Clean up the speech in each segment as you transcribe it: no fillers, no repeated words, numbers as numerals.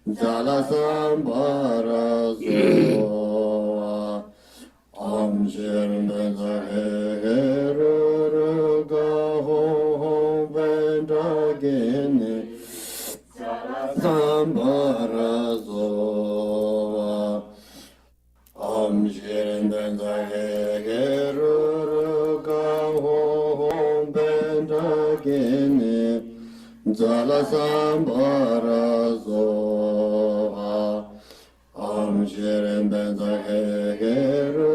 Cakrasaṃvara Om Shin Benzaheru Gaho Bendagene Cakrasaṃvara Om Shin Benzaheru Gaho Bendagene Cakrasaṃvara Om Shirin Benzaheru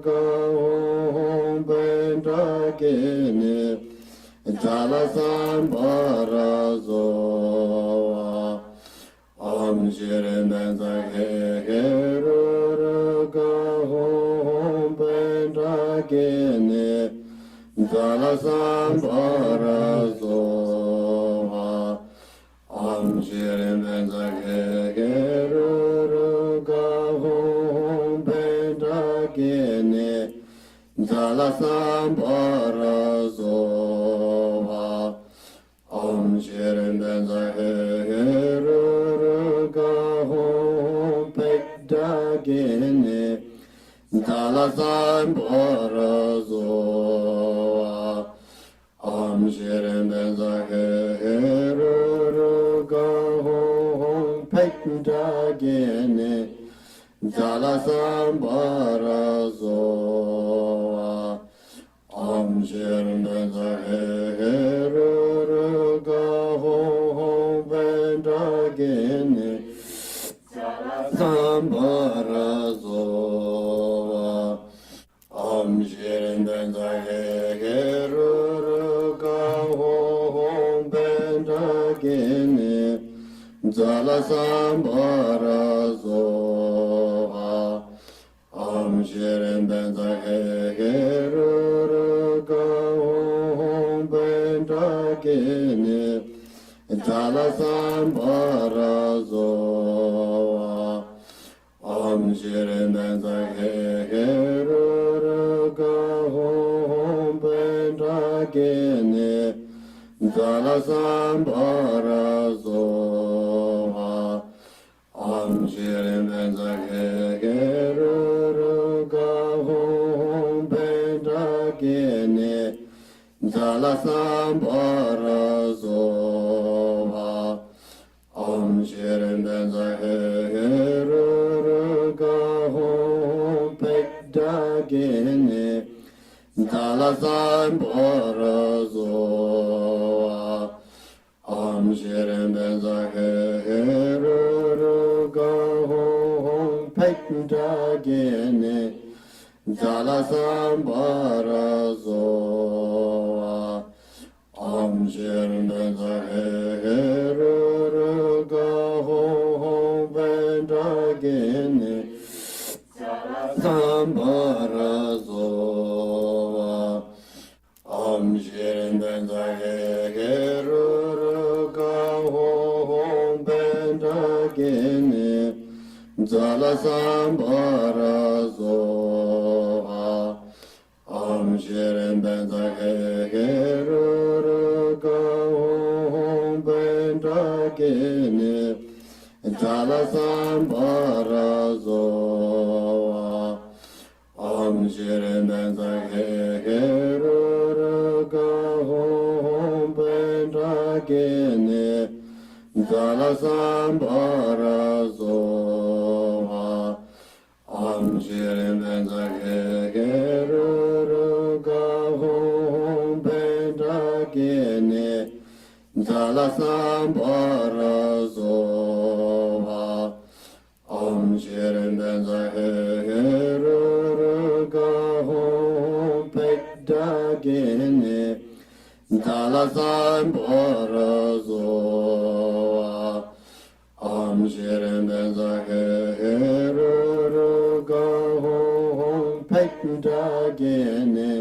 Gahom Bendagene Cakrasaṃvara Om Shirin Benzaheru Gahom Bendagene Cakrasaṃvara Om Shirin Benzaheru Gahom Bendagene Cakrasaṃvara Om Shirin Benzaheru Gahom Bendagene Cakrasaṃvara Om Shirin Benzaheru Gahom Bendagene Cakrasaṃvara Om Shirin Benzaheru Gahom Bendagene Cakrasaṃvara Om Shirin Benzaheru Gahom Bendagene Cakrasaṃvara Om Shirin Benzaheru Gahom Bendagene Cakrasaṃvara Om Shirin Benzaheru Gahom Bendagene Cakrasaṃvara Om Shirin Benzaheru Gahom Bendagene Cakrasaṃvara Om Shirin Benzaheru Gahom Bendagene Cakrasaṃvara Om Shirin Benzaheru Gahom Bendagene Cakrasaṃvara Om Shirin Benzaheru Gahom Bendagene Cakrasaṃvara Om Shirin Benzaheru Gahom Bendagene Cakrasaṃvara Om Shirin Benzaheru Gahom Bendagene Cakrasaṃvara Om Shirin Benzaheru Gahom Bendagene Cakrasaṃvara Om Shirin Benzaheru Gahom Bendagene Cakrasaṃvara Om Shirin Benzaheru Gahom Bendagene Cakrasaṃvara Om Shirin Benzaheru Gahom Bendagene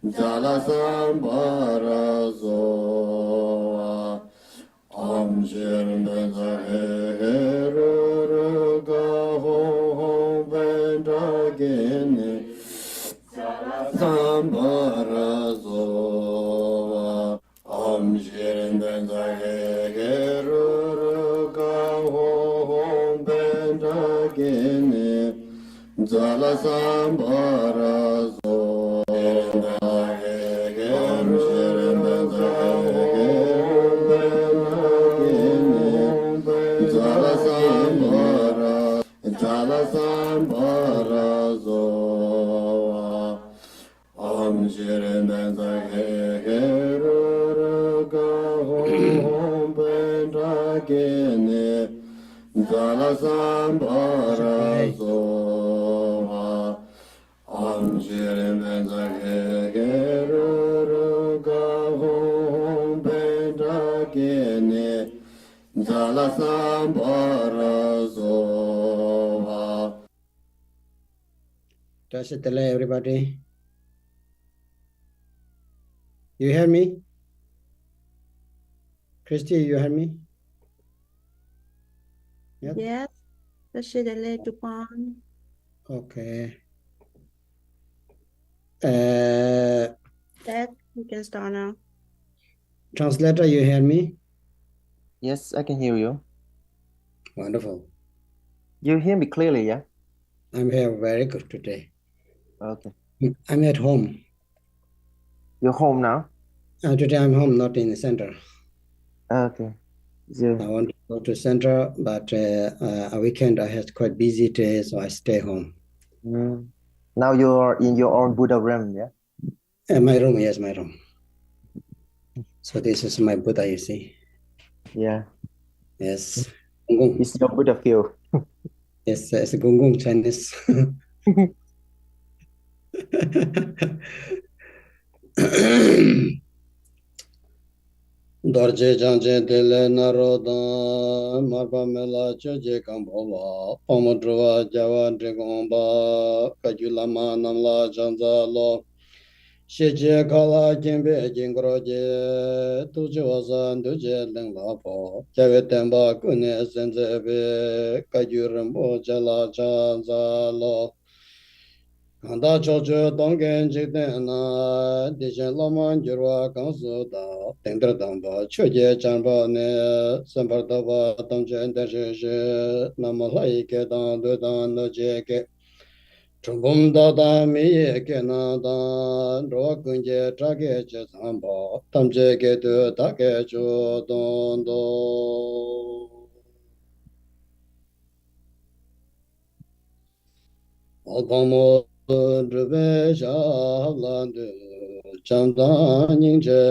Cakrasaṃvara Om Shirin Benzaheru Gahom Bendagene Cakrasaṃvara Om Shirin Benzaheru Gahom Om Shirin Benza Heru Hom Benda Gene Cakrasaṃvara Soha Om Shirin Benza Heru Hom Benda Gene Cakrasaṃvara Soha. Does it delay, everybody? You hear me? Christy, you hear me? Yep. Yes, does it delay Drupon? Okay. That we can start now. Translator, you hear me? Yes, I can hear you. Wonderful. You hear me clearly, yeah? I'm here very good today. Okay. I'm at home. You're home now? Today I'm home, not in the center. Okay. So, I want to go to center, but a weekend I had quite busy day, so I stay home. now you're in your own Buddha realm, yeah? My room, yes, my room. So this is my Buddha, you see. Yeah. Yes. Gung. It's your Buddha field. Yes, it's a Gung Chinese. Dorje janje dele naroda marba mela choje kambova pomodrova java drigomba kajulama namla janzalo sheje kala jembe jingroje tuje wazan duje lengla po jave temba kune senzebe kajurambo jala janzalo Kanda chocho dongen jitena dijen laman jirwa kansu da tengdra damba choje chanpa ne sambar daba tamchen deshe namalai ke dan do dan no jeke chumbum da da miye ke na da ro kunje trage che samba tamche ke do ta ke cho don do Alpamo Drupon Kunsang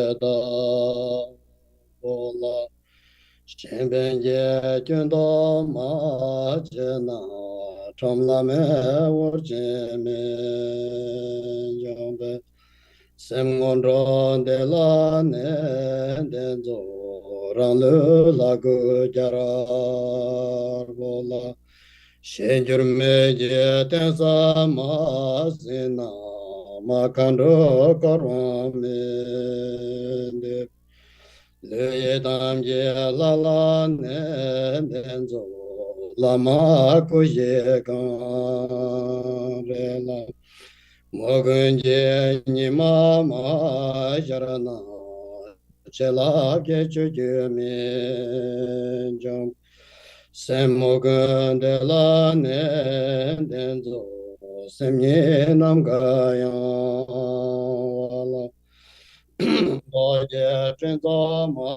Kunsang Bola Shenbenje Kyundo Ma Jena Chomlame Worjeme Yombe Semgondro de la Nendenzo Ranlu Lagu Jarar Bola Shenjurmeje tensa masina makando korome le damje lala nendenzo lama kuje kanrela mogunje nima ma jarana chela ke chujeme jam Semogun de la nendenzo semye namgayang wala doje trenzo ma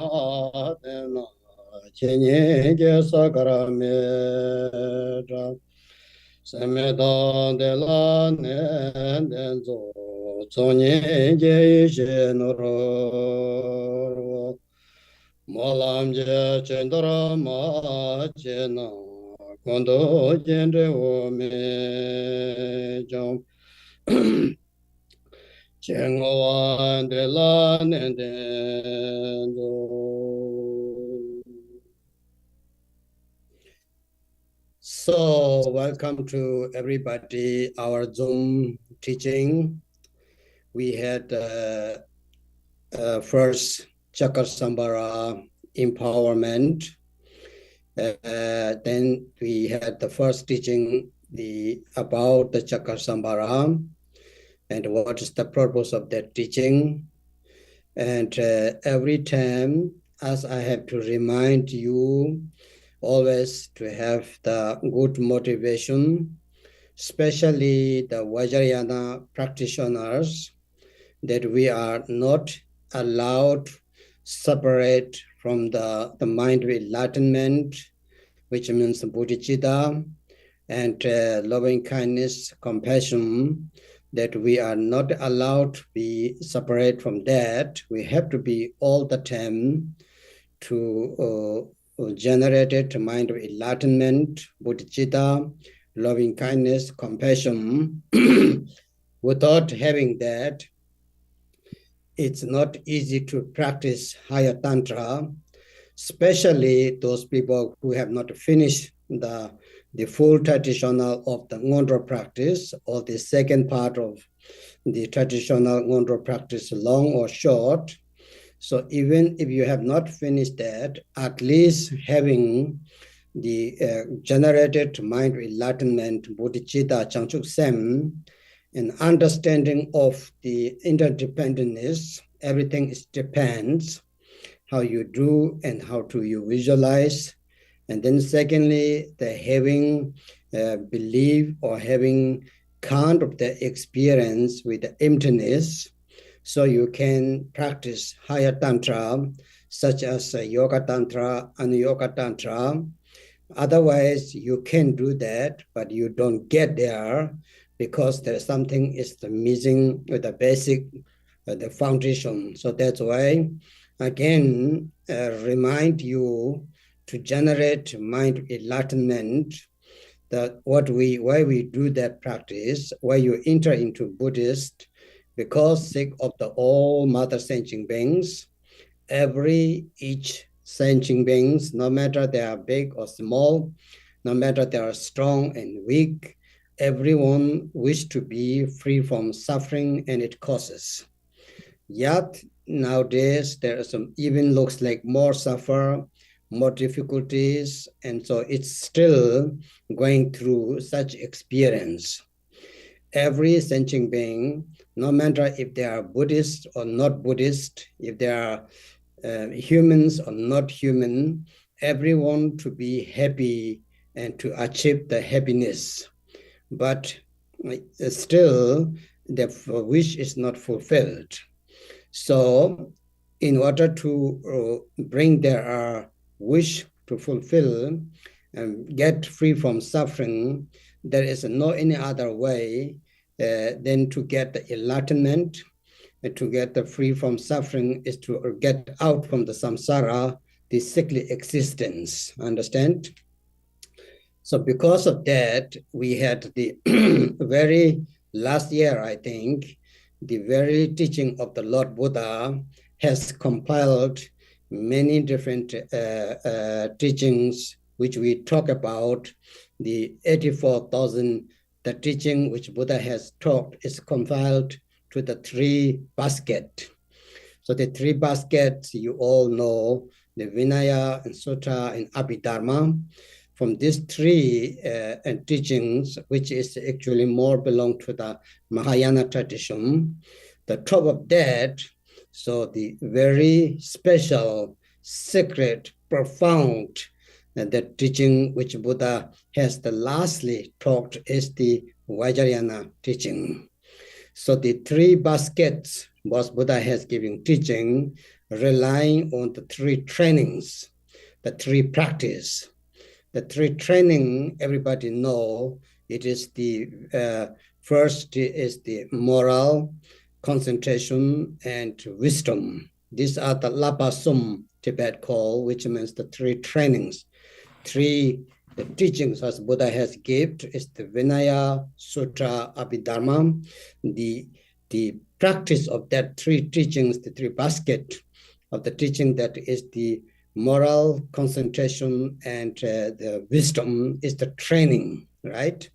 dena chenye ge sakarame dra semedan de la nendenzo zonye ge ishe noro Molamje chendara ma chena kondo jendre ome jam chengowa de la nendendo. So welcome to everybody, our Zoom teaching. We had first Cakrasaṃvara Empowerment. Then we had the first teaching about the Cakrasaṃvara and what is the purpose of that teaching. And every time, as I have to remind you, always to have the good motivation, especially the Vajrayana practitioners, that we are not allowed separate from the mind of enlightenment, which means bodhicitta, and loving kindness, compassion, that we are not allowed to be separate from that. We have to be all the time to generate a mind of enlightenment, bodhicitta, loving kindness, compassion. Without having that, it's not easy to practice higher tantra, especially those people who have not finished the full traditional of the Ngondro practice, or the second part of the traditional Ngondro practice, long or short. So even if you have not finished that, at least having the generated mind enlightenment, bodhicitta, changchuk sem, and understanding of the interdependence, everything depends how you do and how do you visualize. And then secondly, the having belief or having kind of the experience with the emptiness, so you can practice higher tantra, such as yoga tantra and yoga tantra. Otherwise, you can do that, but you don't get there because there's something is the missing with the basic, the foundation. So that's why, again, remind you to generate mind enlightenment, that why we do that practice, why you enter into Buddhist, because sake of the all mother sentient beings, each sentient beings, no matter they are big or small, no matter they are strong and weak, everyone wish to be free from suffering and its causes. Yet nowadays there is even looks like more suffer, more difficulties, and so it's still going through such experience. Every sentient being, no matter if they are Buddhist or not Buddhist, if they are humans or not human, everyone to be happy and to achieve the happiness. But still, the wish is not fulfilled. So in order to bring their wish to fulfill and get free from suffering, there is no any other way than to get the enlightenment. To get the free from suffering is to get out from the samsara, the sickly existence. Understand? So because of that, we had the very last year, I think, the very teaching of the Lord Buddha has compiled many different teachings, which we talk about. The 84,000, the teaching which Buddha has taught is compiled to the 3 baskets. So the 3 baskets, you all know, the Vinaya and Sutta and Abhidharma. From these 3 teachings, which is actually more belong to the Mahayana tradition, the top of that, so the very special, secret, profound, the teaching which Buddha has the lastly taught is the Vajrayana teaching. So the 3 baskets was Buddha has given teaching, relying on the 3 trainings, the 3 practice. The 3 training, everybody know, it is the first is the moral, concentration, and wisdom. These are the Lapasum Tibet call, which means the 3 trainings. 3 the teachings as Buddha has given is the Vinaya, Sutra, Abhidharma. The practice of that 3 teachings, the 3 basket of the teaching, that is the moral, concentration, and the wisdom is the training, right?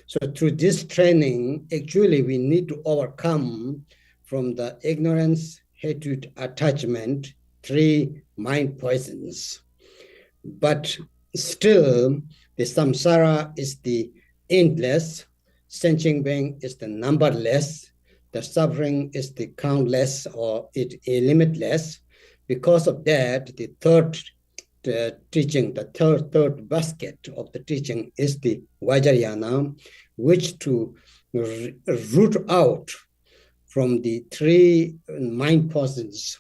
So through this training, actually we need to overcome from the ignorance, hatred, attachment, 3 mind poisons. But still, the samsara is the endless, sentient being is the numberless, the suffering is the countless or limitless. Because of that, the third teaching, the third basket of the teaching is the Vajrayana, which to root out from the 3 mind poisons,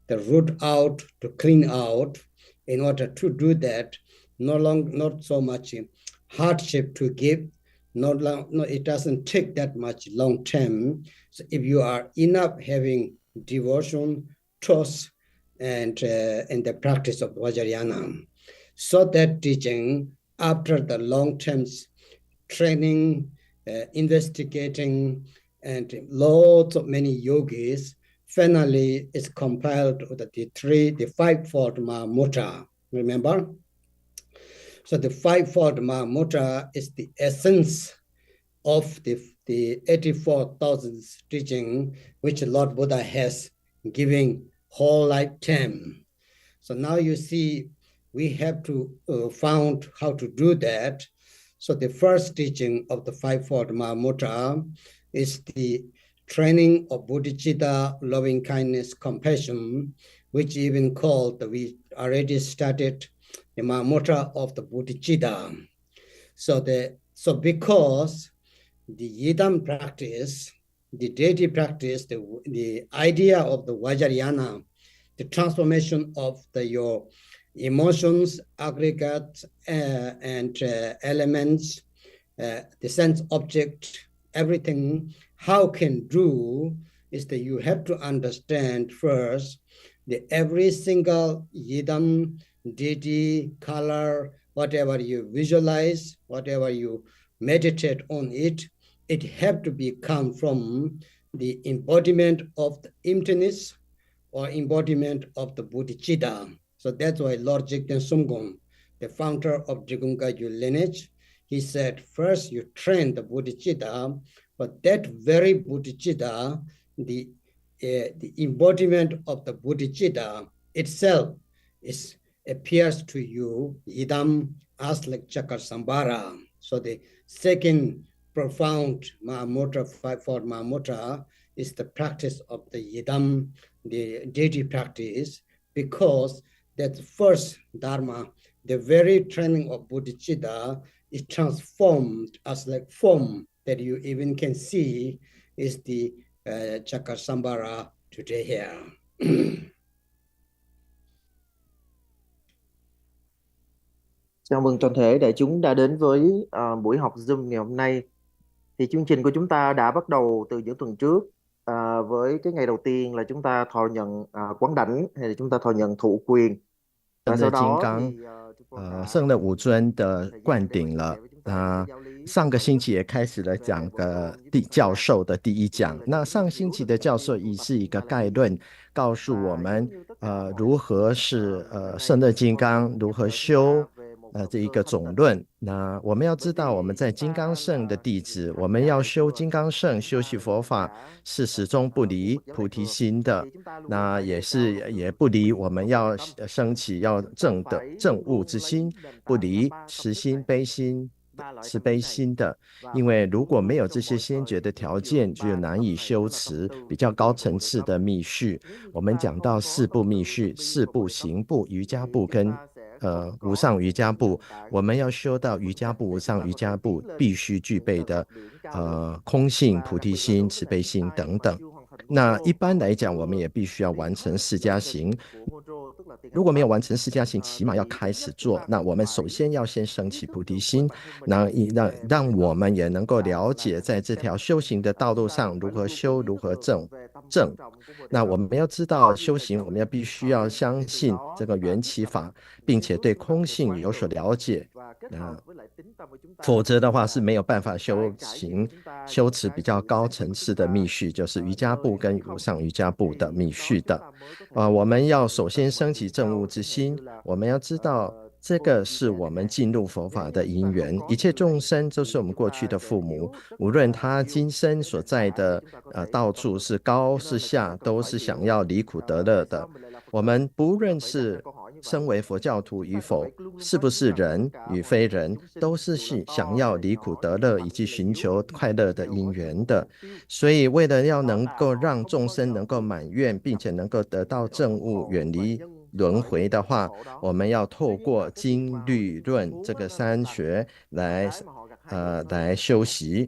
the root out, to clean out. In order to do that, not so much hardship to give, it doesn't take that much long term. So if you are enough having devotion, trust, and the practice of Vajrayana, so that teaching after the long term training, investigating, and lots of many yogis, finally is compiled with the fivefold Mahamudra. Remember? So the fivefold Mahamudra is the essence of the 84,000 teaching which Lord Buddha has given whole lifetime. So now you see we have to found how to do that. So the first teaching of the fivefold Mahamudra is the training of bodhicitta, loving kindness, compassion, which even called, we already started the Mahamudra of the bodhicitta. So because the Yidam practice, the deity practice, the idea of the Vajrayana, the transformation of your emotions, aggregates, and elements, the sense object, everything, how can do is that you have to understand first that every single Yidam, deity, color, whatever you visualize, whatever you meditate on it, it have to become from the embodiment of the emptiness or embodiment of the bodhicitta. So that's why Lord Jigten Sumgong, the founder of Drupon lineage, he said, first you train the bodhicitta, but that very bodhicitta, the embodiment of the bodhicitta itself appears to you, Idam, as like Cakrasaṃvara. So the second profound Mahamudra, fivefold Mahamudra, is the practice of the Yidam, the deity practice, because that first Dharma, the very training of bodhicitta, is transformed as like form that you even can see is the Cakrasaṃvara today here. Chào mừng toàn thể đại chúng đã đến với buổi học Zoom ngày hôm nay. Thì chương trình của chúng ta đã bắt đầu từ những tuần trước với cái ngày đầu tiên là chúng ta thọ nhận quán đảnh hay là chúng ta thọ nhận thụ quyền. Và sau đó thì 胜乐五尊的灌顶了。上个星期也开始了讲教授的第一讲。那上星期的教授也是一个概论，告诉我们如何是胜乐金刚如何修这一个总论。那我们要知道，我们在金刚乘的弟子，我们要修金刚乘修习佛法是始终不离菩提心的。那也不离我们要升起要正的正悟之心，不离慈心悲心慈悲心的。因为如果没有这些先决的条件，就难以修持比较高层次的密续。我们讲到四部密续，四部行部、瑜伽部跟无上瑜伽部，我们要修到瑜伽部、无上瑜伽部必须具备的空性、菩提心、慈悲心等等。那一般来讲，我们也必须要完成四加行。如果没有完成四加行，起码要开始做。那我们首先要先升起菩提心，让我们也能够了解在这条修行的道路上如何修，如何正。那我们要知道修行，我们必须要相信这个缘起法，并且对空性有所了解。否则的话是没有办法修持比较高层次的密续，就是瑜伽部跟无上瑜伽部的密续的。我们要首先升起正悟之心，我们要知道这个是我们进入佛法的因缘，一切众生都是我们过去的父母，无论他今生所在的道处是高是下，都是想要离苦得乐的。我们不论是身为佛教徒与否，是不是人与非人，都是想要离苦得乐以及寻求快乐的因缘的。所以为了要能够让众生能够满愿，并且能够得到正悟，远离轮回的话，我们要透过经律论这个三学来来修习。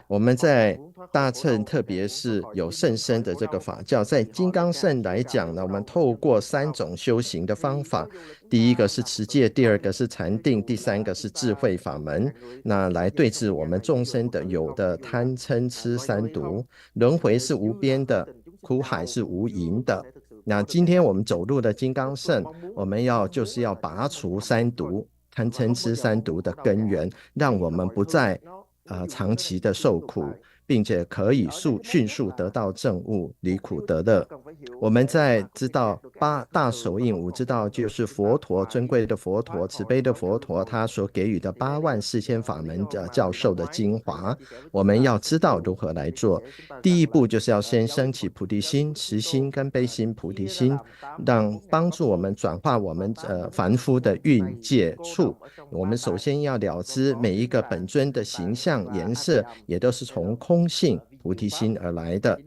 我们在大乘，特别是有甚深的这个法教，在金刚乘来讲呢，我们透过3种修行的方法，第一个是持戒，第二个是禅定，第三个是智慧法门，那来对治我们众生的有的贪嗔痴3毒。轮回是无边的，苦海是无垠的。那今天我们走入的金刚乘，我们就是要拔除3毒，贪嗔痴3毒的根源，让我们不再长期的受苦，并且可以迅速得到证悟，离苦得乐。我们在知道大手印五知道，就是佛陀，尊贵的佛陀，慈悲的佛陀，他所给予的84000法门教授的精华，我们要知道如何来做。第一步就是要先升起菩提心、慈心跟悲心菩提心，帮助我们转化我们凡夫的蕴界处。我们首先要了知每一个本尊的形象、颜色，也都是从空性菩提心而来的。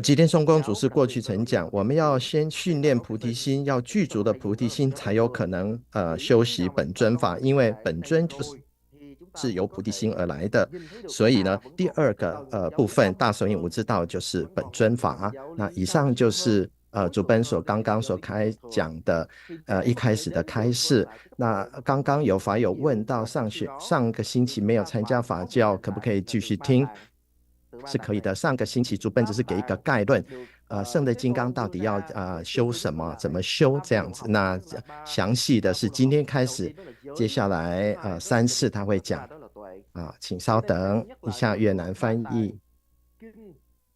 吉天颂恭祖师过去曾讲，我们要先训练菩提心，要具足的菩提心，才有可能修习本尊法，因为本尊就是由菩提心而来的。所以呢，第二个部分大手印五知道就是本尊法。那以上就是主本刚刚所开讲的一开始的开示。那刚刚有法友问到上个星期没有参加法教，可不可以继续听？是可以的。上个星期主本只是给一个概论，圣的金刚到底要修什么，怎么修这样子。那详细的是今天开始，接下来3次他会讲。请稍等一下，越南翻译。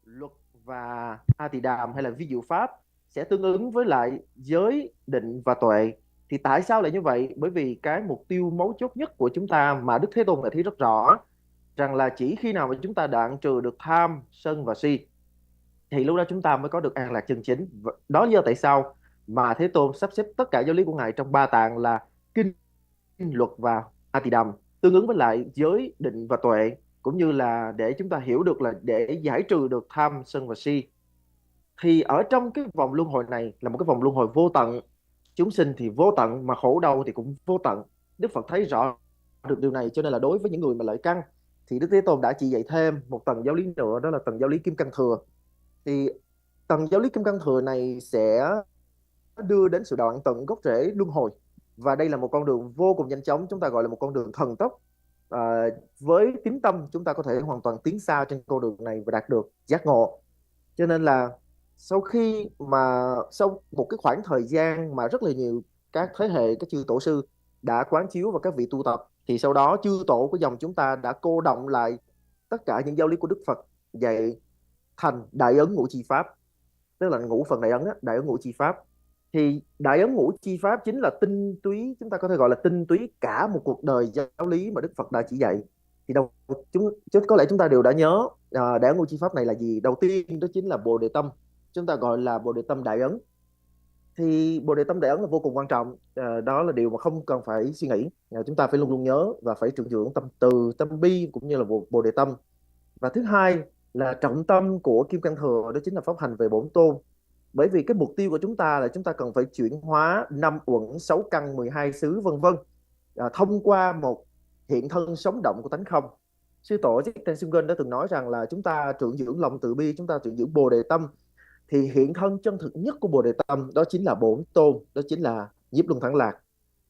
Luật và A-tỳ-đàm hay là ví dụ pháp sẽ tương ứng với lại giới, định và tuệ. Thì tại sao lại như vậy? Bởi vì cái mục tiêu mấu chốt nhất của chúng ta mà Đức Thế Tôn đã thấy rất rõ, rằng là chỉ khi nào mà chúng ta đoạn trừ được tham, sân và si, thì lúc đó chúng ta mới có được an lạc chân chính. Đó lý do tại sao mà Thế Tôn sắp xếp tất cả giáo lý của Ngài trong 3 tạng là kinh, luật và A-tỳ-đàm, tương ứng với lại giới, định và tuệ, cũng như là để chúng ta hiểu được là để giải trừ được tham, sân và si. Thì ở trong cái vòng luân hồi này là một cái vòng luân hồi vô tận, chúng sinh thì vô tận mà khổ đau thì cũng vô tận. Đức Phật thấy rõ được điều này, cho nên là đối với những người mà lợi căn thì Đức Thế Tôn đã chỉ dạy thêm một tầng giáo lý nữa, đó là tầng giáo lý Kim Cang Thừa. Thì tầng giáo lý Kim Cang Thừa này sẽ đưa đến sự đoạn tận gốc rễ luân hồi, và đây là một con đường vô cùng nhanh chóng, chúng ta gọi là một con đường thần tốc. Với tín tâm chúng ta có thể hoàn toàn tiến xa trên con đường này và đạt được giác ngộ. Cho nên là sau một cái khoảng thời gian mà rất là nhiều các thế hệ các chư tổ sư đã quán chiếu và các vị tu tập, thì sau đó chư tổ của dòng chúng ta đã cô động lại tất cả những giáo lý của Đức Phật dạy thành đại ấn ngũ chi pháp, tức là ngũ phần đại ấn, đại ấn ngũ chi pháp. Thì đại ấn ngũ chi pháp chính là tinh túy, chúng ta có thể gọi là tinh túy cả một cuộc đời giáo lý mà Đức Phật đã chỉ dạy. Thì có lẽ chúng ta đều đã nhớ đại ấn ngũ chi pháp này là gì. Đầu tiên đó chính là Bồ Đề Tâm, chúng ta gọi là Bồ Đề Tâm đại ấn. Thì Bồ Đề Tâm đại ấn là vô cùng quan trọng, đó là điều mà không cần phải suy nghĩ, chúng ta phải luôn luôn nhớ và phải trưởng dưỡng tâm từ, tâm bi cũng như là Bồ Đề Tâm. Và thứ hai là trọng tâm của Kim Cang Thừa, đó chính là pháp hành về bổn tôn. Bởi vì cái mục tiêu của chúng ta là chúng ta cần phải chuyển hóa 5 uẩn, 6 căn, 12 xứ vân vân, thông qua một hiện thân sống động của tánh không. Sư tổ Chiết Sung Gân đã từng nói rằng là chúng ta trưởng dưỡng lòng từ bi, chúng ta trưởng dưỡng Bồ Đề Tâm, thì hiện thân chân thực nhất của Bồ Đề Tâm đó chính là bổn tôn, đó chính là nhiếp luân thắng lạc.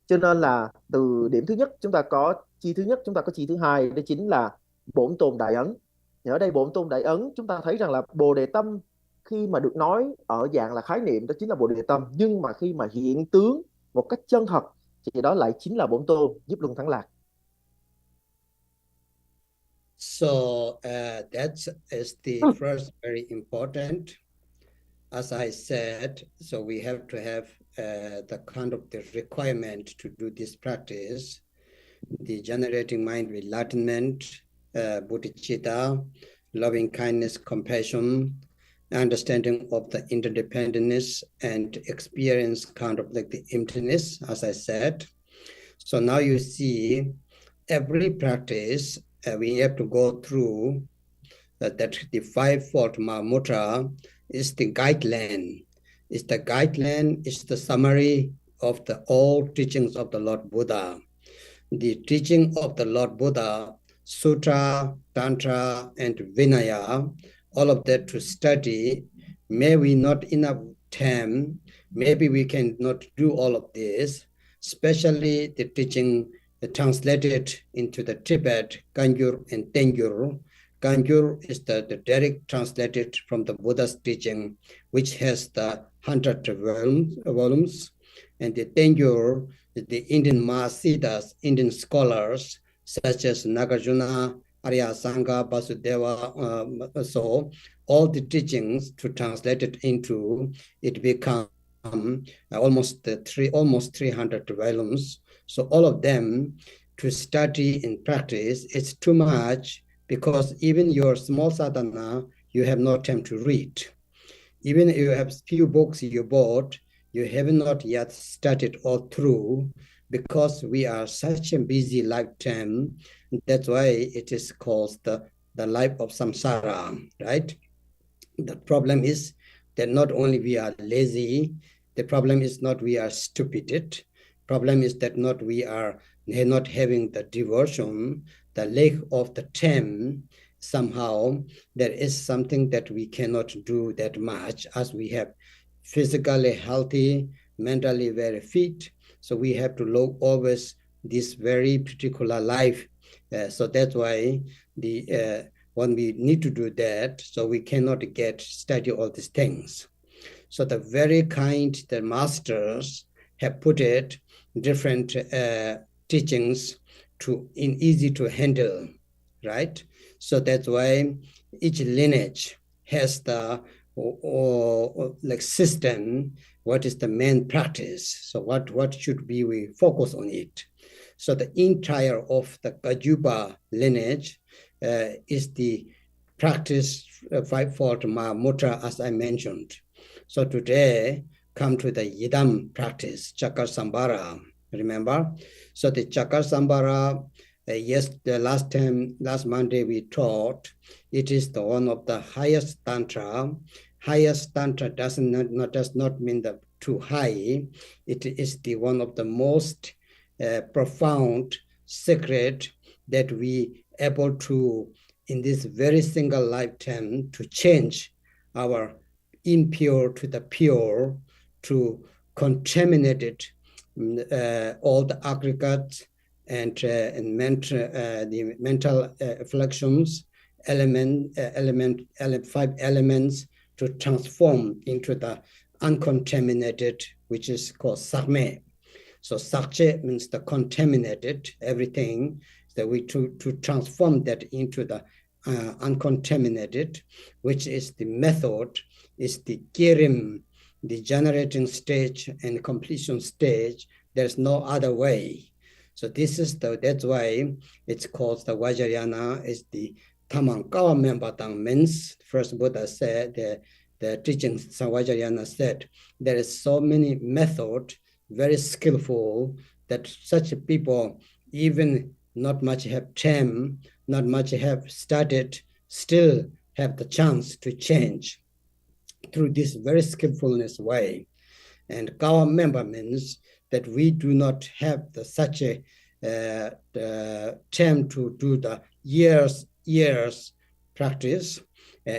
Cho nên là từ điểm thứ nhất chúng ta có chi thứ nhất, chúng ta có chi thứ hai, đó chính là bổn tôn đại ấn. Ở đây bổn tôn đại ấn chúng ta thấy rằng là Bồ Đề Tâm khi mà được nói ở dạng là khái niệm đó chính là Bồ Đề Tâm, nhưng mà khi mà hiện tướng một cách chân thật thì đó lại chính là bổn tôn nhiếp luân thắng lạc. So that is the first very important. As I said, so we have to have the kind of the requirement to do this practice, the generating mind enlightenment, bodhicitta, loving kindness, compassion, understanding of the interdependence, and experience kind of like the emptiness, as I said. So now you see every practice we have to go through that the fivefold Mahamudra is the guideline. It's the summary of the all teachings of the Lord Buddha. the teaching of the Lord Buddha, Sutra, Tantra, and Vinaya, all of that to study. May we not enough time, maybe we cannot do all of this, especially the teaching translated into the Tibet, Kangyur and Tengyur. Kangyur is the direct translated from the Buddha's teaching, which has the 100 volumes, and the Tengyur is the Indian Mahasiddhas, Indian scholars, such as Nagarjuna, Arya Sangha, Vasudeva, so all the teachings to translate it into, it become almost 300 volumes. So all of them to study and practice, it's too much, because even your small sadhana, you have no time to read. Even if you have few books you bought, you have not yet studied all through, because we are such a busy lifetime. That's why it is called the life of samsara, right? The problem is that not only we are lazy, the problem is not we are stupid. Problem is that not we are not having the devotion, the lack of the time. Somehow there is something that we cannot do that much, as we have physically healthy, mentally very fit. So we have to look always this very particular life. So that's why when we need to do that, so we cannot study all these things. So the very kind, the masters have put it different teachings in easy to handle, right? So that's why each lineage has the like system. What is the main practice? So what should be we focus on it? So the entire of the Kajupa lineage is the practice fivefold Mahamudra, as I mentioned. So today come to the Yidam practice, Cakrasaṃvara, remember? So the Cakrasaṃvara, yes, the last Monday we taught, it is the one of the highest tantra. Highest tantra does not mean the too high. It is the one of the most profound secret that we able to, in this very single lifetime, to change our impure to the pure, to contaminated all the aggregates and the mental afflictions, five elements, to transform into the uncontaminated, which is called sarme. So sakche means the contaminated, everything, that we to transform that into the uncontaminated, which is the method, is the kirim, the generating stage and completion stage. There's no other way. So this is that's why it's called the Vajrayana, is the Tamankawa Membatang, means first Buddha said, the teachings Vajrayana said, there is so many methods, very skillful, that such people, even not much have time, not much have studied, still have the chance to change through this very skillfulness way. And Kawa member means that we do not have such a time to do the years practice,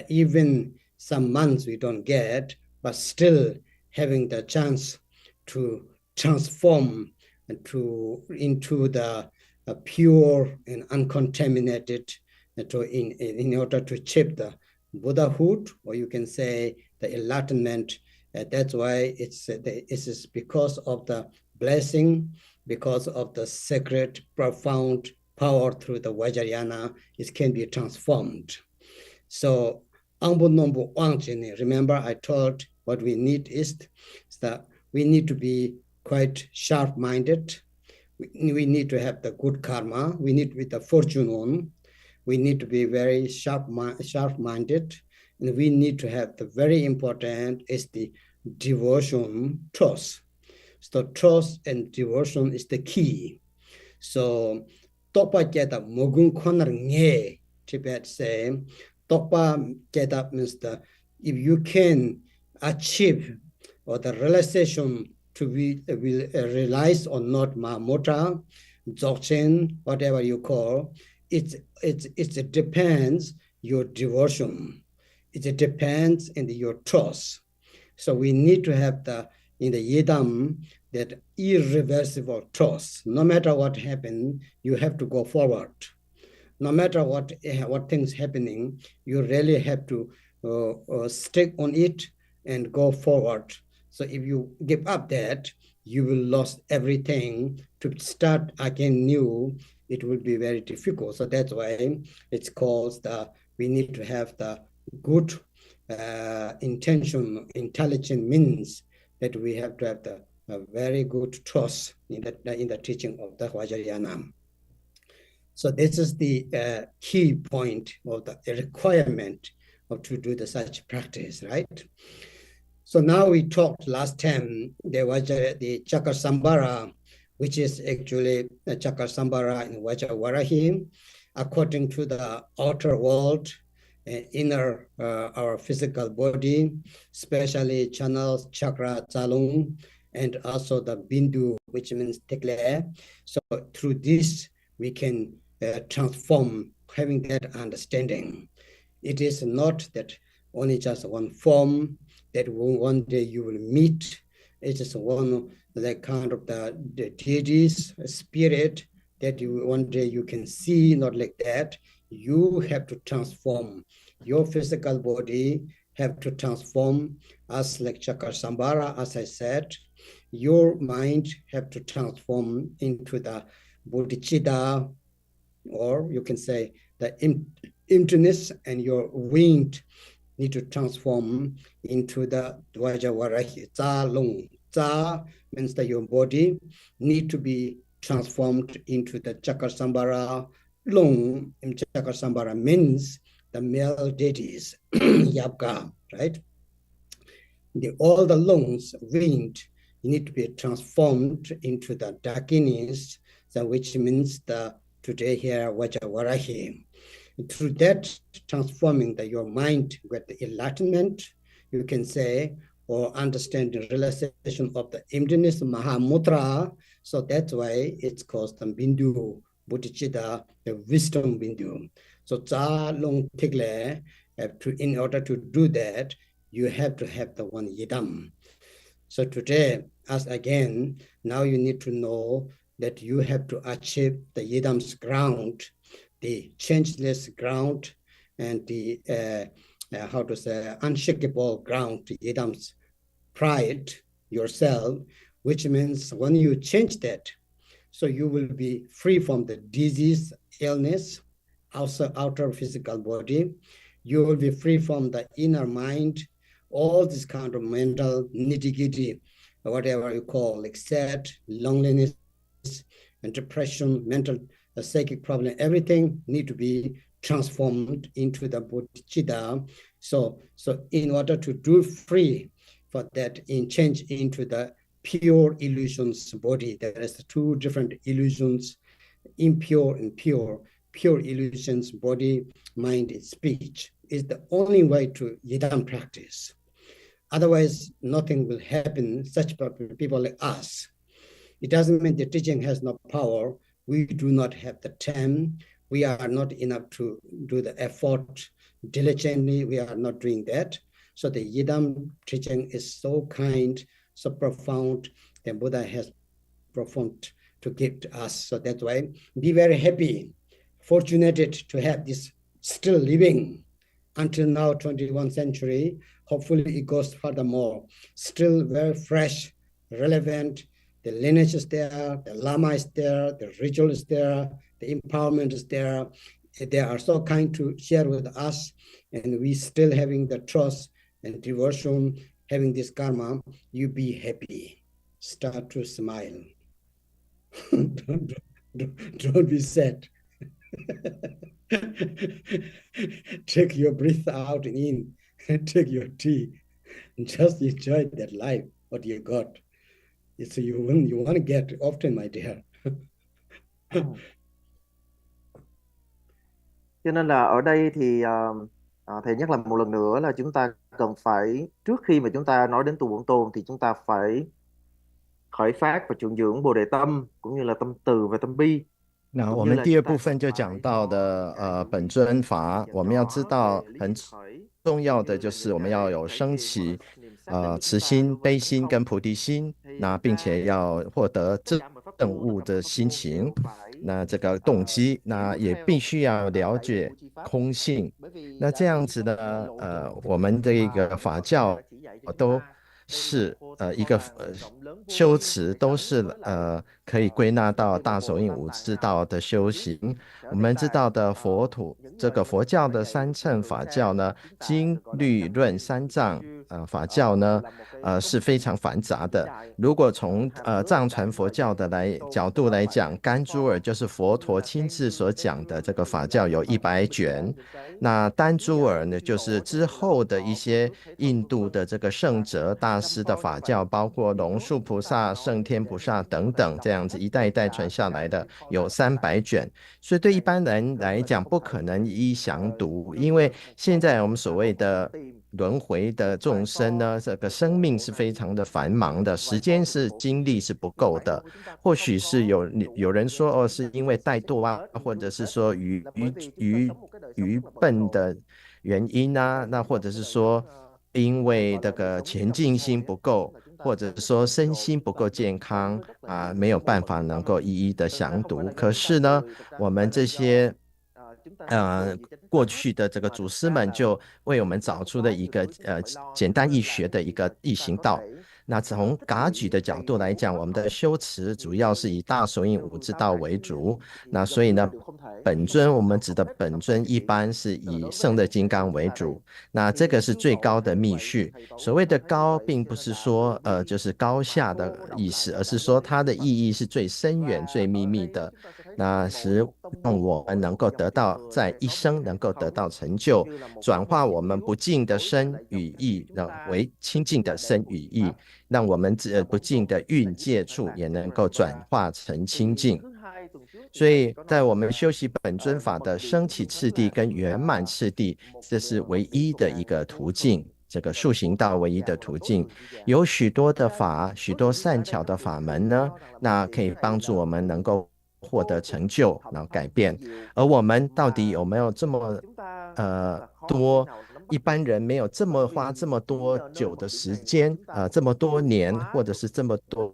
even some months we don't get, but still having the chance to transform into the pure and uncontaminated, in order to achieve the Buddhahood, or you can say the enlightenment. That's why it is because of the blessing, because of the sacred, profound power through the Vajrayana, it can be transformed. So, remember I told what we need is that we need to be quite sharp-minded. We need to have the good karma. We need with the fortune on. We need to be very sharp-minded. And we need to have the very important is the devotion, trust. So trust and devotion is the key. So Tokpa Keta Mogun Konar Nge, Tibet say, Tokpa Keta means if you can achieve or the realization to be realized or not Mahamudra, dzogchen, whatever you call, it depends your devotion. It depends in your trust. So we need to have in the yidam, that irreversible trust. No matter what happens, you have to go forward. No matter what things happening, you really have to stick on it and go forward. So if you give up that, you will lose everything. To start again new, it will be very difficult. So that's why it's called we need to have the good intention, intelligent means that we have to have a very good trust in the teaching of the Vajrayana. So this is the key point of the requirement to do such practice, right? So now we talked last time, there was the Cakrasaṃvara, which is actually the Cakrasaṃvara in Vajravarahi, according to the outer world, inner our physical body, especially channels, chakra, chalung, and also the bindu, which means tekle. So through this, we can transform, having that understanding. It is not that only just one form that one day you will meet. It is one kind of the deities, spirit that one day you can see, not like that. You have to transform your physical body, have to transform as like Cakrasaṃvara, as I said. Your mind have to transform into the bodhicitta, or you can say the emptiness, and your wind need to transform into the Vajravarahi. Ca lung. Ca means that your body need to be transformed into the Cakrasaṃvara. Lung in Cakrasaṃvara means the male deities, Yapka, right? All the lungs, wind, need to be transformed into the Dakinis, which means today here Vajravarahi. Through that transforming your mind with the enlightenment, you can say, or understand the realization of the emptiness, Mahamutra. So that's why it's called the Bindu, Bodhicitta, the wisdom Bindu. So Ca Long Tigle, in order to do that, you have to have the one Yidam. So today, as again, now you need to know that you have to achieve the Yidam's ground, the changeless ground, and the unshakable ground, Yidam's pride, yourself, which means when you change that, so you will be free from the disease, illness, also outer physical body. You will be free from the inner mind, all this kind of mental nitty-gritty, whatever you call, like sad, loneliness, and depression, mental, psychic problem, everything need to be transformed into the bodhicitta. So in order to do free for that, change into the pure illusions body, there is two different illusions, impure and pure. Pure illusions, body, mind, and speech, is the only way to Yidam practice. Otherwise, nothing will happen. Such people like us. It doesn't mean the teaching has no power. We do not have the time. We are not enough to do the effort diligently. We are not doing that. So the Yidam teaching is so kind, so profound. The Buddha has profound to give to us. So that's why be very happy, fortunate to have this still living until now, 21st century. Hopefully it goes furthermore. Still very fresh, relevant. The lineage is there, the Lama is there, the ritual is there, the empowerment is there. They are so kind to share with us, and we still having the trust and devotion, having this karma. You be happy. Start to smile. don't be sad. Take your breath out and in, take your tea, and just enjoy that life, what you got. It's you want to get often, my dear. Cho nên là ở đây thì thầy nhắc lại một lần nữa là chúng ta cần phải, trước khi mà chúng ta nói đến tu bổn tôn thì chúng ta phải khởi phát và trường dưỡng Bồ Đề Tâm cũng như là tâm từ và tâm bi. 那我们第二部分就讲到的本尊法，我们要知道很重要的就是我们要有升起慈心、悲心跟菩提心，那并且要获得证悟的心情，那这个动机，那也必须要了解空性。那这样子呢，我们的一个法教都是一个修持，都是可以归纳到大手印五之道的修行。我们知道的这个佛教的三乘法教呢，经律论三藏法教呢是非常繁杂的。如果从藏传佛教的角度来讲，甘珠尔就是佛陀亲自所讲的这个法教有100卷，那丹珠尔呢就是之后的一些印度的这个圣哲大师的法教，包括龙树菩萨、圣天菩萨等等，这样子一代一代传下来的有300卷，所以对一般人来讲不可能一一详读，因为现在我们所谓的轮回的众生呢，这个生命是非常的繁忙的，时间精力是不够的。或许是有人说是因为怠惰啊，或者是说愚笨的原因啊，那或者是说因为这个前进心不够，或者说身心不够健康没有办法能够一一的详读。可是呢，我们这些过去的这个祖师们就为我们找出了一个简单易学的一个易行道。那从噶举的角度来讲，我们的修持主要是以大手印五之道为主。那所以呢，本尊我们指的本尊一般是以胜乐金刚为主。那这个是最高的密序。所谓的高，并不是说就是高下的意思，而是说它的意义是最深远、最秘密的。那使让我们能够得到在一生能够得到成就，转化我们不净的身与意为清净的身与意，让我们不净的蕴界处也能够转化成清净。所以在我们修习本尊法的升起次第跟圆满次第，这是唯一的一个途径，这个速行道唯一的途径。有许多的法，许多善巧的法门呢，那可以帮助我们能够获得成就，然后改变。而我们到底有没有这么多一般人没有花这么多久的时间这么多年或者是这么多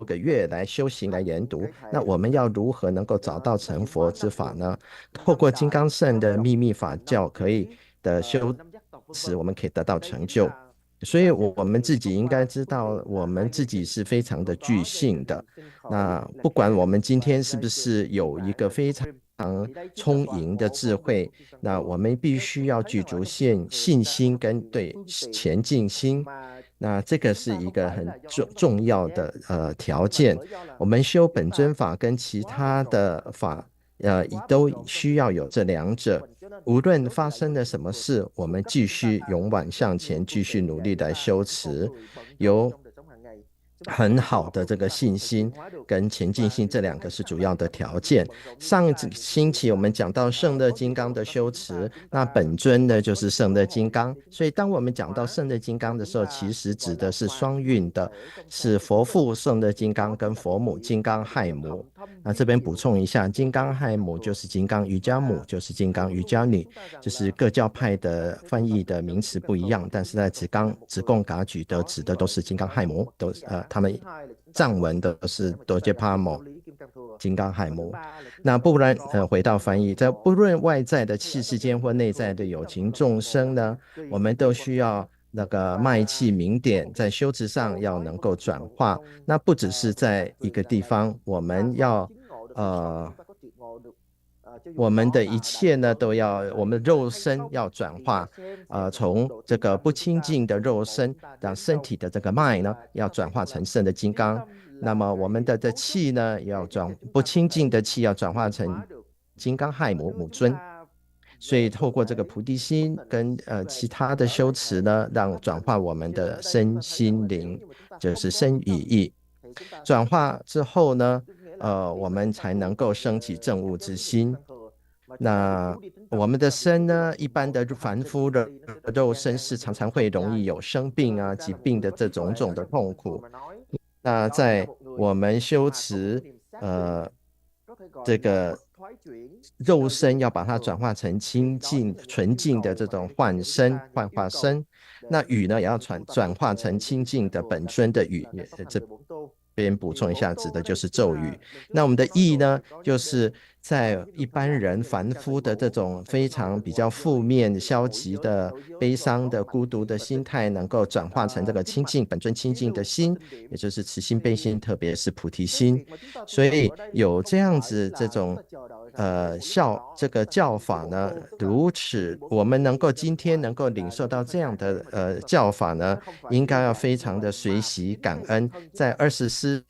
个月来修行来研读，那我们要如何能够找到成佛之法呢？透过金刚乘的秘密法教可以的修持，我们可以得到成就。所以我们自己应该知道，我们自己是非常的具性的。那不管我们今天是不是有一个非常充盈的智慧，那我们必须要具足信心跟对前进心。那这个是一个很重要的条件。我们修本尊法跟其他的法都需要有这两者。无论发生了什么事，我们继续勇往向前，继续努力来修持，有很好的这个信心跟前进性，这两个是主要的条件。上星期我们讲到胜乐金刚的修持，那本尊呢就是胜乐金刚，所以当我们讲到胜乐金刚的时候，其实指的是双运的，是佛父胜乐金刚跟佛母金刚亥母。那这边补充一下，金刚亥母就是金刚瑜伽母，就是金刚瑜伽女，就是各教派的翻译的名词不一样，但是在子贡噶举的指的都是金刚亥母，他们藏文的是多杰帕摩金刚亥母。那不然回到翻译，在不论外在的气世间或内在的有情众生呢，我们都需要那个脉气明点，在修持上要能够转化。那不只是在一个地方，我们要我们的一切呢，都要我们的肉身要转化，从这个不清净的肉身，让身体的这个脉呢，要转化成圣的金刚。那么我们的气呢，要不清净的气要转化成金刚亥母尊。所以透过这个菩提心跟其他的修持呢，让转化我们的身心灵，就是身与意。转化之后呢，我们才能够升起证悟之心。那我们的身呢，一般的凡夫的肉身是常常会容易有生病疾病的这种的痛苦。那在我们修持这个肉身要把它转化成清净纯净的这种幻化身，那语呢也要转化成清净的本尊的语，这边补充一下，指的就是咒语。那我们的意呢，就是在一般人凡夫的这种非常比较负面消极的悲伤的孤独的心态，能够转化成这个清净本尊清净的心，也就是慈心悲心，特别是菩提心。所以有这样子这种这个教法呢，如此我们能够今天能够领受到这样的教法呢，应该要非常的随喜感恩。在21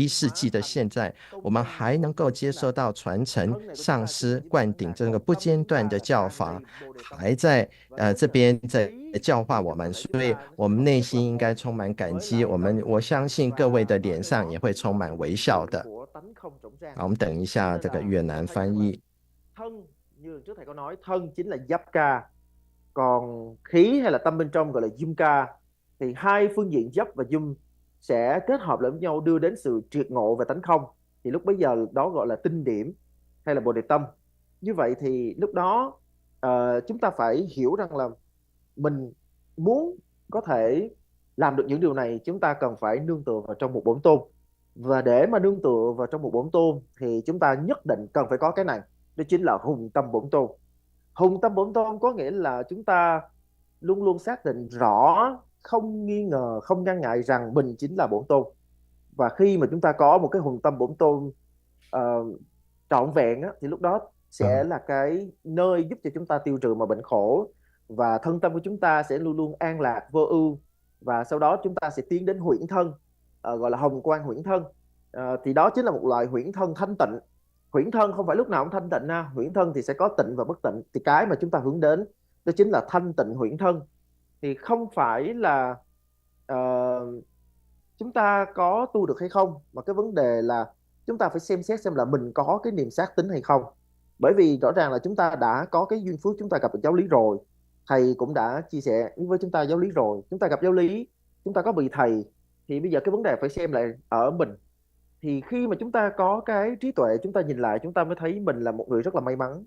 世纪的现在，我们还能够接受到传承上师灌顶这个不间断的教法，还在这边在教化我们，所以我们内心应该充滿感激。我相信各位的臉上也會充滿微笑的。好，我們等一下這個越南翻譯。Thân như trước thầy có nói, thân chính là Yapka, còn khí hay là tâm bên trong gọi là Yumka. Thì hai phương diện Yap và Yum sẽ kết hợp lại với nhau đưa đến sự triệt ngộ về tánh không. Thì lúc bấy giờ đó gọi là tinh điểm hay là bồ đề tâm. Như vậy thì lúc đó chúng ta phải hiểu rằng là mình muốn có thể làm được những điều này, chúng ta cần phải nương tựa vào trong một bổn tôn. Và để mà nương tựa vào trong một bổn tôn thì chúng ta nhất định cần phải có cái này, đó chính là hùng tâm bổn tôn. Hùng tâm bổn tôn có nghĩa là chúng ta luôn luôn xác định rõ, không nghi ngờ, không ngăn ngại rằng mình chính là bổn tôn. Và khi mà chúng ta có một cái hùng tâm bổn tôn trọn vẹn á, thì lúc đó sẽ là cái nơi giúp cho chúng ta tiêu trừ mà bệnh khổ, và thân tâm của chúng ta sẽ luôn luôn an lạc vô ưu, và sau đó chúng ta sẽ tiến đến huyễn thân, gọi là hồng quang huyễn thân. Thì đó chính là một loại huyễn thân thanh tịnh. Huyễn thân không phải lúc nào cũng thanh tịnh ha. Huyễn thân thì sẽ có tịnh và bất tịnh. Thì cái mà chúng ta hướng đến đó chính là thanh tịnh huyễn thân. Thì không phải là chúng ta có tu được hay không, mà cái vấn đề là chúng ta phải xem xét xem là mình có cái niềm sát tính hay không. Bởi vì rõ ràng là chúng ta đã có cái duyên phước, chúng ta gặp được giáo lý rồi. Thầy cũng đã chia sẻ với chúng ta giáo lý rồi. Chúng ta gặp giáo lý, chúng ta có bị thầy, thì bây giờ cái vấn đề phải xem lại ở mình. Thì khi mà chúng ta có cái trí tuệ, chúng ta nhìn lại, chúng ta mới thấy mình là một người rất là may mắn.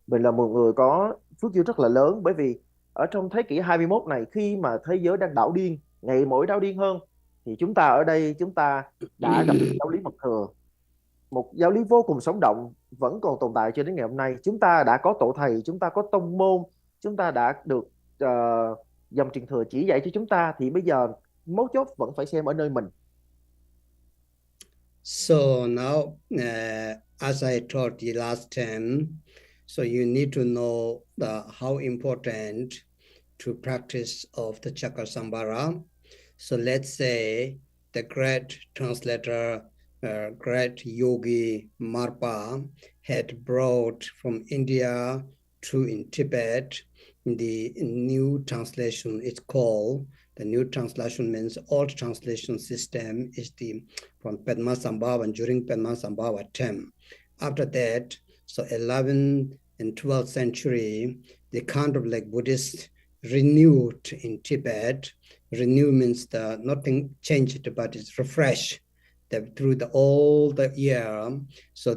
Mình là một người có phước duyên rất là lớn. Bởi vì ở trong thế kỷ 21 này, khi mà thế giới đang đảo điên, ngày mỗi đảo điên hơn, thì chúng ta ở đây, chúng ta đã gặp giáo lý mật thừa, một giáo lý vô cùng sống động, vẫn còn tồn tại cho đến ngày hôm nay. Chúng ta đã có tổ thầy, chúng ta có tông môn, chúng ta đã được dòng truyền thừa chỉ dạy cho chúng ta. Thì bây giờ mấu chốt vẫn phải xem ở nơi mình. So now, as I told you last time, so you need to know how important to practice of the Cakrasaṃvara. So let's say the great translator, great yogi Marpa had brought from India to in Tibet the new translation. It's called, the new translation means old translation system is from Padmasambhava, and during Padmasambhava time. After that, so 11th and 12th century, the kind of like Buddhist renewed in Tibet. Renew means nothing changed, but it's refreshed through all the year. So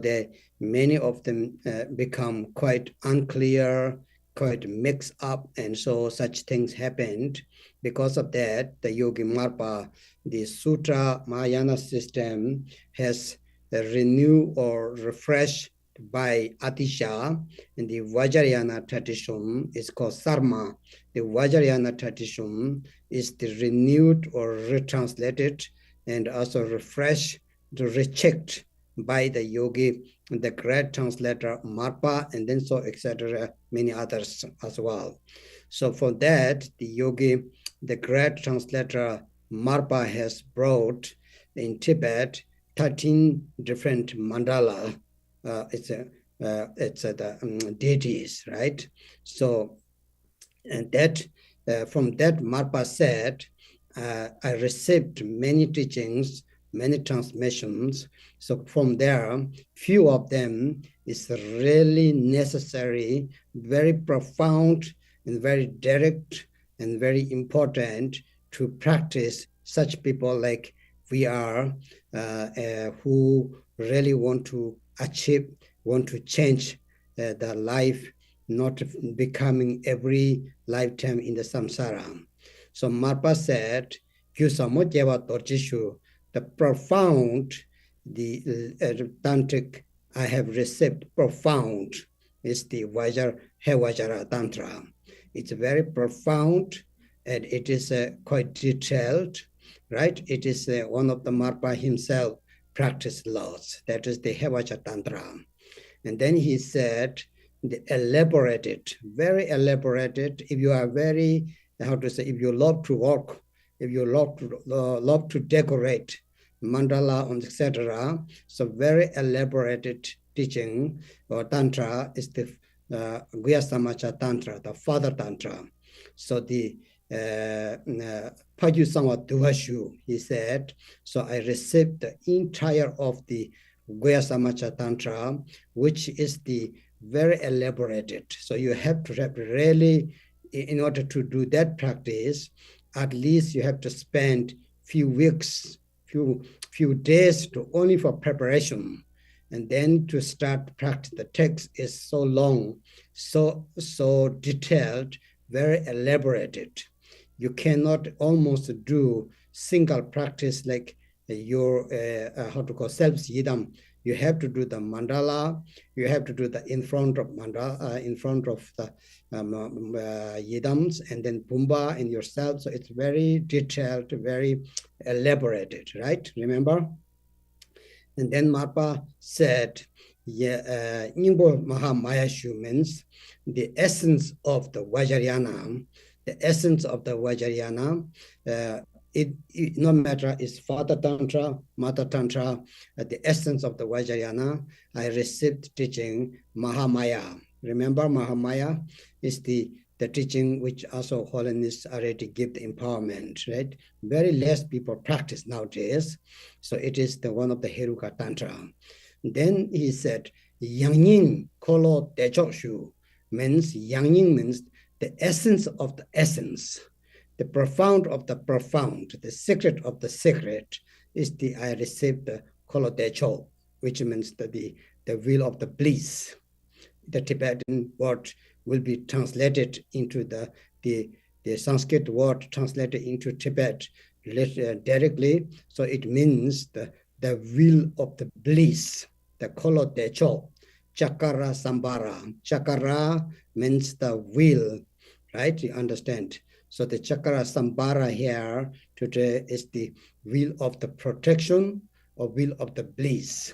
many of them become quite unclear, quite mixed up, and so such things happened. Because of that, the Yogi Marpa, the Sutra Mahayana system has renewed or refreshed by Atisha, and the Vajrayana tradition is called Sarma. The Vajrayana tradition is the renewed or retranslated and also refreshed, rechecked by the yogi, the great translator Marpa, and then so etc. many others as well. So for that, the yogi, the great translator Marpa has brought in Tibet 13 different mandala. It's the deities, right? So, and that from that Marpa said, I received many teachings, many transmissions. So from there, few of them is really necessary, very profound and very direct and very important to practice. Such people like we are who really want to achieve, want to change the life, not becoming every lifetime in the samsara. So Marpa said, the profound, the tantric I have received, profound, is the Vajra Tantra. It's very profound and it is quite detailed, right? It is one of the Marpa himself practiced laws. That is the Vajra Tantra. And then he said, the elaborated, very elaborated. If you are very, how to say, if you love to work, if you love to decorate, mandala, etc. So very elaborated teaching or tantra is the Guhyasamacha Tantra, the Father Tantra. So the Pajusama Duhashu, he said, so I received the entire of the Guhyasamacha Tantra, which is the very elaborated. So you have to have really, in order to do that practice, at least you have to spend few weeks, few days to only for preparation. And then to start practice, the text is so long, so detailed, very elaborated. You cannot almost do single practice like your, how to call self-yidam. You have to do the mandala, you have to do the in front of mandala, in front of the yidams, and then pumbaa in yourself. So it's very detailed, very elaborated, right? Remember? And then Marpa said, Nyingbo Mahamayashu means the essence of the Vajrayana, the essence of the Vajrayana, it no matter is Father Tantra, Mother Tantra, the essence of the Vajrayana, I received teaching Mahamaya. Remember, Mahamaya is the teaching which also Holiness already give the empowerment, right? Very less people practice nowadays. So it is the one of the Heruka Tantra. Then he said, Yangyin Kolo Dechokshu means, Yangyin means the essence of the essence. The profound of the profound, the secret of the secret is the I received the Kolo Decho, which means the will of the bliss. The Tibetan word will be translated into the Sanskrit word translated into Tibet directly. So it means the will of the bliss, the Kolo Decho, Cakrasaṃvara. Chakra means the will, right? You understand? So the Cakrasaṃvara here today is the will of the protection or will of the bliss.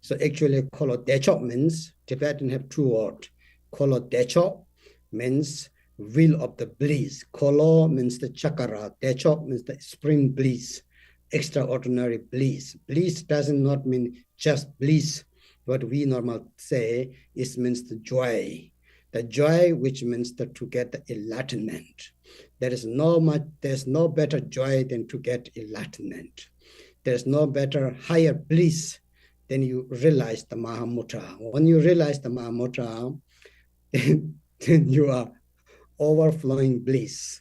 So actually, Kolo Decho means, Tibetan have two words. Kolo Decho means will of the bliss. Kolo means the chakra. Decho means the spring bliss, extraordinary bliss. Bliss does not mean just bliss. What we normally say is means the joy. The joy which means to get the enlightenment. There's no better joy than to get enlightenment. There's no better higher bliss than you realize the Mahamudra. When you realize the Mahamudra, then you are overflowing bliss,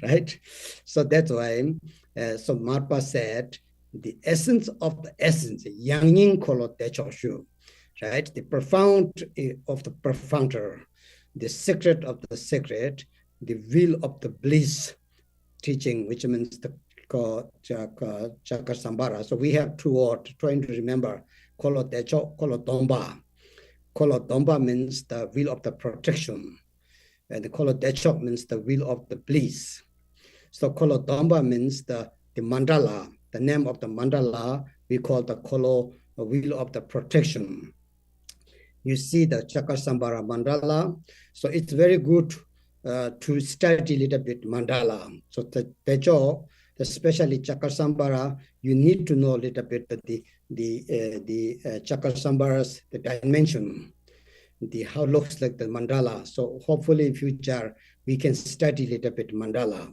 right? So that's why, so Marpa said, the essence of the essence, Yangyin Kolo Dechoshu, right? The profound of the profounder, the secret of the secret, the will of the bliss teaching, which means the Cakrasaṃvara. So we have two words, trying to remember, Kolo Decho, Kolo Domba. Kolo Domba means the will of the protection, and the Kolo Decho means the will of the bliss. So Kolo Domba means the mandala, the name of the mandala, we call the Kolo will of the protection. You see the Cakrasaṃvara mandala, so it's very good to study a little bit mandala. So the Decho, especially Cakrasaṃvara, you need to know a little bit the Cakrasaṃvara's the dimension, how it looks like the mandala. So hopefully in future we can study a little bit mandala.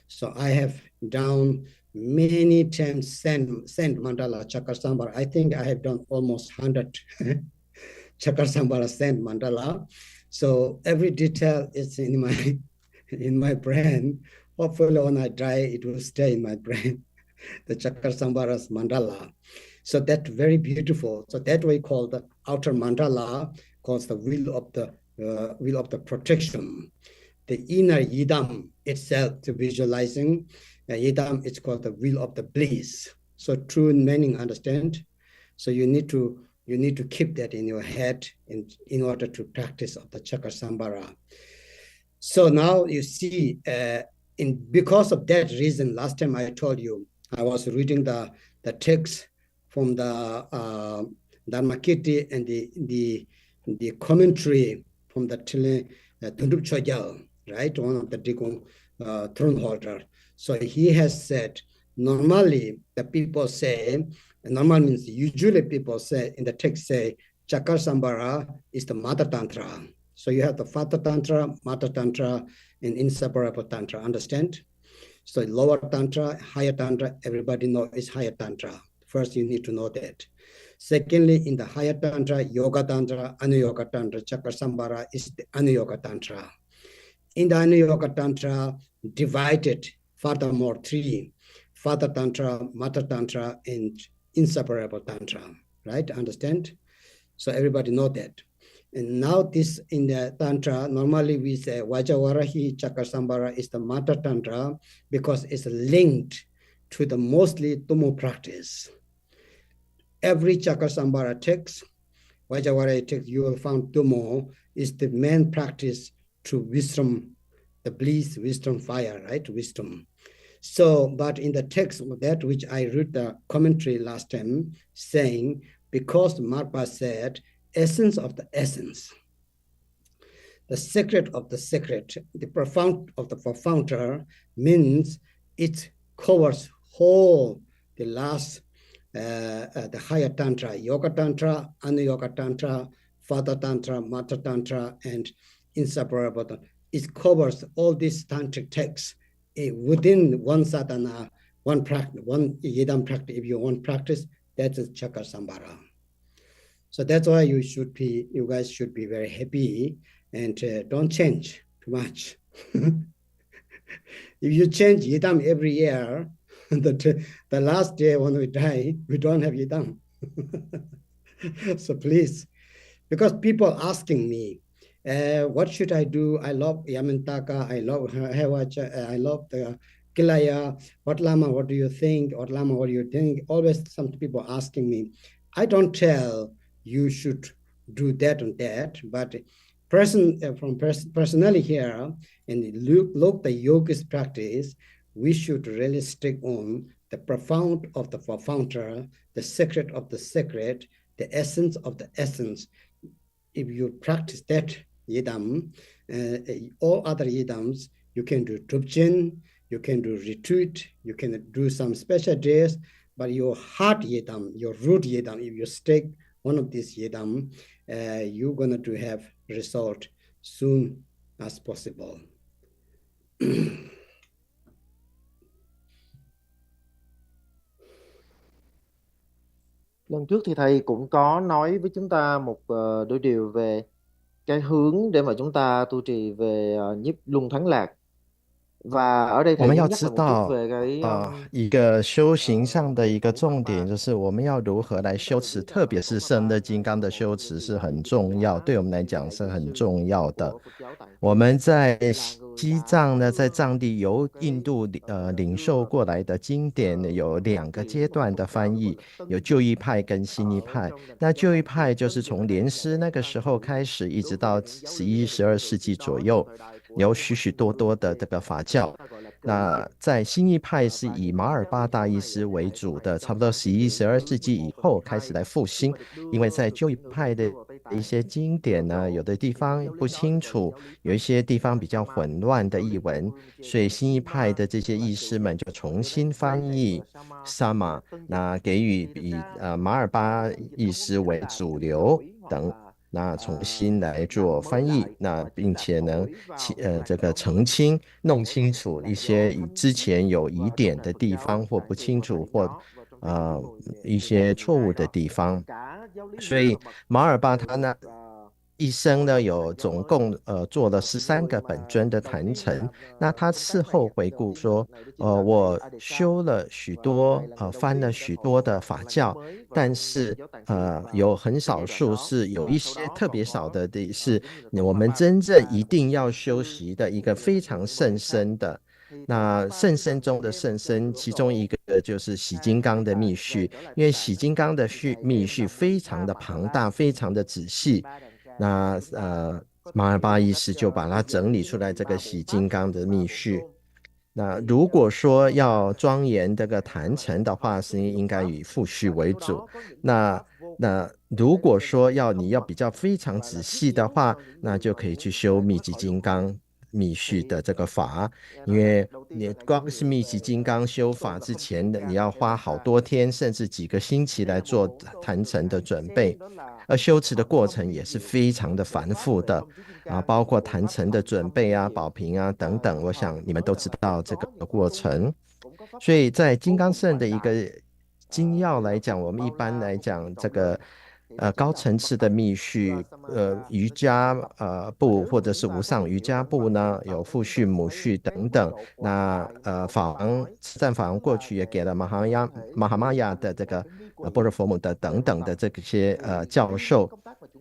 So I have done many times send mandala Cakrasaṃvara. I think I have done almost 100 Cakrasaṃvara send mandala. So every detail is in my brain. Hopefully when I die, it will stay in my brain. the Cakrasaṃvara's mandala. So that's very beautiful. So that we call the outer mandala, calls the wheel of the protection. The inner yidam itself, to visualizing yidam, it's called the wheel of the bliss. So true meaning, understand? So you need to keep that in your head in order to practice of the Cakrasaṃvara. So now you see, because of that reason, last time I told you, I was reading the text from the Dharmakirti and the commentary from the Tunduk Chogyal, right? One of the Digong throne holder. So he has said, normally the people say, normal means usually people say, in the text say, Cakrasaṃvara is the mother tantra. So you have the father tantra, mother tantra, and inseparable tantra, understand? So lower tantra, higher tantra, everybody knows is higher tantra. First, you need to know that. Secondly, in the higher tantra, yoga tantra, anuyoga tantra, Cakrasaṃvara is the anuyoga tantra. In the anuyoga tantra, divided furthermore three: father tantra, mother tantra, and inseparable tantra, right? Understand? So everybody know that. And now this in the tantra, normally we say Vajavarahi Cakrasaṃvara is the mother tantra because it's linked to the mostly Tummo practice. Every Cakrasaṃvara text, Vajavarahi text, you will find Tummo is the main practice to wisdom, the bliss, wisdom fire, right? Wisdom. So, but in the text of that which I read the commentary last time, saying, because Marpa said, essence of the essence, the secret of the secret, the profound of the profounder, means it covers whole the last, the higher tantra, yoga tantra, anuyoga tantra, father tantra, mother tantra, and inseparable tantra. It covers all these tantric texts within one sadhana, one practice, one yidam practice. If you want practice, that is Cakrasaṃvara. So that's why you guys should be very happy and don't change too much. If you change yidam every year, the last day when we die, we don't have yidam. So please, because people asking me, what should I do? I love Yamantaka, I love Hewacha, I love the Kilaya. What Lama, what do you think? What Lama, what do you think? Always some people asking me. I don't tell you should do that and that, but personally here, and look the yoga's practice, we should really stick on the profound of the profounder, the secret of the secret, the essence of the essence. If you practice that yidam, all other yidams, you can do drupjin, you can do retreat, you can do some special days, but your heart yidam, your root yidam, if you stick one of these yidam, you're going to have result soon as possible. Lần trước thì thầy cũng có nói với chúng ta một đôi điều về cái hướng để mà chúng ta tu trì về nhiếp luân thắng lạc. và ở đây 我 thầy 们 cũng 要 nhắc 知 lại một chút 道 về cái 一个修行上的一个重点，就是我们要如何来修持，特别是圣乐金刚的修持是很重要，对我们来讲是很重要的。我们在西藏呢，在藏地由印度领受过来的经典有2个阶段的翻译，有旧义派跟新义派。那旧义派就是从莲师那个时候开始，一直到11、12世纪左右，有许许多多的这个法教。那在新义派是以马尔巴大义师为主的，差不多11、12世纪以后开始来复兴，因为在旧义派的一些经典呢，有的地方不清楚，有一些地方比较混乱的译文，所以新义派的这些义师们就重新翻译萨玛，那给予以马尔巴义师为主流等。那重新来做翻译，那并且呢，这个澄清、弄清楚一些之前有疑点的地方或不清楚或一些错误的地方。所以马尔巴他呢一生呢有总共做了13个本尊的坛城。那他事后回顾说，我修了许多翻了许多的法教，但是有很少数是有一些特别少的是我们真正一定要修习的一个非常甚深的。那甚深中的甚深，其中一个就是洗金刚的密序，因为洗金刚的密序非常的庞大，非常的仔细。那马尔巴医师就把它整理出来，这个洗金刚的密序。那如果说要庄严这个坛城的话，是应该以复序为主。那如果说你要比较非常仔细的话，那就可以去修密集金刚密序的这个法，因为你光是密集金刚修法之前的，你要花好多天甚至几个星期来做坛城的准备，而修持的过程也是非常的繁复的包括坛城的准备保平等等，我想你们都知道这个过程。所以在金刚乘的一个精要来讲，我们一般来讲这个高层次的密序瑜伽部或者是无上瑜伽部呢，有父序母序等等。那慈赞法王过去也给了马哈玛亚的这个般若佛母的等等的这些教授。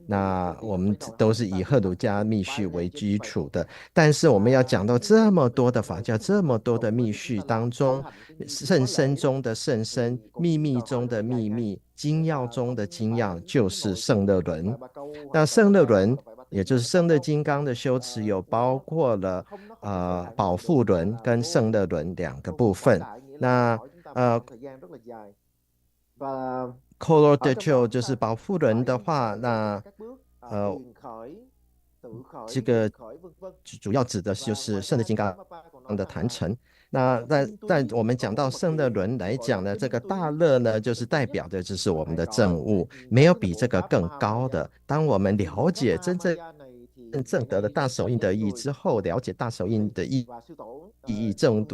那我们都是以赫鲁加密序为基础的，但是我们要讲到这么多的法教，这么多的密序当中，甚深中的甚深，秘密中的秘密，精要中的精要，就是胜乐轮。那胜乐轮也就是胜乐金刚的修持，有包括了保护轮跟胜乐轮两个部分。那Color de Cho 就是保护轮的话，那这个主要指的就是胜乐金刚的坛城。那在我们讲到胜乐轮来讲呢，这个大乐呢，就是代表的就是我们的正悟，没有比这个更高的。当我们了解真正证得了大手印的意义之后，了解大手印的意义，证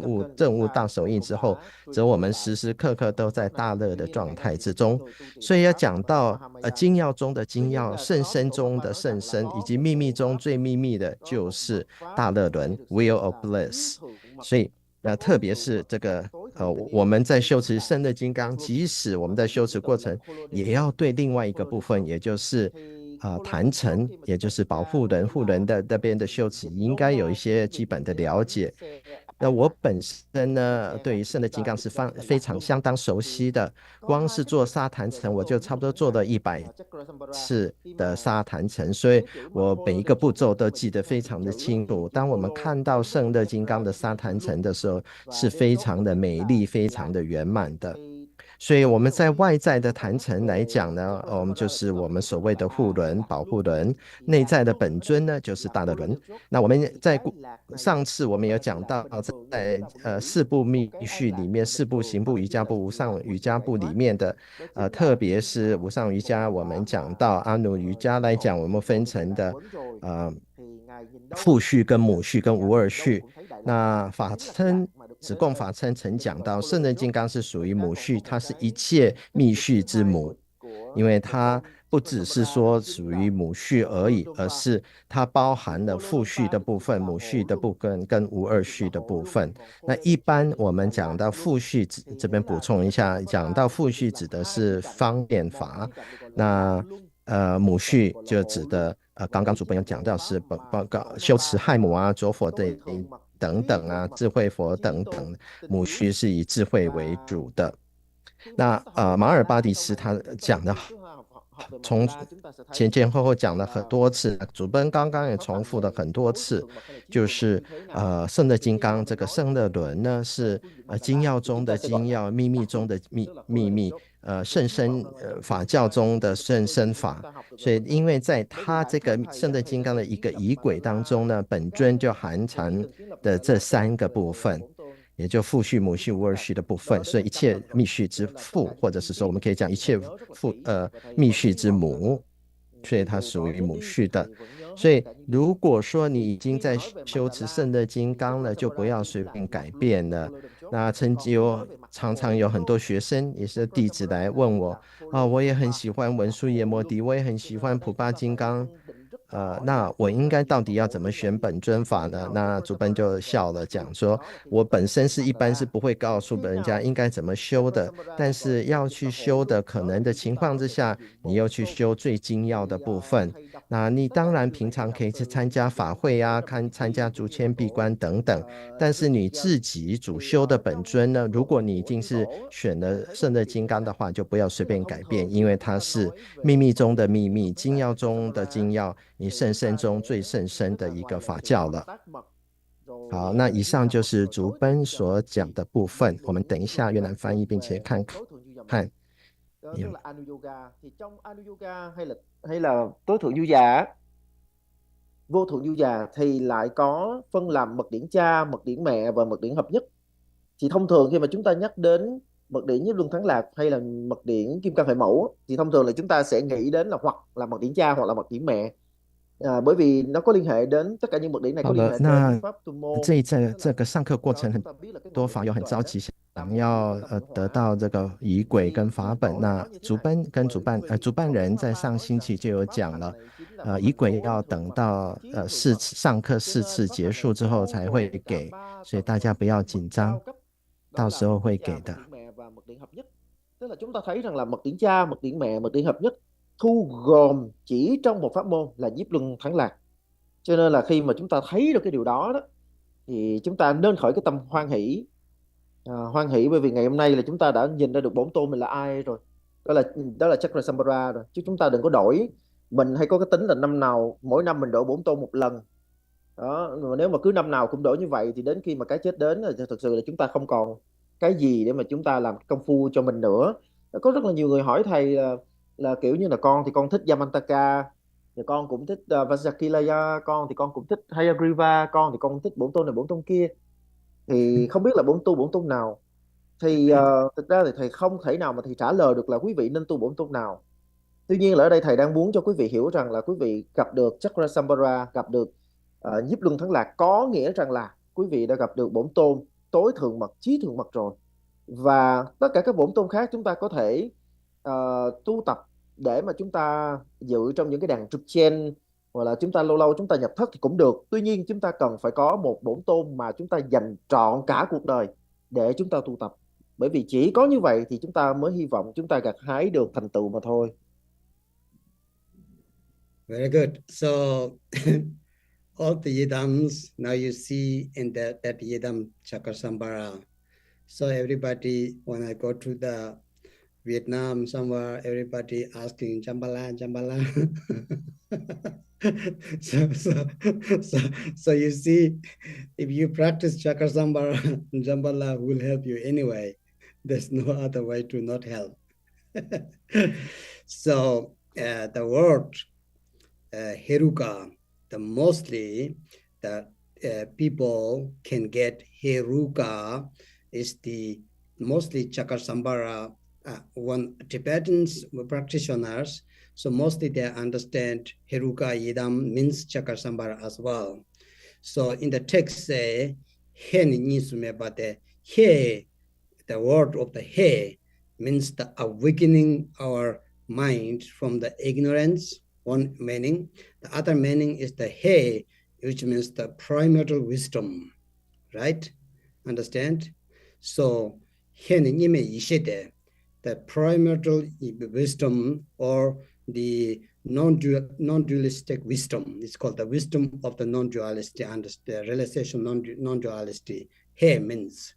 悟大手印之后，则我们时时刻刻都在大乐的状态之中。所以要讲到精要中的精要，甚深中的甚深，以及秘密中最秘密的，就是大乐轮 Wheel of Bliss。所以特别是这个我们在修持胜乐金刚，即使我们在修持过程，也要对另外一个部分，也就是坛城，也就是保护人护人的那边的修持，应该有一些基本的了解。那我本身呢，对于胜乐金刚是非常相当熟悉的，光是做沙坛城，我就差不多做了100次的沙坛城，所以我每一个步骤都记得非常的清楚。当我们看到胜乐金刚的沙坛城的时候，是非常的美丽，非常的圆满的。所以我们在外在的坛城来讲呢，我们就是我们所谓的护轮、保护轮；内在的本尊呢，就是大的轮。那我们在上次我们有讲到，在4部密序里面，4部行部瑜伽部、无上瑜伽部里面的特别是无上瑜伽，我们讲到阿努瑜伽来讲，我们分成的父序跟母序跟无二序。那法称子贡法称曾讲到，胜乐金刚是属于母序，它是一切密序之母，因为它不只是说属于母序而已，而是它包含了父序的部分、母序的部分跟无二序的部分。那一般我们讲到父序，这边补充一下，讲到父序指的是方便法，那母序就指的刚刚主播有讲到是修持亥母卓佛的等等智慧佛等等，母序是以智慧为主的。那马尔巴迪斯他讲的从前后讲了很多次，主本刚刚也重复了很多次，就是胜乐金刚这个胜乐轮呢是精要中的精要，秘密中的秘密，甚深法教中的甚深法。所以因为在他这个胜乐金刚的一个仪轨当中呢，本尊就含藏的这3个部分，也就父序、母序、无二序的部分，所以一切密序之父，或者是说我们可以讲一切密序之母，所以它属于母序的。所以如果说你已经在修持胜乐金刚了，就不要随便改变了。那常常有很多学生也是弟子来问我我也很喜欢文殊耶摩地，我也很喜欢普巴金刚那我应该到底要怎么选本尊法呢？那主奔就笑了，讲说我本身一般是不会告诉人家应该怎么修的，但是要去修的可能的情况之下，你又去修最精要的部分。那你当然平常可以去参加法会啊，参加竹签闭关等等，但是你自己主修的本尊呢，如果你已经是选了胜乐金刚的话，就不要随便改变，因为它是秘密中的秘密，精要中的精要，你甚深中最甚深的一个法教了。好，那以上就是竹奔所講的部分，我們等一下越南翻譯並且看看。Tức là Anu Yoga, thì trong Anu Yoga hay là tối thượng yoga, vô thượng yoga thì lại có phân làm mật điển cha, mật điển mẹ và mật điển hợp nhất. Thì thông thường khi mà chúng ta nhắc đến mật điển nhiếp luân thắng lạc hay là mật điển kim cang huệ mẫu thì thông thường là chúng ta sẽ nghĩ đến là hoặc là mật điển cha hoặc là mật điển mẹ. Bởi vì nó có liên hệ đến tất cả những mật điển này có liên hệ đến pháp tu môn。这个上课过程很多法友很着急，想要得到这个仪轨跟法本。那主奔跟主办人在上星期就有讲了，仪轨要等到上课4次结束之后才会给，所以大家不要紧张，到时候会给的。Tức là chúng ta thấy rằng là mật điển cha, mật điển mẹ, mật điển hợp nhất thu gồm chỉ trong một pháp môn là nhiếp luân thắng lạc. Cho nên là khi mà chúng ta thấy được cái điều đó đó thì chúng ta nên khởi cái tâm hoan hỷ. Hoan hỷ bởi vì ngày hôm nay là chúng ta đã nhìn ra được bổn tôn mình là ai rồi. Đó là Cakrasaṃvara rồi. Chứ chúng ta đừng có đổi. Mình hay có cái tính là năm nào mỗi năm mình đổi bổn tôn một lần. Đó, mà nếu mà cứ năm nào cũng đổi như vậy thì đến khi mà cái chết đến thì thực sự là chúng ta không còn cái gì để mà chúng ta làm công phu cho mình nữa. Có rất là nhiều người hỏi thầy là kiểu như là con thì con thích Yamantaka, thì con cũng thích Vajakilaya, con thì con cũng thích Hayagriva, con thì con cũng thích bổn tôn này bổn tôn kia, thì không biết là bổn tôn nào. Thì thực ra thì thầy không thể nào mà thầy trả lời được là quý vị nên tu bổn tôn nào. Tuy nhiên là ở đây thầy đang muốn cho quý vị hiểu rằng là quý vị gặp được Cakrasaṃvara, gặp được nhiếp luân thắng lạc có nghĩa rằng là quý vị đã gặp được bổn tôn tối thượng mật, chí thượng mật rồi. Và tất cả các bổn tôn khác chúng ta có thể tu tập để mà chúng ta dự trong những cái đàn Drupchen, hoặc là chúng ta lâu lâu chúng ta nhập thất thì cũng được. Tuy nhiên chúng ta cần phải có một bổn tôn mà chúng ta dành trọn cả cuộc đời để chúng ta tu tập. Bởi vì chỉ có như vậy thì chúng ta mới hy vọng chúng ta gặt hái được thành tựu mà thôi. Very good. So all the yidams now you see in that yidam Cakrasaṃvara. So everybody, when I go to the Vietnam somewhere, everybody asking Jambala. So you see, if you practice Cakrasaṃvara, Jambala will help you anyway. There's no other way to not help. So the word Heruka, mostly the people can get Heruka is the mostly Cakrasaṃvara. One Tibetans practitioners, so mostly they understand Heruka Yidam means Cakrasaṃvara as well. So in the text say he nisume, but the he, the word of the he means the awakening our mind from the ignorance, one meaning. The other meaning is the he, which means the primordial wisdom, right? Understand? So he nime yishede, the primordial wisdom or the non-dualistic wisdom. It's called the wisdom of the non-duality and the realization non-duality. He means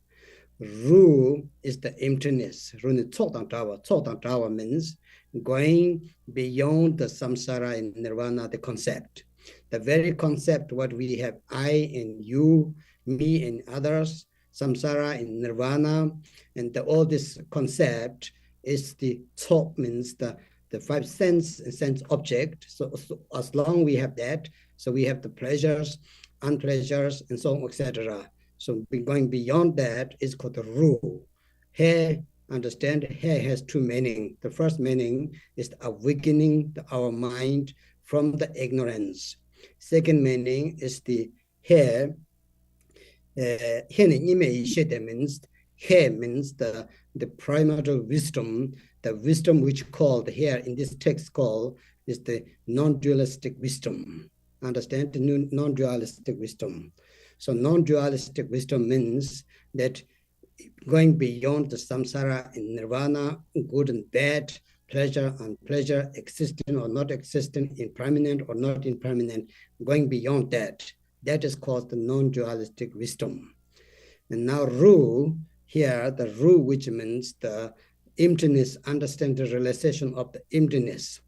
Ru is the emptiness. Ru Tsotang means going beyond the samsara in nirvana, the concept. The very concept what we have, I and you, me and others, samsara in nirvana, and all this concept is the Tsot means the five sense object. So as long we have that, so we have the pleasures, unpleasures, and so on, etc. So going beyond that is called the Ru. He, understand, he has two meanings. The first meaning is the awakening our mind from the ignorance. Second meaning is the he. Means he means the primordial wisdom, the wisdom which called here in this text called is the non-dualistic wisdom. Understand? The non-dualistic wisdom. So non-dualistic wisdom means that going beyond the samsara and nirvana, good and bad, pleasure and pleasure, existing or not existing, impermanent or not impermanent, going beyond that. That is called the non-dualistic wisdom. And now Ru, here, the Ru, which means the emptiness, understand the realization of the emptiness.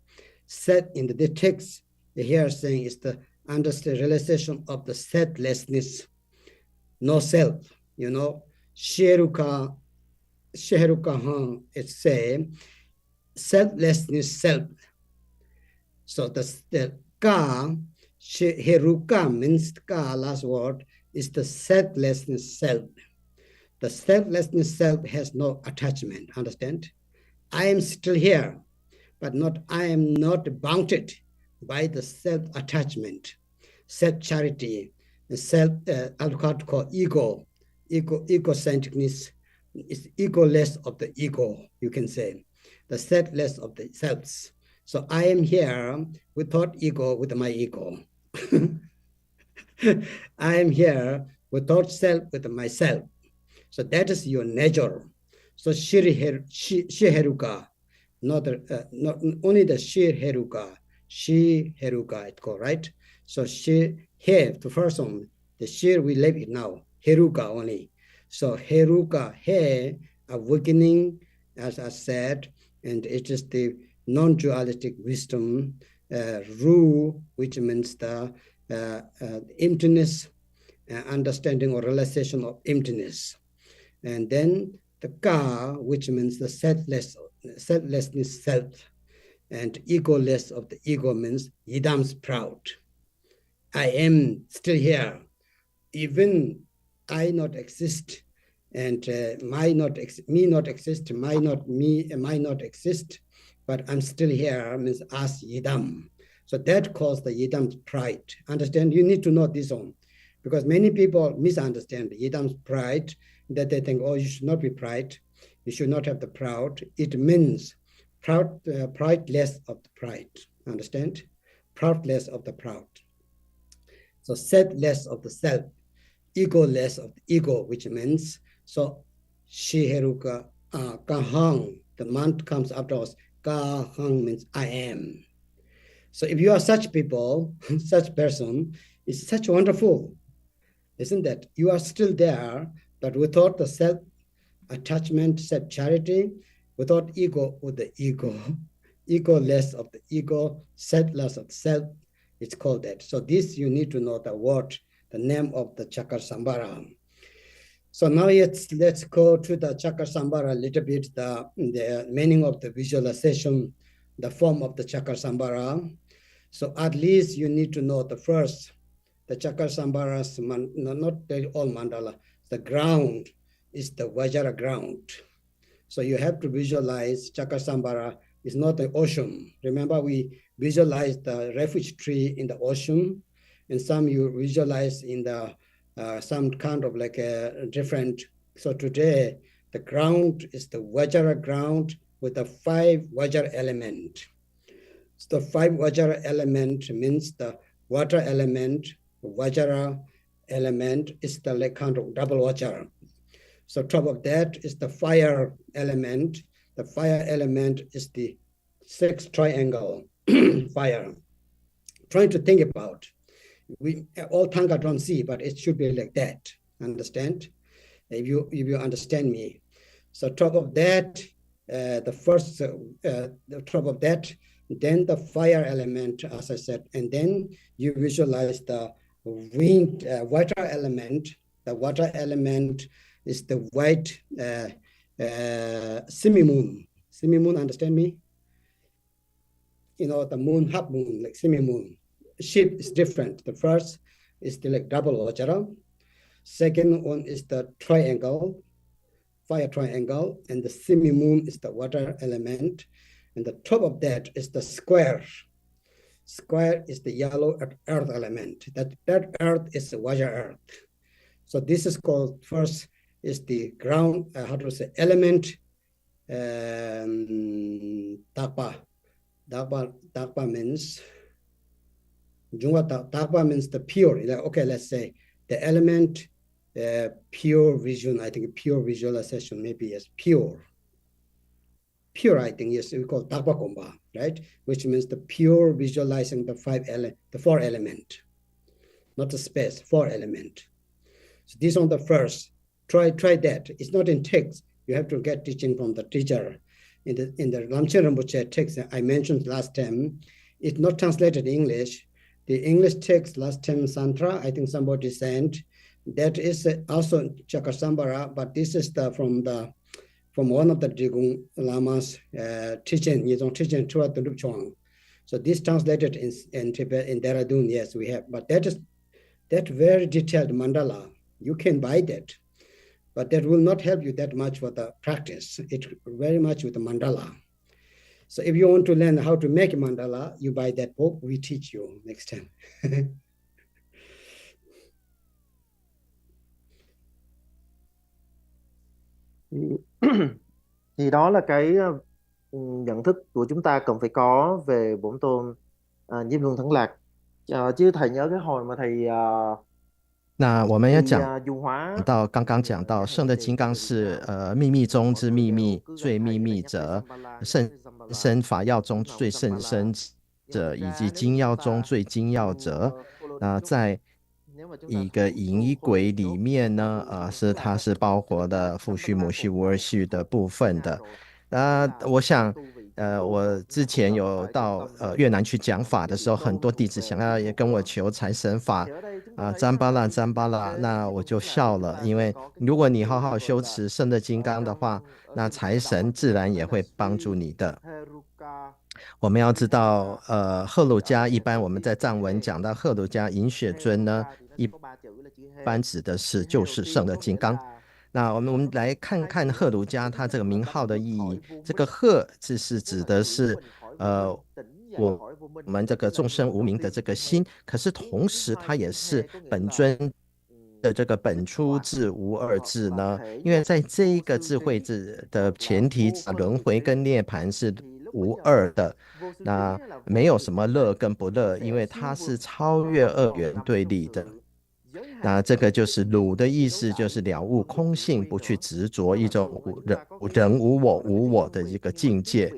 Set in the text, here saying is the understand realization of the selflessness, no self, you know. Sheruka Han, it say, selflessness, self. So the ka, Heruka means ka, last word, is the selflessness self. The selflessness self has no attachment, understand? I am still here, but I am not bounded by the self-attachment, self-charity, egocentricness, is egoless of the ego, you can say, the selfless of the selves. So I am here without ego, with my ego. I am here without self, with myself. So that is your nature. So Shiheruka, not only the Shiheruka, Shiheruka, it's called, right? So here, the first one, the Shir, we live it now, Heruka only. So Heruka, He, awakening, as I said, and it is the non-dualistic wisdom, Ru, which means the emptiness, understanding or realization of emptiness. And then the Ka, which means the selflessness, self, and egoless of the ego means Yidam's proud. I am still here, even I not exist, and me not exist, my not me, my not exist, but I'm still here means as Yidam. So that caused the Yidam's pride. Understand? You need to know this one, because many people misunderstand Yidam's pride, that they think, oh, you should not be proud, you should not have the proud. It means proud, prideless of the pride. Understand? Proudless of the proud. So selfless of the self, egoless of the ego, which means, so Shiheruka, Kahang, the month comes afterwards, Kahang means I am. So if you are such people, such person, it's such wonderful, isn't that? You are still there, but without the self-attachment, self-charity, without ego with the ego, egoless of the ego, selfless of self, it's called that. So this you need to know the word, the name of the Cakrasaṃvara. So now let's go to the Cakrasaṃvara a little bit, the meaning of the visualization, the form of the Cakrasaṃvara. So at least you need to know the first, the Cakrasaṃvara's, not all mandala, the ground is the Vajra ground. So you have to visualize Cakrasaṃvara is not the ocean. Remember, we visualize the refuge tree in the ocean, and some you visualize in the some kind of like a different. So today, the ground is the Vajra ground with the 5 Vajra element. So the 5 Vajra element means the water element, Vajra element is the like kind of double Vajra. So top of that is the fire element. The fire element is the 6 triangle fire. Trying to think about. We all Thanga don't see, but it should be like that. Understand? If you understand me. So top of that, the first the top of that, then the fire element, as I said, and then you visualize the wind, water element. The water element is the white semi-moon. Semi-moon, understand me? You know, the moon, half moon, like semi-moon. Shape is different. The first is the like double Vajra. Second one is the triangle, fire triangle, and the semi-moon is the water element. And the top of that is the square. Square is the yellow earth element. That earth is the Vajra earth. So this is called, first is the ground, how to say, element, tapa. Dakpa means Dakpa means the pure. Okay, let's say the element pure vision. I think pure visualization maybe is pure. Pure, I think, yes, we call Dakpa Komba, right? Which means the pure visualizing the four element, not the space, four element. So this on the first. Try that. It's not in text. You have to get teaching from the teacher. In the Lamchen Rinpoche text I mentioned last time, it's not translated in English. The English text last time Santra, I think somebody sent. That is also Cakrasaṃvara, but this is from one of the Drigong Lamas teaching, teaching throughout the Lupchuang. So this translated in Tibet, in Dehradun, yes, we have. But that very detailed mandala, you can buy that. But that will not help you that much for the practice. It's very much with the mandala. So if you want to learn how to make a mandala, you buy that book. We teach you next time. Thì đó là cái nhận thức của chúng ta cần phải có về bổn tôn Diêm Luân Thắng Lạc. Chứ thầy nhớ cái hồi mà thầy 那我们要讲到刚刚讲到圣的金刚是秘密中之秘密，最秘密者，甚深法要中最甚深者，以及精要中最精要者。在一个隐一轨里面呢，它是包括的父序、母序、无二序的部分的。我想我之前有到越南去讲法的时候，很多弟子想要也跟我求财神法占巴拉，那我就笑了，因为如果你好好修持圣的金刚的话，那财神自然也会帮助你的。我们要知道赫鲁家一般我们在藏文讲到赫鲁家银雪尊呢，一般指的就是圣的金刚。那我们来看看赫鲁家它这个名号的意义。这个赫字是指的是我们这个众生无明的这个心，可是同时它也是本尊的这个本初智无二智呢。因为在这一个智慧智的前提，轮回跟涅槃是无二的，那没有什么乐跟不乐，因为它是超越二元对立的。那这个就是鲁的意思，就是了悟空性，不去执着一种人无我的一个境界。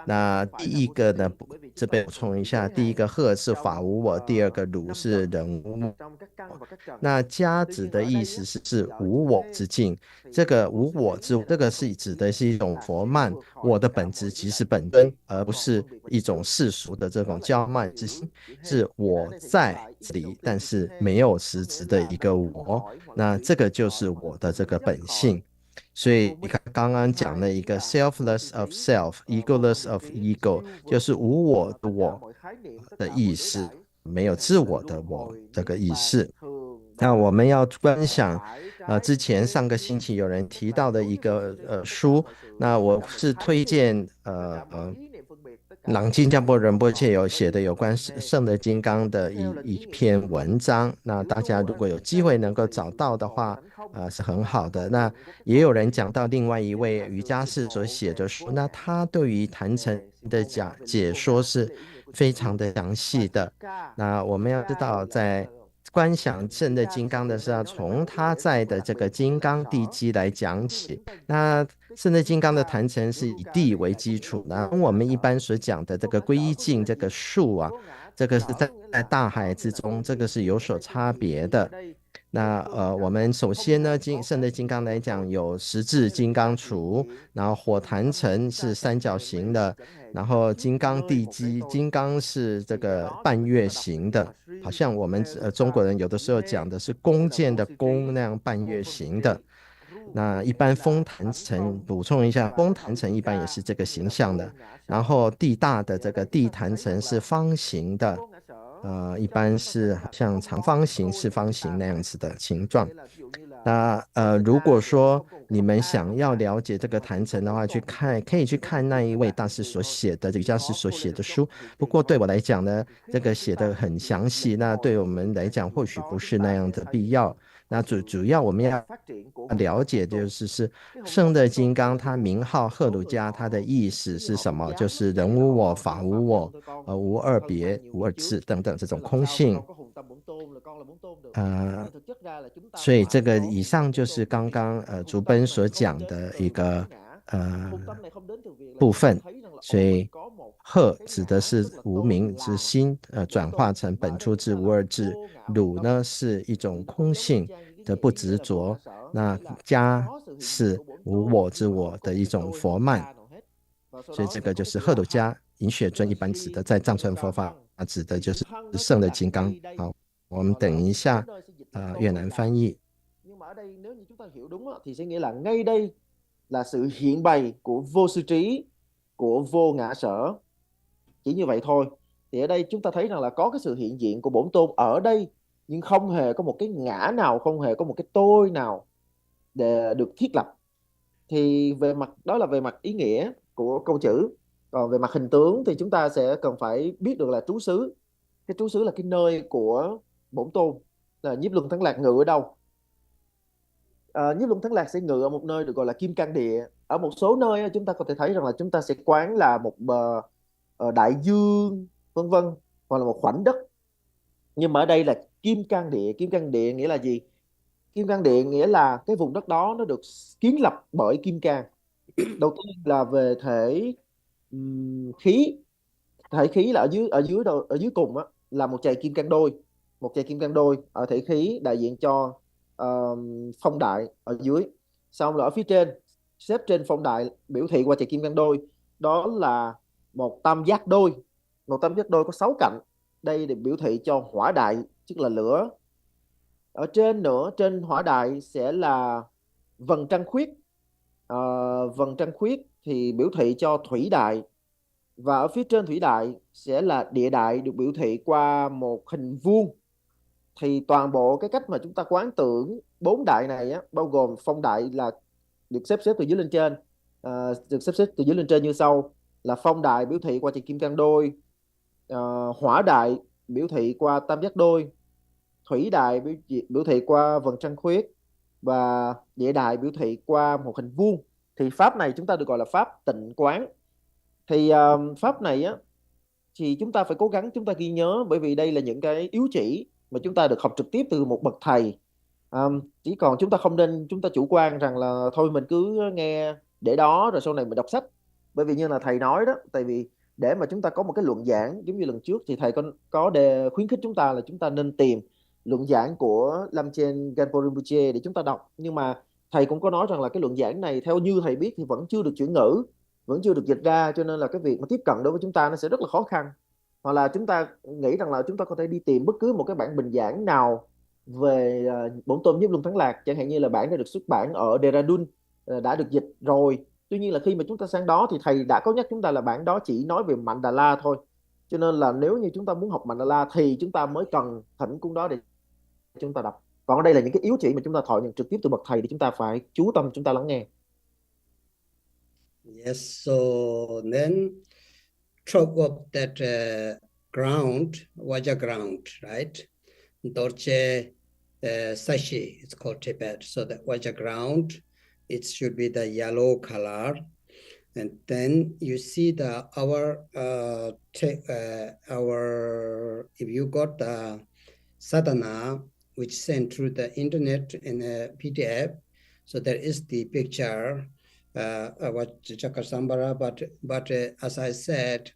那第一个呢，这边补充一下，第一个鹤是法无我，第二个鲁是人无我。那家指的意思是无我之境，这个无我之，这个是指的是一种佛慢，我的本质即是本尊，而不是一种世俗的这种骄慢之心，是我在这里，但是没有实质的一个我，那这个就是我的这个本性。所以你看刚刚讲了一个 selfless of self, egoless of ego， 就是无我的我的意识，没有自我的我这个意识。那我们要分享之前上个星期有人提到的一个书，那我是推荐朗金加波仁波切有写的有关圣的金刚的一篇文章，那大家如果有机会能够找到的话是很好的。那也有人讲到另外一位瑜伽士所写的书，那他对于坛城的解说是非常的详细的。那我们要知道，在观想圣的金刚的时候，从他在的这个金刚地基来讲起。那圣的金刚的坛城是以地为基础，然后我们一般所讲的这个皈依境这个树这个是在大海之中，这个是有所差别的。那我们首先呢，圣的金刚来讲有十字金刚杵，然后火坛城是三角形的，然后金刚地基，金刚是这个半月形的，好像我们中国人有的时候讲的是弓箭的弓那样半月形的。那一般风坛城补充一下，风坛城一般也是这个形象的，然后地大的这个地坛城是方形的，一般是像长方形、四方形那样子的形状。那如果说你们想要了解这个坛城的话，可以去看那一位大师所写的瑜伽师所写的书。不过对我来讲呢，这个写的很详细，那对我们来讲或许不是那样的必要。那主要我们要了解就是胜乐金刚它名号赫鲁家，它的意思是什么？就是人无我，法无我，无二别，无二致等等这种空性。所以这个以上就是刚刚竹奔所讲的一个部分。所以鹤指的是无明之心，转化成本初之无二致。鲁呢是一种空性的不执着，那家是无我之我的一种佛曼。所以这个就是赫鲁家银雪尊一般指的，在藏传佛法指的就是胜乐金刚。好，我们等一下越南翻译。 Nhưng mà ở đây nếu như chúng ta hiểu đúng thì sẽ nghĩa là ngay đây là sự hiện bày của vô sư trí, của vô ngã sở. Chỉ như vậy thôi. Thì ở đây chúng ta thấy rằng là có cái sự hiện diện của bổn tôn ở đây, nhưng không hề có một cái ngã nào, không hề có một cái tôi nào để được thiết lập. Thì về mặt đó là về mặt ý nghĩa của câu chữ. Còn về mặt hình tướng thì chúng ta sẽ cần phải biết được là trú xứ. Cái trú xứ là cái nơi của bổn tôn, là nhiếp luân thắng lạc ngự ở đâu. Nhiếp luân thắng lạc sẽ ngự ở một nơi được gọi là kim cang địa. Ở một số nơi chúng ta có thể thấy rằng là chúng ta sẽ quán là một đại dương vân vân, hoặc là một khoảnh đất. Nhưng mà ở đây là kim cang địa. Kim cang địa nghĩa là gì? Kim cang địa nghĩa là cái vùng đất đó nó được kiến lập bởi kim cang. Đầu tiên là về thể khí. Thể khí là ở dưới cùng á, là một chày kim cang đôi. Một chày kim cang đôi ở thể khí đại diện cho phong đại ở dưới. Xong là ở phía trên, xếp trên phong đại biểu thị qua chày kim cang đôi, đó là một tam giác đôi. Một tam giác đôi có 6 cạnh. Đây để biểu thị cho hỏa đại, tức là lửa. Ở trên nữa, trên hỏa đại sẽ là vầng trăng khuyết. Vầng trăng khuyết thì biểu thị cho thủy đại. Và ở phía trên thủy đại sẽ là địa đại, được biểu thị qua một hình vuông. Thì toàn bộ cái cách mà chúng ta quán tưởng 4 đại này á, bao gồm phong đại là được xếp từ dưới lên trên, được xếp từ dưới lên trên như sau: là phong đại biểu thị qua chày kim cang đôi, hỏa đại biểu thị qua tam giác đôi, thủy đại biểu thị qua vầng trăng khuyết, và địa đại biểu thị qua một hình vuông. Thì pháp này chúng ta được gọi là pháp tịnh quán. Thì pháp này á, thì chúng ta phải cố gắng chúng ta ghi nhớ, bởi vì đây là những cái yếu chỉ mà chúng ta được học trực tiếp từ một bậc thầy. Chỉ còn chúng ta không nên chúng ta chủ quan rằng là thôi mình cứ nghe để đó rồi sau này mình đọc sách. Bởi vì như là thầy nói đó, tại vì để mà chúng ta có một cái luận giảng giống như lần trước thì thầy có đề khuyến khích chúng ta là chúng ta nên tìm luận giảng của Lamchen Ganpo Rinpoche để chúng ta đọc. Nhưng mà thầy cũng có nói rằng là cái luận giảng này theo như thầy biết thì vẫn chưa được chuyển ngữ, vẫn chưa được dịch ra, cho nên là cái việc mà tiếp cận đối với chúng ta nó sẽ rất là khó khăn. Hoặc là chúng ta nghĩ rằng là chúng ta có thể đi tìm bất cứ một cái bản bình giảng nào về bổn tôn nhiếp luân thắng lạc, chẳng hạn như là bản đã được xuất bản ở Dehradun, đã được dịch rồi. Tuy nhiên là khi mà chúng ta sang đó thì thầy đã có nhắc chúng ta là bản đó chỉ nói về Mandala thôi. Cho nên là nếu như chúng ta muốn học Mandala thì chúng ta mới cần thỉnh cuốn đó để chúng ta đọc. Còn ở đây là những cái yếu chỉ mà chúng ta thọ nhận trực tiếp từ bậc thầy thì chúng ta phải chú tâm chúng ta lắng nghe. Yes, so then top of that ground, Vaja ground, right? Dorje Sashi, it's called Tibet. So the Vaja ground, it should be the yellow color. And then you see if you got the sadhana, which sent through the internet in a PDF, so there is the picture about Cakrasaṃvara, but as I said,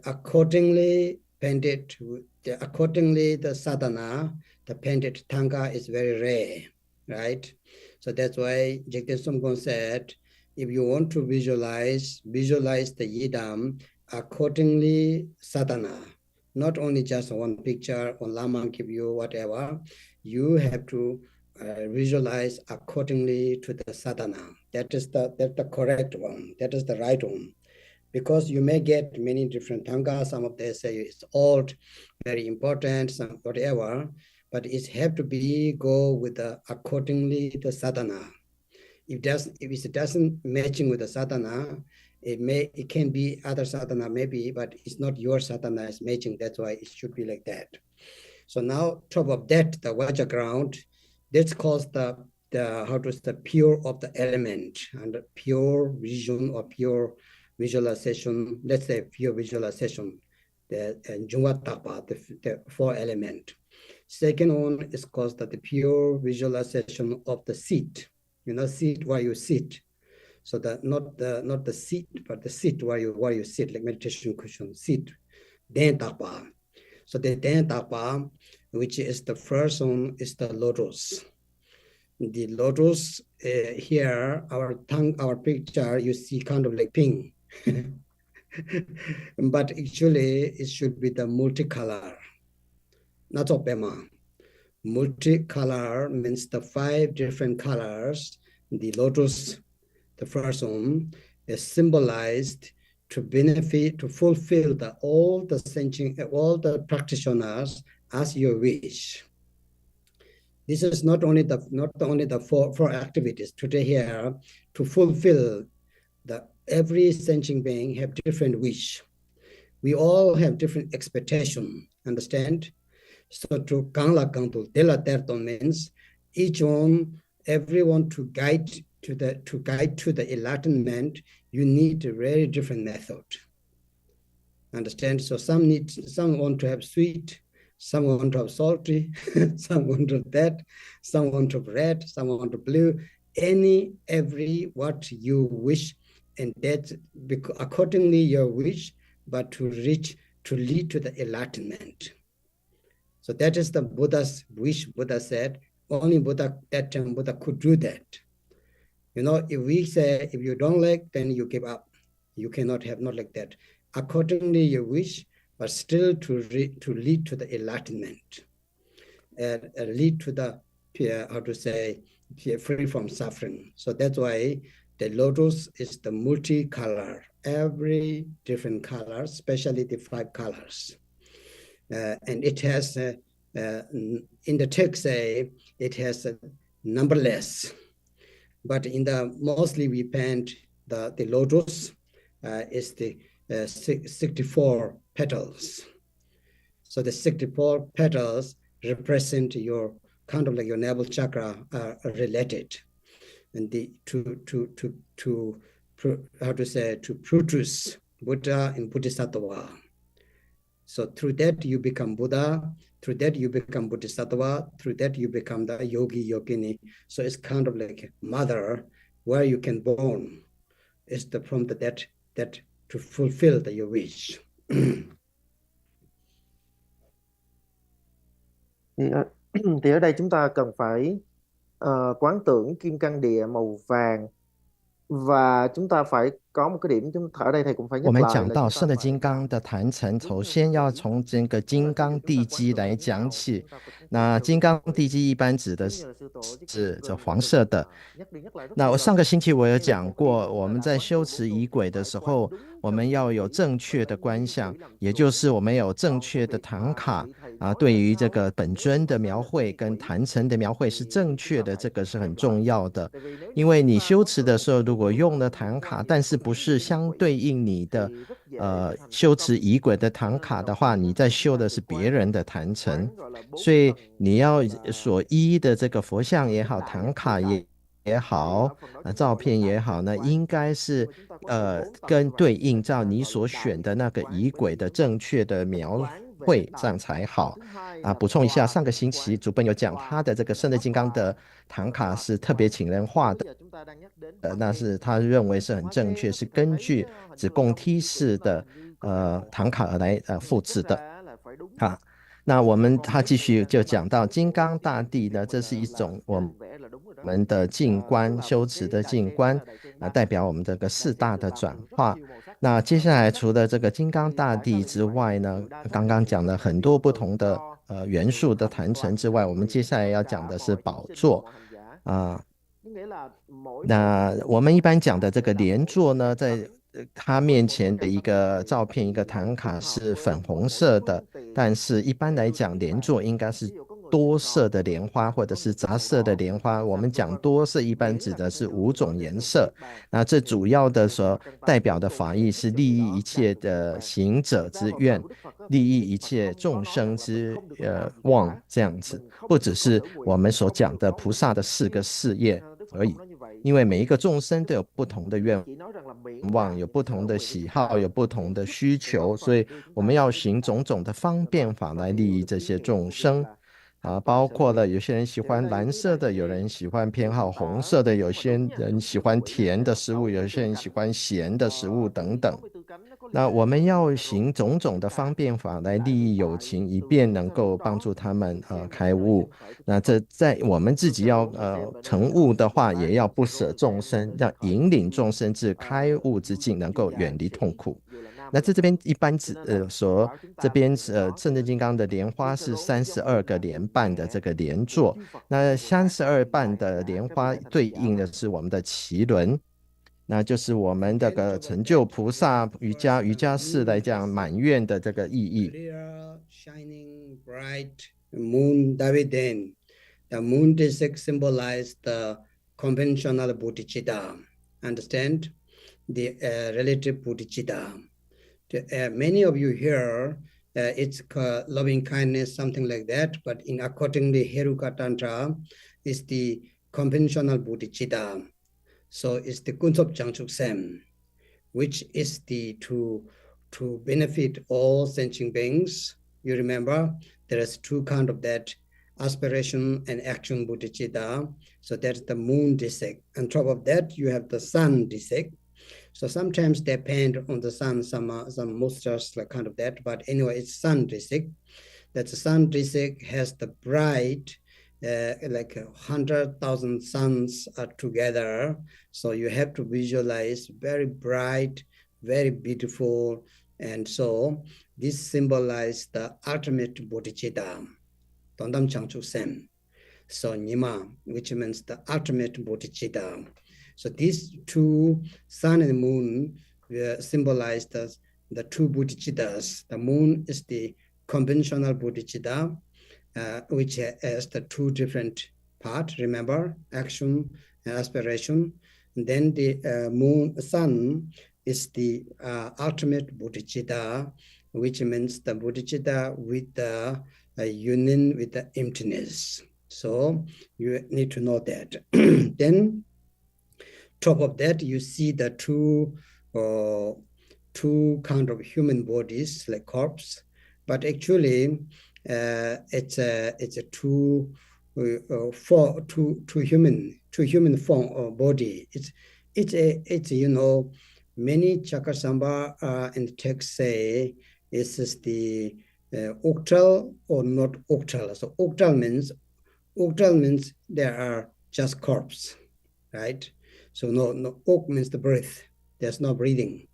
accordingly the sadhana, the painted thanga is very rare, right? So that's why Jigten Somgon said, if you want to visualize the yidam accordingly sadhana, not only just one picture or lama give you whatever, you have to visualize accordingly to the sadhana. That's the correct one. That is the right one. Because you may get many different tangas. Some of them say it's old, very important, some whatever, but it have to go with the accordingly the sadhana. If it doesn't matching with the sadhana, it can be other sadhana maybe, but it's not your sadhana is matching. That's why it should be like that. So now top of that, the Vaja ground, That's called the how to say, the pure of the element, and the pure vision or pure visualization. Let's say pure visualization, the four element. Second one is called the pure visualization of the seat. Seat where you sit. So that not the seat, but the seat where you sit, like meditation cushion, sit. Den tapa. So the den tapa, which is the first one, is the lotus. The lotus here, our picture, you see kind of like pink. But actually, it should be the multicolor. Not opema. Multicolor means the 5 different colors. The lotus, the first one, is symbolized to benefit, to fulfill all the practitioners as you wish. This is not only the four activities today here to fulfill every sentient being have different wish. We all have different expectation. Understand? So to kangla kangtul dela terto means everyone to guide to the enlightenment. You need a very different method. Understand? So some want to have sweet. Some want to have salty, some want to have that, some want to have red, some want to blue, every what you wish, and that accordingly your wish, but to lead to the enlightenment. So that is the Buddha's wish. Buddha said, only that time Buddha could do that. If we say, if you don't like, then you give up. You cannot have, not like that. Accordingly your wish, but still to lead to the enlightenment, lead to the, free from suffering. So that's why the lotus is the multicolor, every different color, especially the 5 colors. And it has, in the text, it has numberless. But mostly we paint the lotus is the 64 petals. So the 64 petals represent your kind of like your navel chakra are related, and to produce Buddha and Bodhisattva. So through that you become Buddha, through that you become Bodhisattva, through that you become the yogi, yogini. So it's kind of like mother where you can born. Is from that to fulfill your wish. Thì ở đây chúng ta cần phải quán tưởng kim cang địa màu vàng, và chúng ta phải có một cái điểm ở đây thầy cũng phải 我 nhắc 们 lại 讲 là 到 chúng 圣 ta 的金刚的坛城，首先要从这个金刚地基来讲起。那金刚地基一般指的是这黄色的。那我上个星期我有讲过，我们在修持仪轨的时候，我们要有正确的观想，也就是我们有正确的唐卡对于这个本尊的描绘跟坛城的描绘是正确的，这个是很重要的。因为你修持的时候，如果用了唐卡，但是不是相对应你的修持仪轨的唐卡的话，你在修的是别人的坛城，所以你要所依的这个佛像也好，唐卡也好，照片也好呢，应该是跟对应照你所选的那个仪轨的正确的描绘，这样才好补充一下，上个星期主本有讲他的这个圣的金刚的唐卡是特别请人画的，那是他认为是很正确，是根据子贡梯式的唐卡而来复制的那他继续就讲到金刚大帝呢，这是一种我们的静观，修持的静观代表我们这个4大的转化。那接下来除了这个金刚大帝之外呢，刚刚讲了很多不同的元素的坛城之外，我们接下来要讲的是宝座那我们一般讲的这个莲座呢，在他面前的一个照片，一个唐卡是粉红色的，但是一般来讲莲座应该是多色的莲花或者是杂色的莲花。我们讲多色一般指的是5种颜色，那这主要的所代表的法义是利益一切的行者之愿，利益一切众生之望，这样子，不只是我们所讲的菩萨的4个事业而已。因为每一个众生都有不同的愿望，有不同的喜好，有不同的需求，所以我们要行种种的方便法来利益这些众生包括了有些人喜欢蓝色的，有人喜欢偏好红色的，有些人喜欢甜的食物，有些人喜欢咸的食物等等。那我们要行种种的方便法来利益有情，以便能够帮助他们开悟。那这在我们自己要成悟的话，也要不舍众生，要引领众生至开悟之境，能够远离痛苦。那在这边一般说，这边圣智金刚的莲花是32个莲瓣的这个莲座，那32瓣的莲花对应的是我们的脐轮，那就是我们这个成就菩萨瑜伽士来讲满愿的这个意义。 Shining bright moon Davidan. The moon disk symbolizes the conventional bodhicitta. Understand? The relative bodhicitta. Many of you here, it's loving kindness, something like that, but accordingly, Heruka Tantra is the conventional bodhicitta. So it's the Kunsang Jangchuk-sem, which is to benefit all sentient beings. You remember, there is 2 kinds of that, aspiration and action bodhicitta. So that's the moon disk. On top of that, you have the sun disk. So sometimes they paint on the sun some monsters like kind of that, but anyway, it's sun disk. That the sun disk has the bright, like 100,000 suns are together. So you have to visualize very bright, very beautiful. And so this symbolizes the ultimate bodhicitta, Dondam Jangchuk-sem. So Nima, which means the ultimate bodhicitta. So these 2, sun and moon, symbolize the 2 bodhicittas. The moon is the conventional bodhicitta, which has the 2 different parts, remember, action and aspiration. And then the sun is the ultimate bodhicitta, which means the bodhicitta with the union with the emptiness. So you need to know that. Then top of that, you see the 2 kind of human bodies like corpse, but actually it's a two human form or body. It's you know, many Cakrasaṃvara in the text say this is the octal or not octal. So octal means there are just corpse, right? So no ok means the breath. There's no breathing.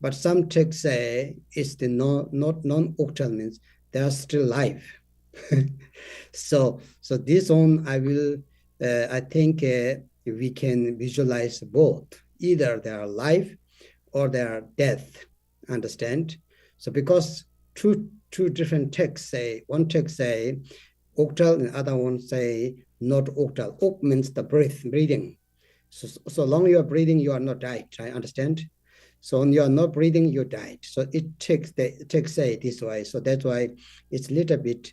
But some texts say it's the not non-octal means they are still alive. So this one I think we can visualize both. Either they are alive or they are death. Understand? So because two different texts say, one text say octal and other one say not octal. Ok means the breathing. So long you are breathing, you are not died. I understand. So when you are not breathing, you died. So it takes say this way. So that's why it's a little bit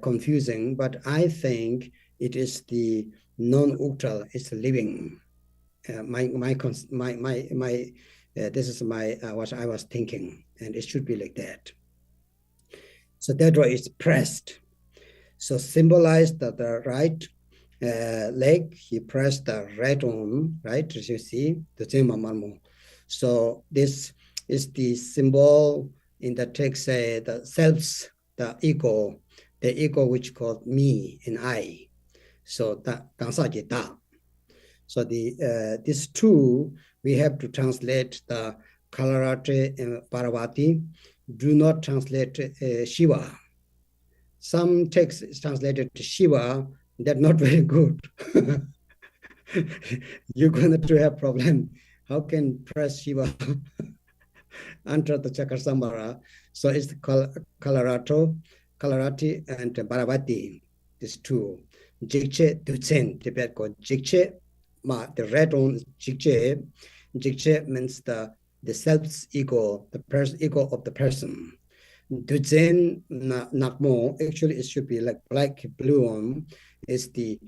confusing. But I think it is the non-octal. It's living. This is my what I was thinking, and it should be like that. So that's why it's pressed. So symbolize that the right leg, he pressed the right arm, right? As you see, the same marmo. So this is the symbol in the text, the selves, the ego which called me and I. So the Gansage Da. So these 2, we have to translate the Kalarate and Parvati. Do not translate Shiva. Some text is translated to Shiva. That's not very good. You're going to have problem. How can press Shiva under the Cakrasaṃvara? So it's the Kalarati and Parvati. these two. Jikche Dutsen, Tibet called Jikche. The red one is Jikche. Jikche means the self's ego, the ego of the person. Dutsen Nakmo, actually it should be like black blue one, is the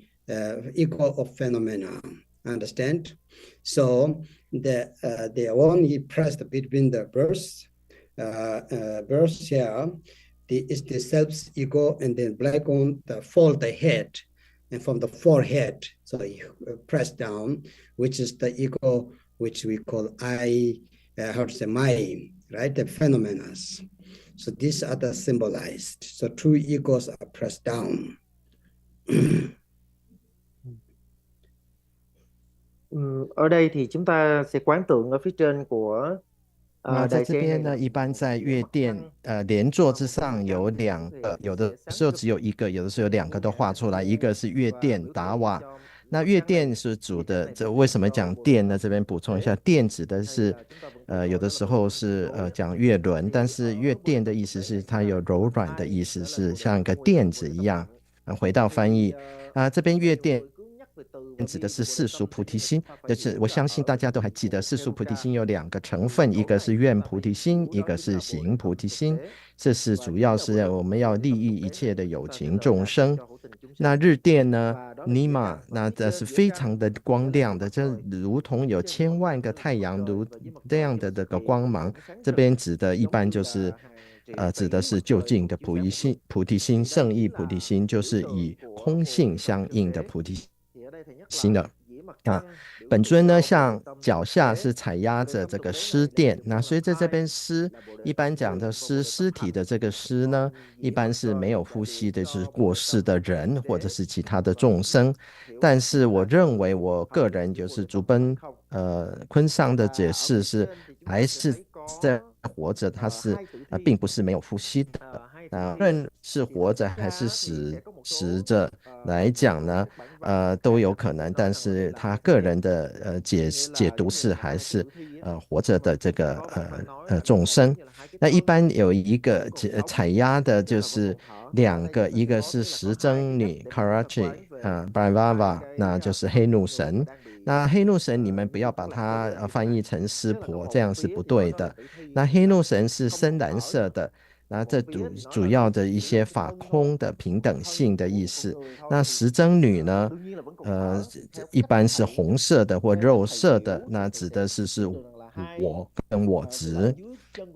ego of phenomena. Understand? So the one he pressed between the births here is the self's ego, and then black one the fold the head, and from the forehead, so he pressed down, which is the ego which we call my, right? The phenomena. So these are the symbolized. So two egos are pressed down. Ở đây thì chúng ta sẽ quán tưởng ở phía trên của 在这边呢，一般在乐殿连座之上有两个，有的时候只有一个，有的时候有两个都画出来。一个是乐殿达瓦，那乐殿是主的，这为什么讲殿呢？这边补充一下，殿指的是有的时候是讲乐轮，但是乐殿的意思是它有柔软的意思，是像一个垫子一样。回到翻译这边乐殿指的是世俗菩提心，就是我相信大家都还记得，世俗菩提心有两个成分，一个是愿菩提心，一个是行菩提心。这是主要是我们要利益一切的有情众生。那日殿呢，尼玛，那这是非常的光亮的，这如同有千万个太阳如这样的这个光芒。这边指的一般就是指的是究竟的菩提心，圣意菩提心，就是以空性相应的菩提心的本尊呢，像脚下是踩压着这个尸垫，那所以在这边尸，一般讲的尸体的这个尸呢，一般是没有呼吸的，就是过世的人或者是其他的众生。但是我认为，我个人就是竹奔昆桑的解释是，还是在活着，他是并不是没有呼吸的。无论是活着还是死着来讲呢，都有可能，但是他个人的解读是还是活着的这个众生。那一般有一个采压的就是两个，一个是时增女 Cakrasaṃvara 那就是黑怒神。那黑怒神你们不要把它翻译成湿婆，这样是不对的。那黑怒神是深蓝色的，那这主要的一些法空的平等性的意思。那时增女呢，一般是红色的或肉色的，那指的是我跟我执。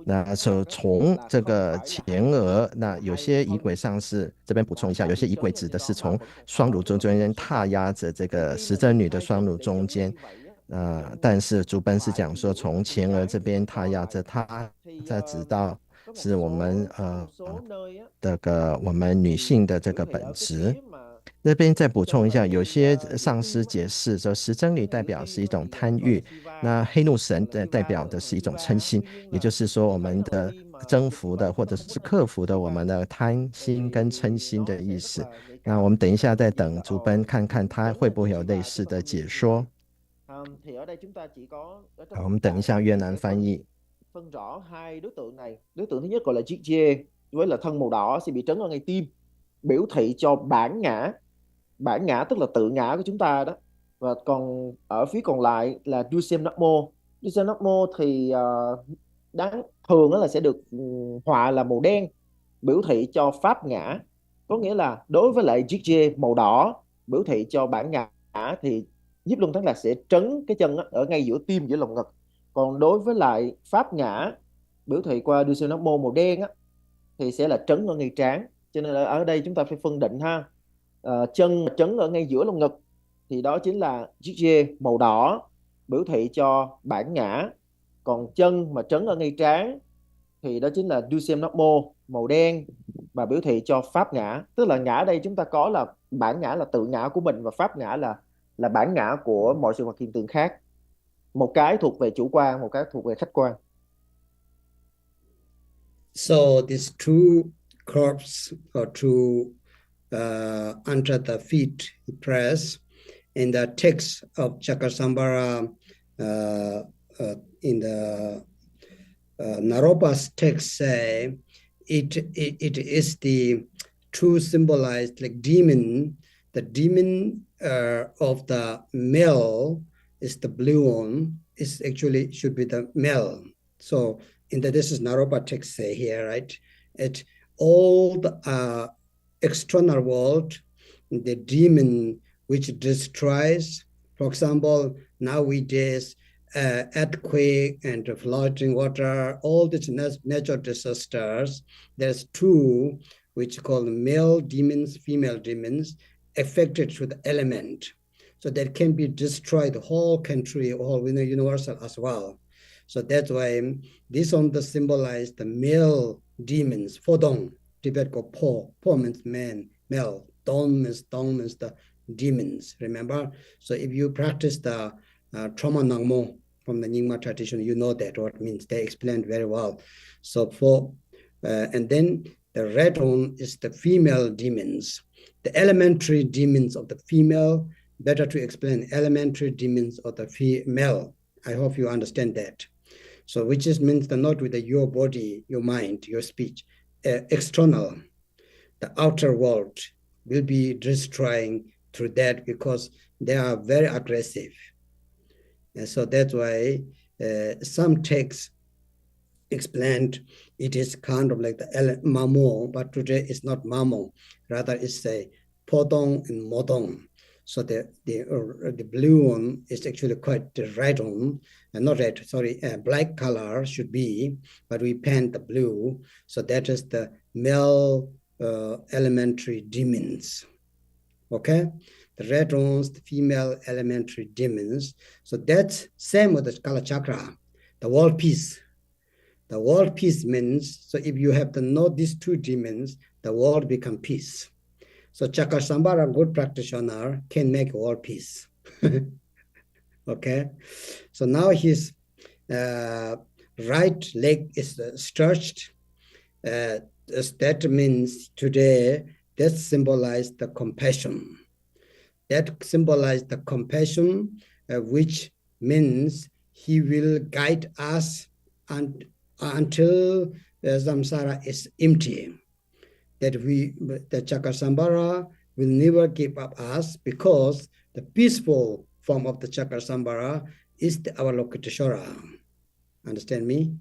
那从这个前额，那有些仪轨上是这边补充一下，有些仪轨指的是从双乳中间踏压着这个时增女的双乳中间，但是竹奔是讲说从前额这边踏压着它，再直到是我们这个我们女性的这个本质。这边再补充一下，有些上师解释说，时增女代表是一种贪欲，那黑怒神代表的是一种嗔心，也就是说我们的征服的或者是克服的我们的贪心跟嗔心的意思。那我们等一下再等竹奔看看他会不会有类似的解说。好，我们等一下越南翻译。phân rõ hai đối tượng này. Đối tượng thứ nhất gọi là Jikje với là thân màu đỏ sẽ bị trấn ở ngay tim, biểu thị cho bản ngã. Bản ngã tức là tự ngã của chúng ta đó. Và còn ở phía còn lại là Dusem Nakmo. Dusem Nakmo thì thường là sẽ được họa là màu đen, biểu thị cho pháp ngã. Có nghĩa là đối với lại Jikje màu đỏ biểu thị cho bản ngã thì Nhiếp Luân Thắng Lạc sẽ trấn cái chân ở ngay giữa tim, giữa lồng ngực. Còn đối với lại pháp ngã biểu thị qua Dusem Nakmo màu đen thì sẽ là trấn ở ngay trán. Cho nên là ở đây chúng ta phải phân định ha. Chân trấn ở ngay giữa lồng ngực thì đó chính là Jikje màu đỏ biểu thị cho bản ngã. Còn chân mà trấn ở ngay trán thì đó chính là Dusem Nakmo màu đen và biểu thị cho pháp ngã. Tức là ngã đây chúng ta có là bản ngã là tự ngã của mình và pháp ngã là bản ngã của mọi sự vật hiện tượng khác. Một cái thuộc về chủ quan, một cái thuộc về khách quan. So these two corpses or two under the feet press in the text of Cakrasaṃvara in the Naropa's text say it is the to symbolize like demon. The demon of the male is the blue one. Is actually should be the male. So this is Naropa text say here, right? At all the external world, the demon which destroys, for example, nowadays, earthquake and flooding water, all these natural disasters, there's two which called male demons, female demons, affected to the element. So that can be destroyed the whole country, whole universal as well. So that's why this one symbolize the male demons. Fodong, Tibet go po. Po means man, male. Dong means the demons. Remember? So if you practice the trauma nangmo from the Nyingma tradition, you know that what it means. They explained very well. So and then the red one is the female demons, the elementary demons of the female. Better to explain elementary demons of the female. I hope you understand that. So which means the not with your body, your mind, your speech, external, the outer world will be destroying through that because they are very aggressive. And so that's why some texts explained it is kind of like the mamo, but today it's not mamo, rather it's a podong and modong. So the blue one is actually quite the red one, not red, sorry, black color should be, but we paint the blue. So that is the male elementary demons. Okay, the red ones, the female elementary demons. So that's same with the Kala Chakra, the world peace. The world peace means, so if you have to know these two demons, the world become peace. So Cakrasaṃvara, good practitioner, can make world peace. Okay, so now his right leg is stretched. That means today that symbolizes the compassion. That symbolizes the compassion, which means he will guide us until samsara is empty. That the Cakrasaṃvara will never give up us because the peaceful form of the Cakrasaṃvara is the Avalokiteshvara. Understand me?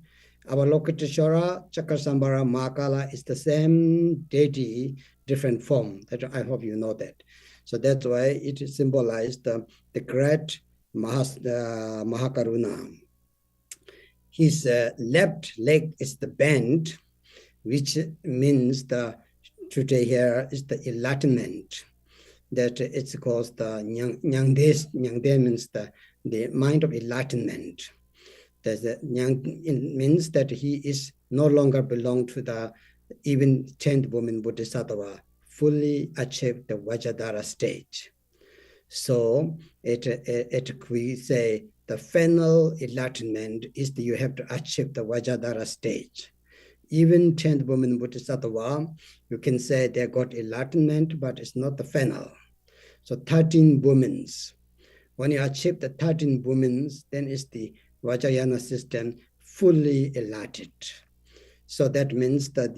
Avalokiteshvara, Cakrasaṃvara, Mahakala is the same deity, different form. That I hope you know that. So that's why it symbolized the great Mahakaruna. His left leg is the bend, which means today here is the enlightenment. That it's called the Nyangde means the mind of enlightenment. It means that he is no longer belong to the even 10th woman Bodhisattva, fully achieved the Vajradhara stage. So we say the final enlightenment is that you have to achieve the Vajradhara stage. Even 10th woman Bodhisattva, you can say they got enlightenment, but it's not the final. So 13 women. When you achieve the 13 women, then it's the Vajrayana system fully enlightened. So that means that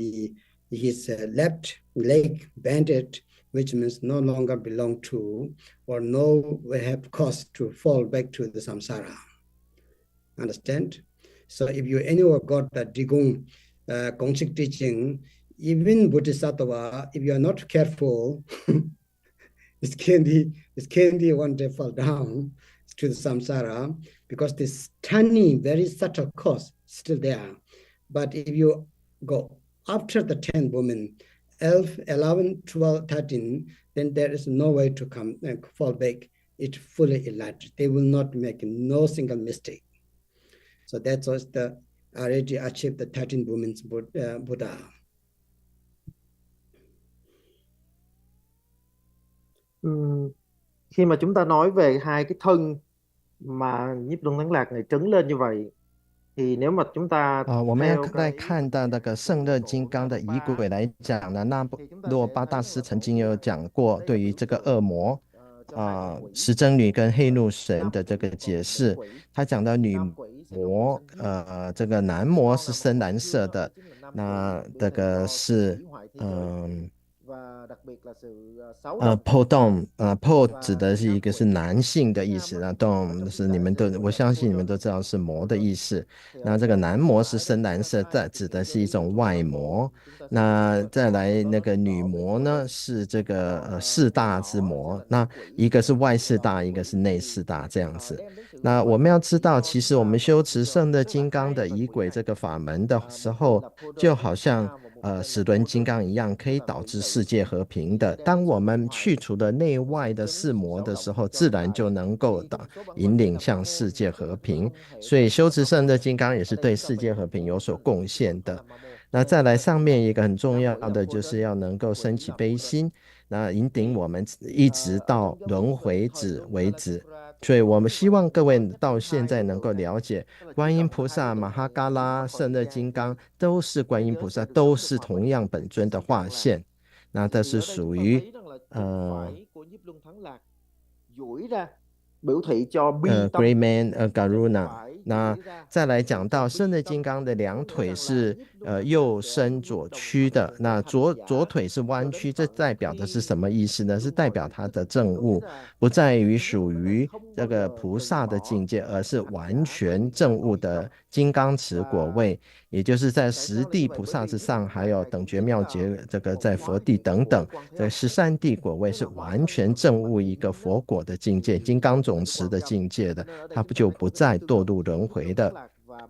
his left leg bended, which means no longer belong to or no have cause to fall back to the samsara. Understand? So if you anywhere got the Digung Gongshik teaching, even Bodhisattva, if you are not careful, it can be one day fall down to the samsara because this tiny, very subtle cause still there. But if you go after the 10 women, 11, 12, 13, then there is no way to come and fall back. It fully enlightened. They will not make no single mistake. So that's what the already achieved the 13 women's Buddha. Khi mà chúng ta nói về hai cái thân mà Nhiếp Luân Thắng Lạc này trấn lên như vậy, thì nếu mà chúng ta 我们要再看到那个胜乐金刚的仪轨来讲呢，那洛巴大师曾经有讲过对于这个恶魔石真女跟黑怒神的这个解释。他讲到女魔这个男魔是深蓝色的，那这个是 po dom，po 指的是一个是男性的意思，那 dom 是我相信你们都知道是魔的意思。那这个男魔是深蓝色，指的是一种外魔。那再来那个女魔呢，是这个四大之魔，那一个是外四大，一个是内四大这样子。那我们要知道，其实我们修持胜乐金刚的仪轨这个法门的时候，就好像齿轮金刚一样，可以导致世界和平的。当我们去除了内外的四魔的时候，自然就能够引领向世界和平。所以修持胜乐金刚也是对世界和平有所贡献的。那再来上面一个很重要的，就是要能够升起悲心，那引领我们一直到轮回止为止。所以我们希望各位到现在能够了解，观音菩萨、马哈嘎拉、胜乐金刚都是观音菩萨，都是同样本尊的化现。那这是属于Great Man Karuna。那再来讲到胜乐金刚的两腿是右伸左屈的，那左腿是弯曲，这代表的是什么意思呢？是代表他的证悟不在于属于这个菩萨的境界，而是完全证悟的金刚持果位，也就是在十地菩萨之上，还有等觉妙觉，这个在佛地等等，这13地果位是完全证悟一个佛果的境界，金刚总持的境界的，它就不再堕入轮回的。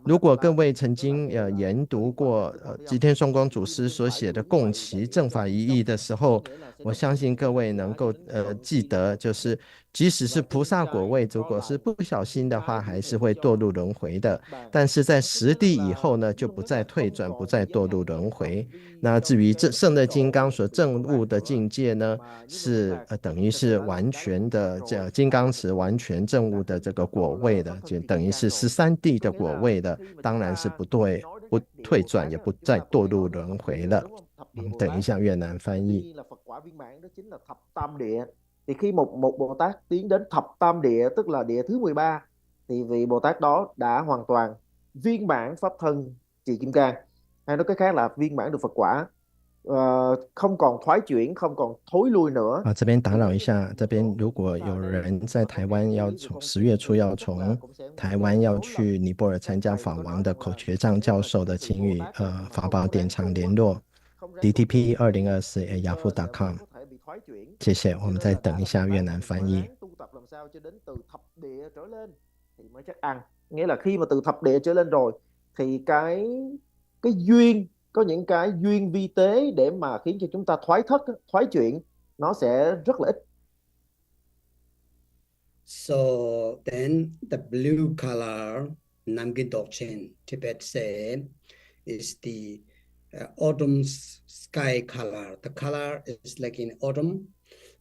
如果各位曾经研读过吉天颂恭祖师所写的共齐正法一义的时候，我相信各位能够记得，就是即使是菩萨果位，如果是不小心的话，还是会堕入轮回的。但是在十地以后呢，就不再退转，不再堕入轮回。那至于胜乐金刚所证悟的境界呢，是等于是完全的金刚持完全证悟的这个果位的，就等于是13地的果位的，当然是不退转，也不再堕入轮回了。等一下越南翻译。Thì khi một Bồ Tát tiến đến thập tam địa, tức là địa thứ 13, thì vị Bồ Tát đó đã hoàn toàn viên mãn pháp thân trì kim cang, hay nói cách khác là viên mãn được Phật quả, không còn thoái chuyển, không còn thối lui nữa。这边打扰一下，这边如果有人在台湾要从10月初要从台湾要去尼泊尔参加法王的口诀藏教授的，请与法宝典藏联络 dtp2024@yahoo.com。谢谢，我们再等一下越南翻译。Nghĩa là khi mà từ thập địa trở lên rồi thì cái duyên, có những cái duyên vi tế để mà khiến cho chúng ta thoái chuyển, nó sẽ rất là ít. So then the blue color, Namgin Dokchen, Tibet say, is the autumn sky color. The color is like in autumn.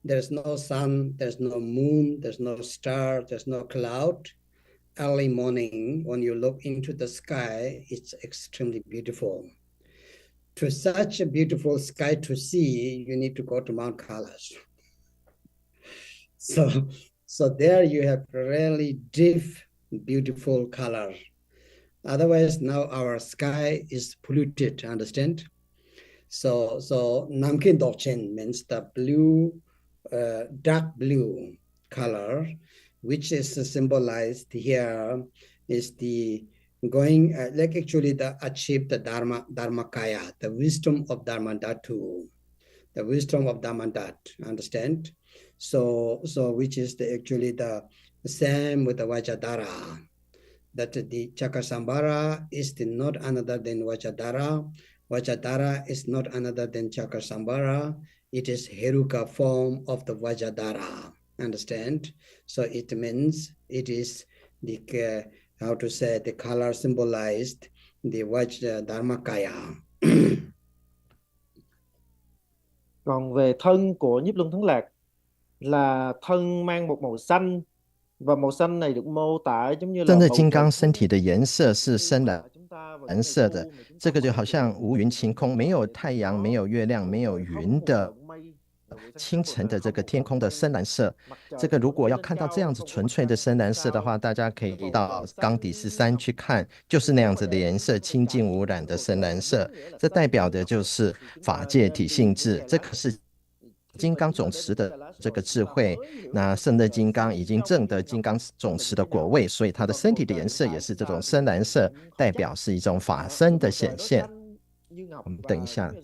There's no sun, there's no moon, there's no star, there's no cloud. Early morning, when you look into the sky, it's extremely beautiful. To such a beautiful sky to see, you need to go to Mount Kailash. So there you have really deep, beautiful color. Otherwise, now our sky is polluted, understand? So Namkin Dokchen means the blue, dark blue color, which is symbolized here is the going, like actually the achieve the Dharmakaya, the wisdom of Dharmadhatu, the wisdom of Dharmadat, understand? So which is actually the same with the Vajradhara. That the Cakrasaṃvara is not another than Vajradhara. Vajradhara is not another than Cakrasaṃvara. It is Heruka form of the Vajradhara. Understand? So it means it is the how to say the color symbolized the Dharmakaya. Còn về thân của Nhiếp Luân Thắng Lạc là thân mang một màu xanh. Và màu xanh này được mô tả giống như là 真的金刚身体的颜色是深蓝色的，这个就好像无云晴空，没有太阳，没有月亮，没有云的清晨的这个天空的深蓝色。这个如果要看到这样子纯粹的深蓝色的话，大家可以到冈底13去看，就是那样子的颜色，清净无染的深蓝色。这代表的就是法界体性智，这可是金刚总持的这个智慧，那胜乐金刚已经证得金刚总持的果位，所以他的身体的颜色也是这种深蓝色，代表是一种法身的显现。我们等一下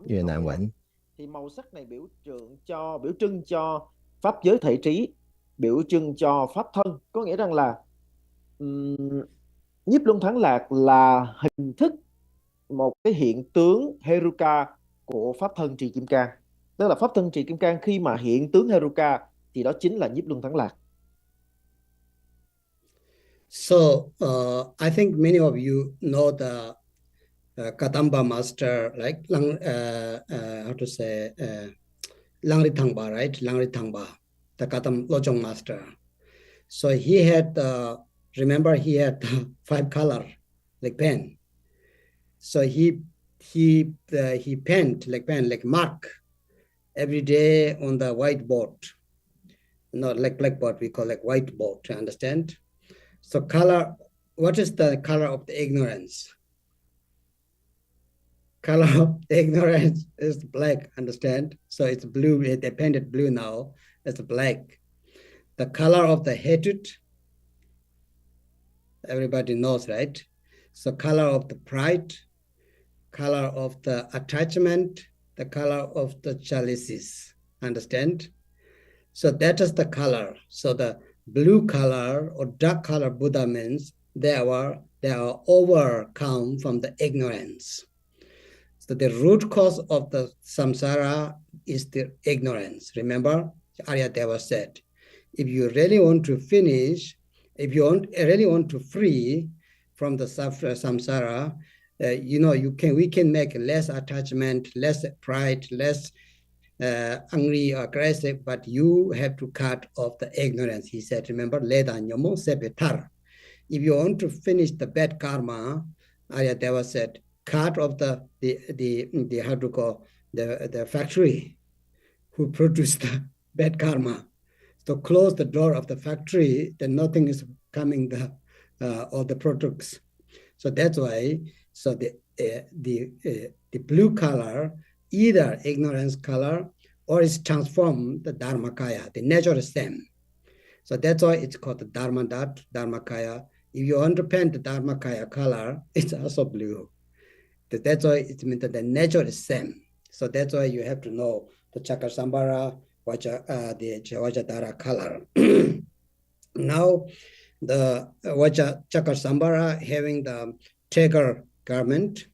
越南文。Thì màu sắc này biểu trưng cho pháp giới thể trí, biểu trưng cho pháp thân, có nghĩa rằng là nhiếp luân thắng lạc là hình thức, một cái hiện tướng Heruka của pháp thân trì kim cang. Tức là pháp thân trì kim cang khi mà hiện tướng Heruka thì đó chính là nhiếp luân thắng lạc. So I think many of you know the Kadamba master, like how to say, Langritangba, right? Langritangba, the Kadam Lojong master. So he had, remember, he had 5 color, like pen. So he paint like mark every day on the whiteboard. Not like blackboard, we call like whiteboard, you understand? So color, what is the color of the ignorance? Color of ignorance is black, understand? So it's blue, they painted blue now, it's black. The color of the hatred, everybody knows, right? So color of the pride, color of the attachment, the color of the jealousies, understand? So that is the color. So the blue color or dark color Buddha means they are overcome from the ignorance. So the root cause of the samsara is the ignorance. Remember, Aryadeva said, if you really want to finish, if you really want to free from the samsara, we can make less attachment, less pride, less angry or aggressive, but you have to cut off the ignorance. He said, remember, Leda Nyomo Sepetar. If you want to finish the bad karma, Aryadeva said, cut off the how to call the factory who produced the bad karma. So close the door of the factory, then nothing is coming all the products. So that's why. So the blue color, either ignorance color or it's transformed the Dharmakaya. The nature is same. So that's why it's called the Dharmakaya. If you understand the Dharmakaya color, it's also blue. That's why it means that the nature is same. So that's why you have to know the Cakrasaṃvara, the Vajradhara color. Now, the Cakrasaṃvara having the tiger garment,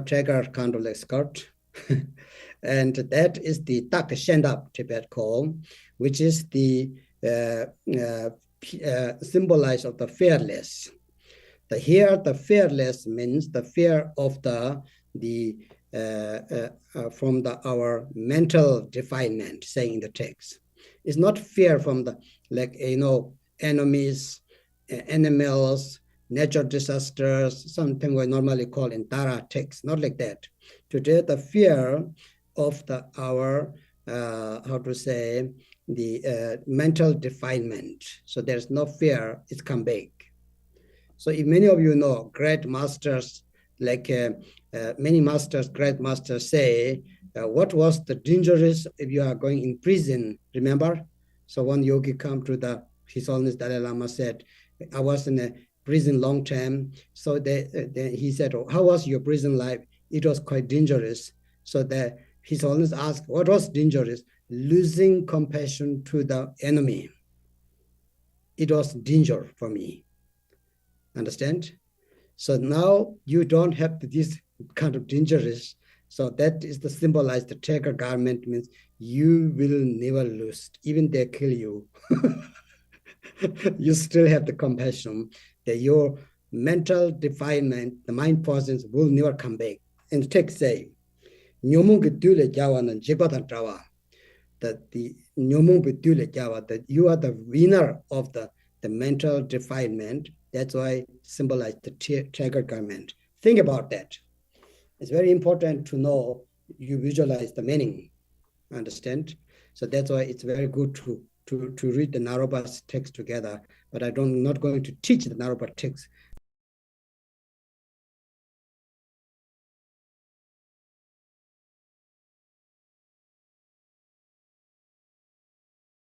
tiger kind of like skirt, and that is the Tak Shendap Tibet call, which is the symbolize of the fearless. Here, the fearless means the fear of our mental defilement, saying in the text. It's not fear from the enemies, animals, natural disasters, something we normally call in Tara text. Not like that. Today, the fear of our mental defilement. So there's no fear. It's come back. So if many of you know, great masters, like many masters, great masters say, what was the dangerous if you are going in prison, remember? So one yogi come to His Holiness Dalai Lama said, I was in a prison long time. So he said, how was your prison life? It was quite dangerous. So His Holiness asked, what was dangerous? Losing compassion to the enemy. It was danger for me. Understand? So now you don't have this kind of dangerous. So that is the symbolize the tiger garment means you will never lose. Even they kill you. You still have the compassion that your mental defilement, the mind presence will never come back. And the text say, that you are the winner of the mental defilement. That's why symbolize the tiger garment. Think about that. It's very important to know, you visualize the meaning, understand? So that's why it's very good to read the Naropa's text together, but I'm not going to teach the Naropa text.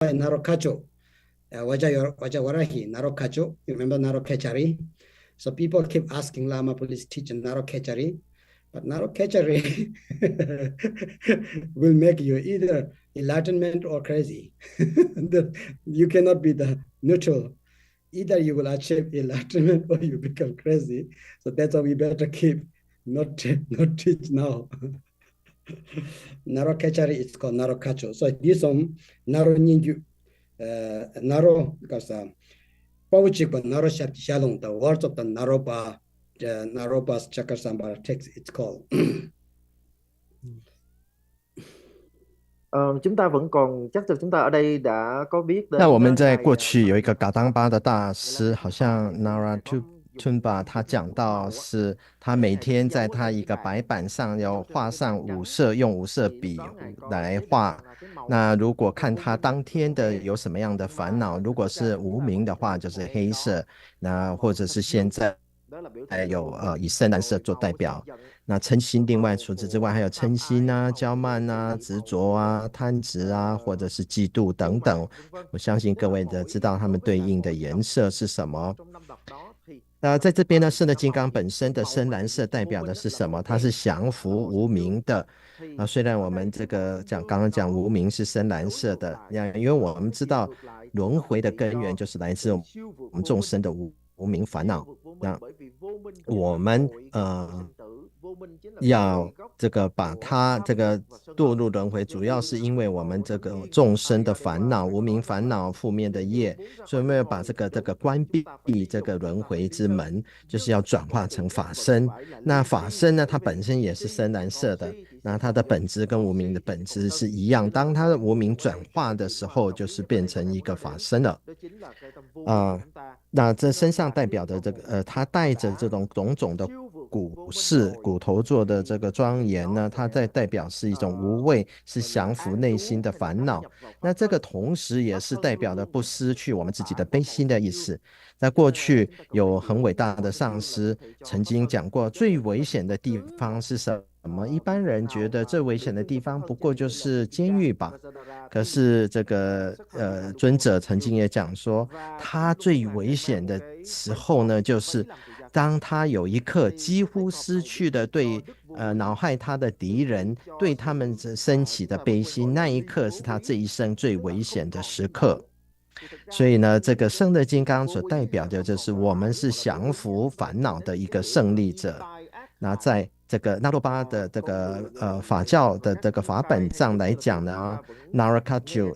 Narokacho, Wajawarahi, Narokacho. You remember Narokechari? So people keep asking Lama, please teach Narokechari. But Narokechari will make you either enlightenment or crazy. You cannot be the neutral. Either you will achieve enlightenment or you become crazy. So that's why we better keep not teach now. Narokechari is called Narokacho. So this one Naro Ninju, Naro because Pauchik Naro Shalom, the words of the Naropa, Naropa's Cakrasaṃvara text, it's called. Chúng ta vẫn còn chắc là chúng ta ở đây đã có biết đến 那我们在过去有一个噶当巴的大师，好像 Naratunba， 他讲到是他每天在他一个白板上要画上五色，用五色笔来画。那如果看他当天的有什么样的烦恼，如果是无明的话，就是黑色；那或者是现在有以深蓝色做代表。那嗔心，另外除此之外还有嗔心啊、骄慢啊、执着啊、贪执啊，或者是嫉妒等等。我相信各位的知道他们对应的颜色是什么。那在这边呢，胜乐金刚本身的深蓝色代表的是什么？它是降伏无明的。虽然我们这个刚刚讲无明是深蓝色的，因为我们知道轮回的根源就是来自我们众生的无明烦恼。那我们要这个把它这个堕入轮回，主要是因为我们这个众生的烦恼、无明烦恼、负面的业，所以我们要把这个关闭这个轮回之门，就是要转化成法身。那法身呢，它本身也是深蓝色的，那它的本质跟无明的本质是一样。当它的无明转化的时候，就是变成一个法身了。那这身上代表的这个它带着这种种种的骨头做的这个庄严呢，它在代表是一种无畏，是降服内心的烦恼。那这个同时也是代表的不失去我们自己的悲心的意思。在过去有很伟大的上师曾经讲过，最危险的地方是什么？一般人觉得最危险的地方不过就是监狱吧。可是这个尊者曾经也讲说，他最危险的时候呢，就是当他有一刻几乎失去了对恼害他的敌人对他们升起的悲心，那一刻是他这一生最危险的时刻。所以呢，这个胜乐金刚所代表的就是我们是降服烦恼的一个胜利者。那在这个那罗巴的这个法教的这个法本上来讲呢，Narakachu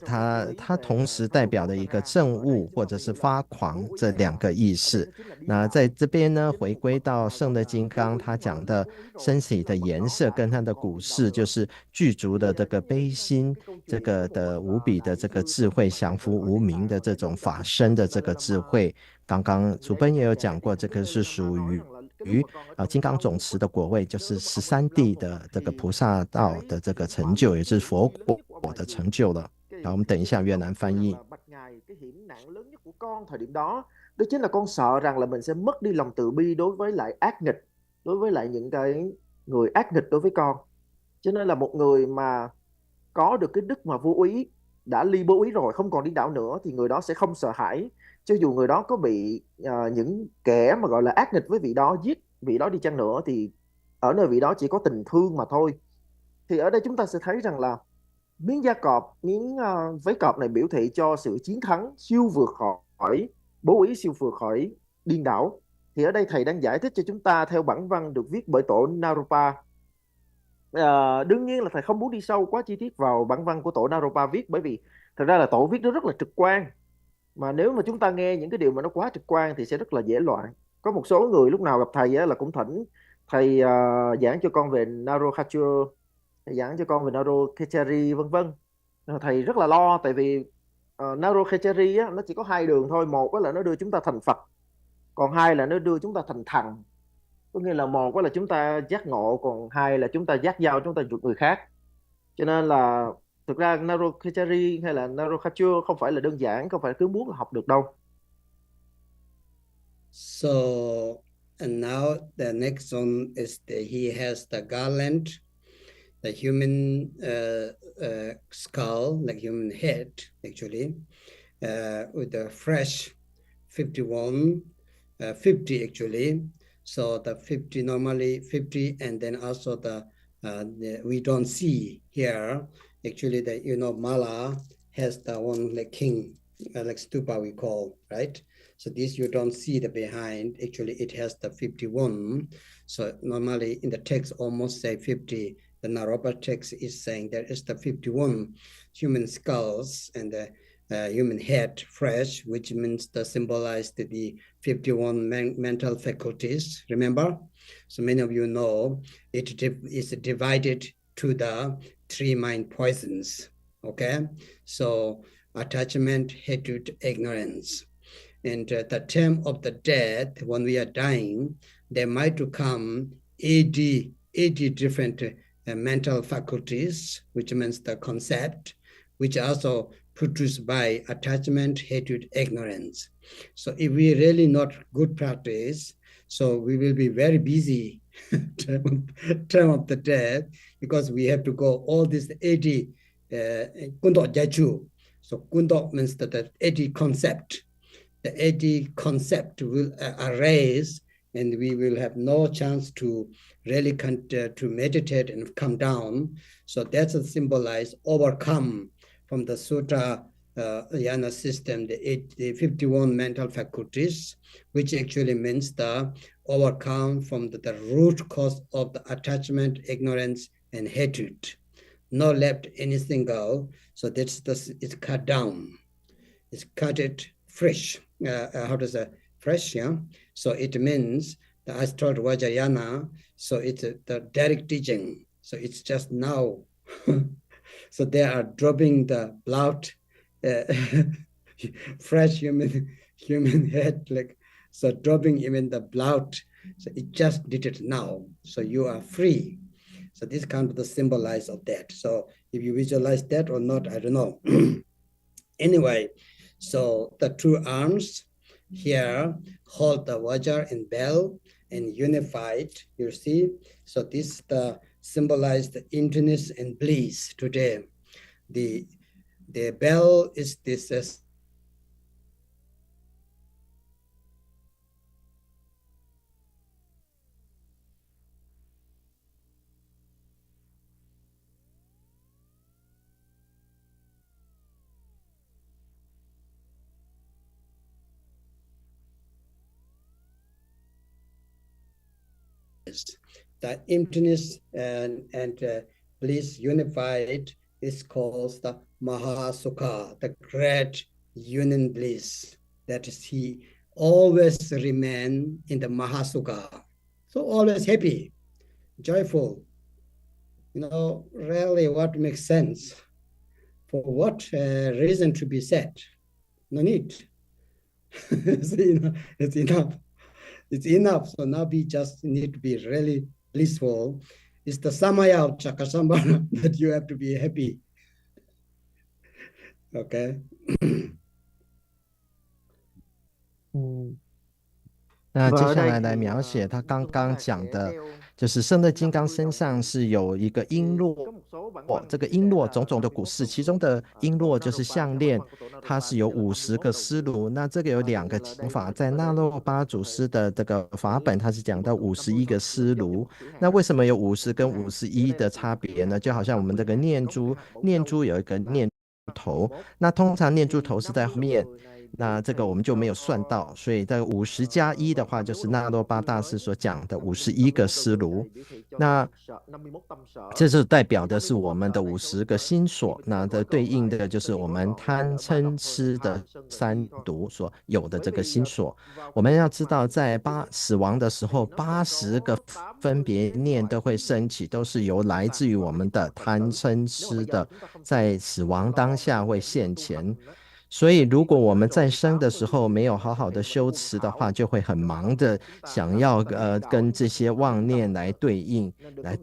它同时代表的一个证悟或者是发狂这两个意思。那在这边呢，回归到胜乐金刚他讲的身体的颜色跟他的故事，就是具足的这个悲心，这个的无比的这个智慧，降服无明的这种法身的这个智慧。刚刚主本也有讲过，这个是属于金刚总持的果位，就是13地的这个菩薩道的这个成就，也是佛果的成就了。好，我们等一下越南翻译。Cái hiểm nạn lớn nhất của con thời điểm đó chính là con sợ rằng là mình sẽ mất đi lòng từ bi đối với lại ác nghịch, đối với lại những cái người ác nghịch đối với con. Cho nên là một người mà có được cái đức mà vô ý, đã ly vô ý rồi, không còn đi đạo nữa, thì người đó sẽ không sợ hãi. Cho dù người đó có bị những kẻ mà gọi là ác nghịch với vị đó giết vị đó đi chăng nữa, thì ở nơi vị đó chỉ có tình thương mà thôi. Thì ở đây chúng ta sẽ thấy rằng là miếng da cọp, miếng váy cọp này biểu thị cho sự chiến thắng, siêu vượt khỏi bố ý, siêu vượt khỏi điên đảo. Thì ở đây thầy đang giải thích cho chúng ta theo bản văn được viết bởi tổ Naropa. Đương nhiên là thầy không muốn đi sâu quá chi tiết vào bản văn của tổ Naropa viết, bởi vì thật ra là tổ viết nó rất là trực quan. Mà nếu mà chúng ta nghe những cái điều mà nó quá trực quan thì sẽ rất là dễ loạn. Có một số người lúc nào gặp thầy là cũng thỉnh thầy giảng cho con về Narokhacho, giảng cho con về Narokechari vân vân. Thầy rất là lo, tại vì Narokechari nó chỉ có hai đường thôi. Một là nó đưa chúng ta thành Phật, còn hai là nó đưa chúng ta thành thần. Có nghĩa là một là chúng ta giác ngộ, còn hai là chúng ta giác giao, chúng ta giục người khác. Cho nên là thực ra Narokechari hay là Narokhacho không phải là đơn giản, không phải cứ muốn là học được đâu. So, and now the next one is he has the garland the human skull, like human head, actually, with the fresh 51, 50 actually. So the 50 normally 50, and then also the we don't see here actually the mala has the one like king like stupa we call, right? So this you don't see the behind, actually it has the 51. So normally in the text almost say 50. The Naropa text is saying there is the 51 human skulls and the human head fresh, which means the symbolized the 51 mental faculties, remember? So many of you know it is divided to the 3 mind poisons, okay? So attachment, hatred, ignorance. And the time of the death, when we are dying, there might come 80 different mental faculties, which means the concept, which also produced by attachment, hatred, ignorance. So if we really not good practice, so we will be very busy time of the death, because we have to go all these 80 kundo jachu. So kundo means that the 80 concept. The 80 concept will arise, and we will have no chance to really to meditate and come down. So that's a symbolized overcome from the Sutta Yana system, the 51 mental faculties, which actually means the overcome from the root cause of the attachment, ignorance, and hatred. No left any single. So that's it's cut down. It's cut it fresh. How does that fresh? Yeah. So it means the as told Vajrayana. So it's the direct teaching. So it's just now. So they are dropping the blood, fresh human head, like so dropping even the blood. So it just did it now. So you are free. So this kind of the symbolize of that. So if you visualize that or not, I don't know. Anyway, so the 2 arms here hold the Vajra and bell and unified, you see. So this the symbolize the emptiness and bliss today. The bell is this the emptiness and bliss unified is called the Mahasukha, the great union bliss. That is, he always remain in the Mahasukha. So always happy, joyful. Really what makes sense? For what reason to be sad? No need. It's enough. It's enough. So now we just need to be really blissful. It's the samaya of Cakrasaṃvara that you have to be happy. Okay. 那接下来描写他刚刚讲的，就是胜乐金刚身上是有一个璎珞，这个璎珞种种的古事，其中的璎珞就是项链，它是有50个丝炉。那这个有2个讲法，在那洛巴祖师的这个法本，它是讲到51个丝炉。那为什么有50跟51的差别呢？就好像我们这个念珠有一个念珠头，那通常念珠头是在后面。那这个我们就没有算到，所以这个50加1的话，就是那洛巴大师所讲的51个丝炉。那这是代表的是我们的50个心所，那的对应的就是我们贪嗔痴的3毒所有的这个心所。我们要知道，在死亡的时候，80个分别念都会升起，都是由来自于我们的贪嗔痴的，在死亡当下会现前。所以如果我们在生的时候没有好好的修持的话，就会很忙的想要跟这些妄念来对应，来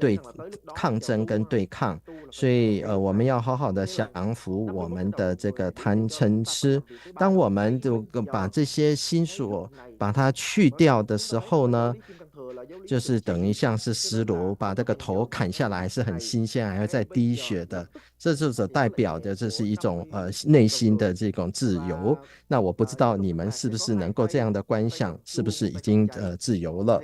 抗争跟对抗。所以我们要好好的降服我们的这个贪嗔痴。当我们就把这些心所把它去掉的时候呢，就是等于像是尸炉，把这个头砍下来是很新鲜，还会再滴血的，这就是代表的这是一种内心的这种自由。那我不知道你们是不是能够这样的观想，是不是已经自由了。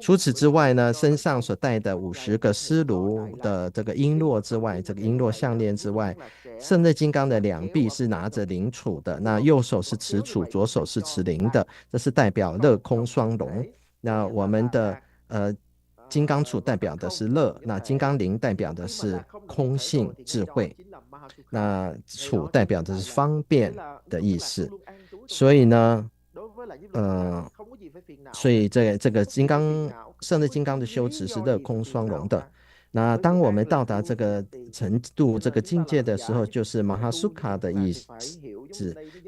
除此之外呢，身上所带的50个尸炉的这个璎珞之外，这个璎珞项链之外，胜乐金刚的两臂是拿着铃杵的，那右手是持杵，左手是持铃的，这是代表乐空双龙。那我们的金刚杵代表的是乐，那金刚铃代表的是空性智慧，那杵代表的是方便的意思。所以呢所以这个胜乐金刚的修持是乐空双龙的。那当我们到达这个程度、这个境界的时候，就是马哈苏卡的意思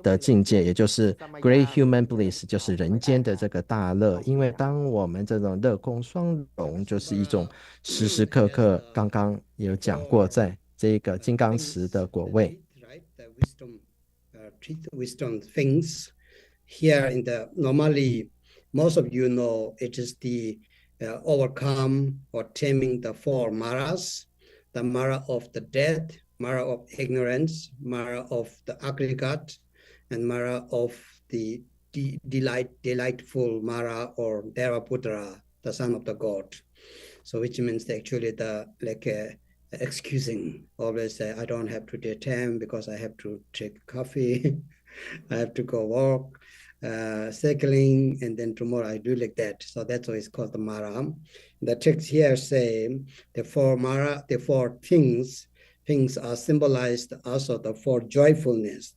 的境界，也就是 Great Human Bliss， 就是人间的这个大乐。因为当我们这种乐空双龙，就是一种时时刻刻，刚刚有讲过，在这个金刚持的果位。Wisdom things here in the normally most of you know it is the overcome or taming the four maras, the mara of the death, mara of ignorance, mara of the aggregate, and mara of the delightful mara or Deraputra, the son of the god. So which means actually the excusing, always say I don't have to tame because I have to take coffee, I have to go walk, cycling, and then tomorrow I do like that. So that's why it's called the mara. The text here say the four mara, the four things are symbolized also the four joyfulness,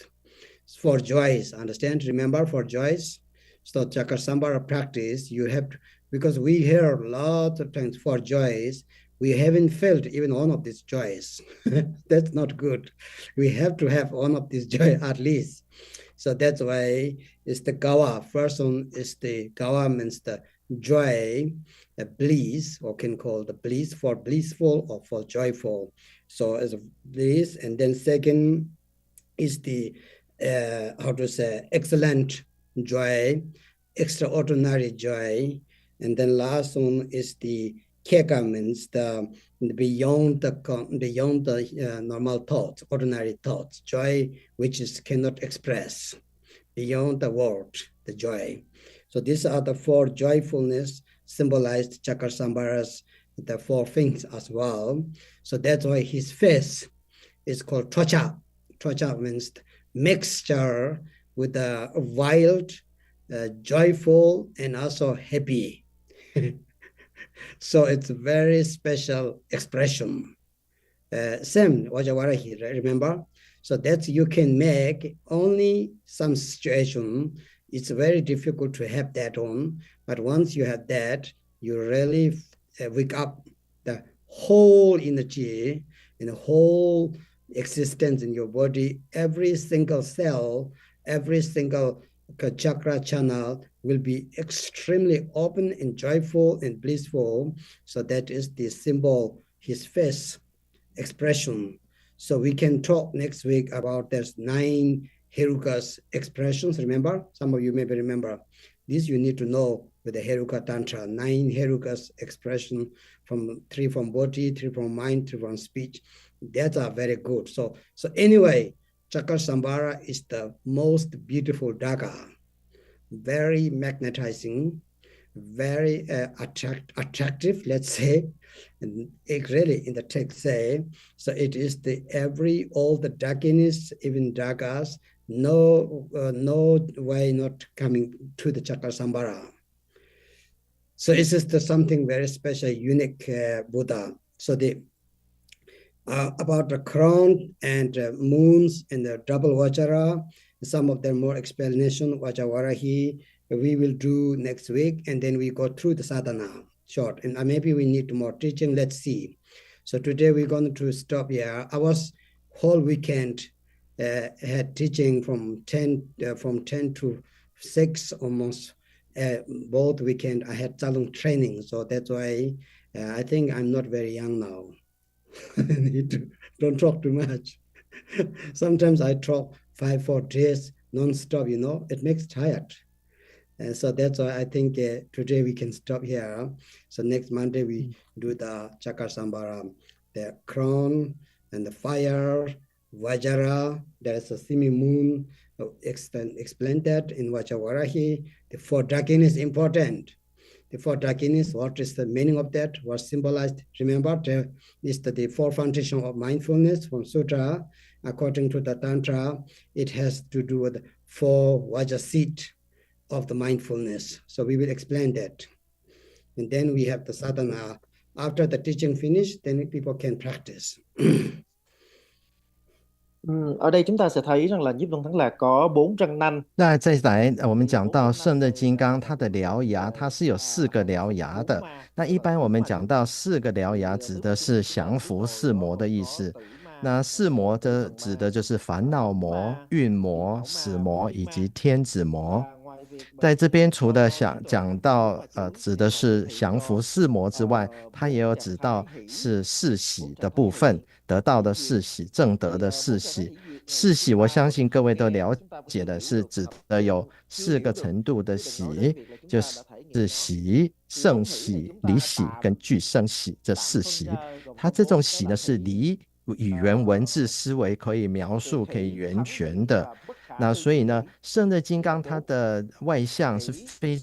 four joys. Understand? Remember for joys. So Cakrasaṃvara practice you have to, because we hear lots of times for joys. We haven't felt even one of these joys. That's not good. We have to have one of these joy at least. So that's why it's the gawa. First one is the gawa means the joy, the bliss, or can call the bliss for blissful or for joyful. So as a bliss, and then second is the excellent joy, extraordinary joy, and then last one is the keka means the beyond the normal thoughts, ordinary thoughts, joy which is cannot express, beyond the word, the joy. So these are the four joyfulness symbolized Cakrasaṃvara's the four things as well. So that's why his face is called tocha. Tocha means mixture with the wild, joyful, and also happy. So it's a very special expression. Same Vajavara here, remember? So that you can make only some situation. It's very difficult to have that on, but once you have that, you really wake up the whole energy and the whole existence in your body. Every single cell, every single chakra channel will be extremely open and joyful and blissful. So that is the symbol, his face expression. So we can talk next week about there's 9 Heruka's expressions. Remember, some of you maybe remember this. You need to know with the Heruka Tantra, 9 Heruka's expression, from 3 from body, 3 from mind, 3 from speech. That are very good. So anyway, Cakrasaṃvara is the most beautiful daga, very magnetizing, very attractive, let's say. And it really in the text say, so it is all the dakinis, even dagas, no way not coming to the Cakrasaṃvara. So it's just something very special, unique Buddha. So about the crown and moons and the double vajra, some of them more explanation, Vajavarahi, we will do next week, and then we go through the sadhana short, and maybe we need more teaching, let's see. So today we're going to stop here. I was whole weekend had teaching from 10 to 6 almost, both weekend I had Chalung training, so that's why I think I'm not very young now. Don't talk too much. Sometimes I talk 5-4 days non-stop, it makes tired. And so that's why I think today we can stop here. So next Monday we do the Cakrasaṃvara, the crown and the fire, Vajra, there is a semi-moon, explain that in Vajravarahi. The four dragon is important. The four dragonis, what is the meaning of that? What symbolized? Remember, there is the four foundation of mindfulness from Sutra. According to the Tantra, it has to do with four Vajra seat of the mindfulness. So we will explain that. And then we have the sadhana. After the teaching finished, then people can practice. Ở đây chúng ta sẽ thấy rằng là nhiếp luân thắng lạc có 4 răng nanh. 那再来，我们讲到胜乐金刚，它的獠牙，它是有4个獠牙的。那一般我们讲到4个獠牙，指的是降伏4魔的意思。那4魔的指的就是烦恼魔、运魔、死魔以及天子魔。在这边除了讲到指的是降服4魔之外，它也有指到是4喜的部分，得到的4喜，正德的4喜。4喜我相信各位都了解的，是指的有4个程度的喜，就是喜、胜喜、离喜跟俱生喜这4喜。它这种喜呢是离语言文字思维可以描述可以源泉的。那所以呢，胜乐金刚它的外相是非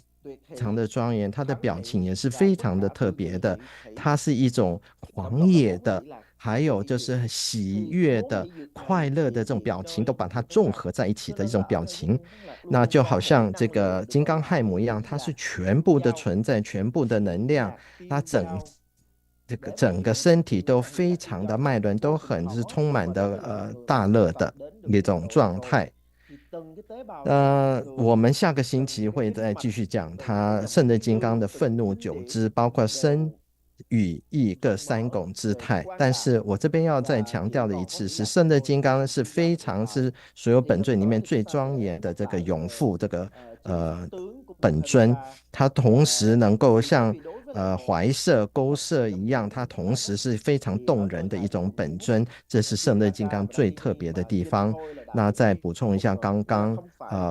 常的庄严，它的表情也是非常的特别的，它是一种狂野的，还有就是喜悦的、快乐的这种表情，都把它综合在一起的一种表情。那就好像这个金刚亥母一样，它是全部的存在，全部的能量，它整个身体都非常的脉轮，都很是充满的大乐的一种状态。我们下个星期会再继续讲它胜乐金刚的愤怒9支，包括身、语、意各3种姿态。但是我这边要再强调的一次是，胜乐金刚是非常是所有本尊里面最庄严的这个永护这个本尊，它同时能够像怀摄、勾摄一样，它同时是非常动人的一种本尊，这是胜乐金刚最特别的地方。那再补充一下，刚刚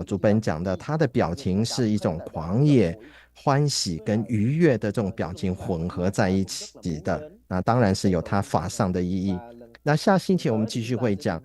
主本讲的，他的表情是一种狂野、欢喜跟愉悦的这种表情混合在一起的，那当然是有他法上的意义。那下星期我们继续会讲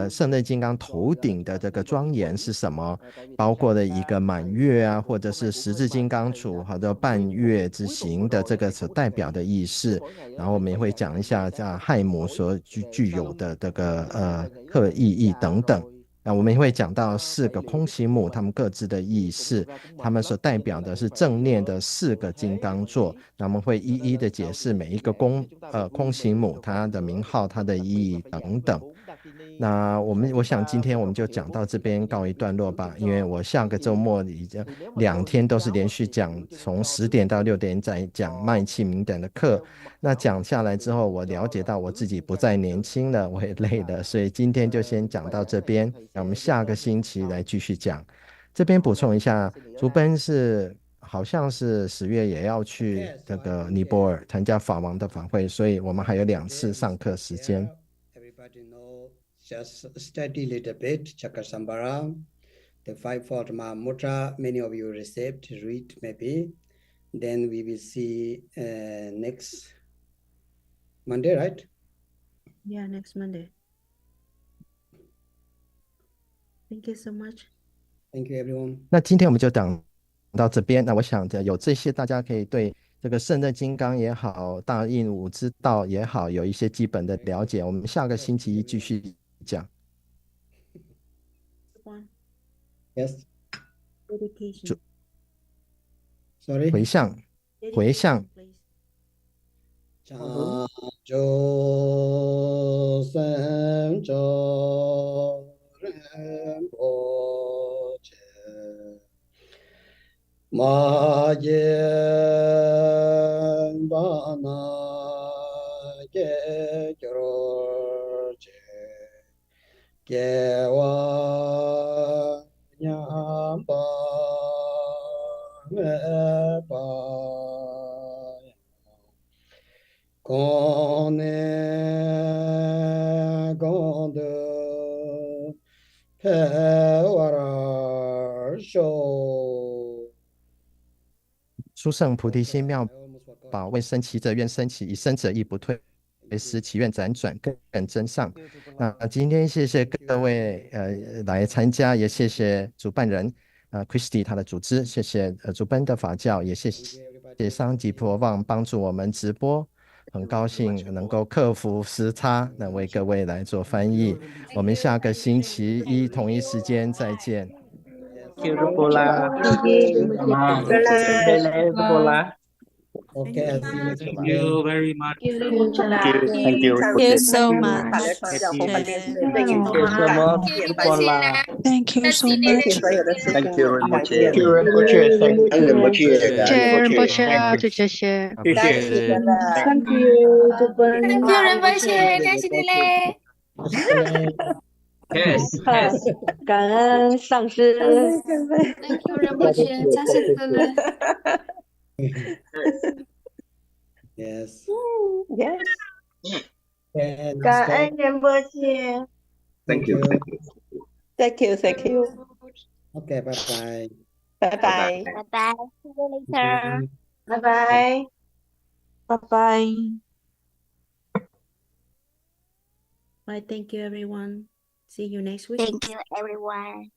胜乐金刚头顶的这个庄严是什么，包括了一个满月啊，或者是十字金刚杵或者半月之行的这个所代表的意识。然后我们也会讲一下亥母所具有的这个特意义等等。那我们也会讲到4个空行母，他们各自的意识，他们所代表的是正念的4个金刚座。那我们会一一的解释每一个空行母它的名号、它的意义等等。那我想今天我们就讲到这边告一段落吧，因为我下个周末已经2天都是连续讲，从10点到6点在讲脉气明点的课。那讲下来之后，我了解到我自己不再年轻了，我也累了，所以今天就先讲到这边。那我们下个星期来继续讲。这边补充一下，竹奔好像是10月也要去这个尼泊尔参加法王的法会，所以我们还有2次上课时间。Everybody know, just study a little bit, Cakrasaṃvara, the 5-fold Mahamudra, many of you received, read maybe. Then we will see next Monday, right? Yeah, next Monday. Thank you so much. Thank you, everyone. 那今天我们就讲到这边。那我想着有这些，大家可以对这个胜乐金刚也好，大印五之道也好，有一些基本的了解。我们下个星期一继续讲。Yes. Dedication. Sorry. 回向。 就三周仁波切，马耶巴那耶九罗切，耶瓦娘巴咩巴。公内公德佩瓦拉修殊胜菩提心妙宝，为生其者愿生其，以生者亦不退。使其愿辗转更增上。那今天谢谢各位来参加，也谢谢主办人Christy 他的组织，谢谢主奔的法教，也谢谢桑吉佛望帮助我们直播，很高兴能够克服时差，那为各位来做翻译。我们下个星期一同一时间再见。Thank you, Rupola. Okay, I'll see you next Thank time. you very much. Thank you so much. Thank you so much, Rupola. Thank you so much. Thank you very much. Thank you, Rinpoche. Thank you, Rinpoche. Rinpoche, 谢谢。谢谢。 Thank you, Drupon. Thank you, Rinpoche. 感谢你嘞。 Yes, 感恩上师。 Thank you, Rinpoche. 感谢你嘞。 Yes. Yes. And 感恩仁波切。 Thank you. Thank you. Thank you. Okay, bye-bye. Bye bye. Bye bye. See you later. Bye bye. Bye bye. Bye, thank you everyone. See you next week. Thank you, everyone.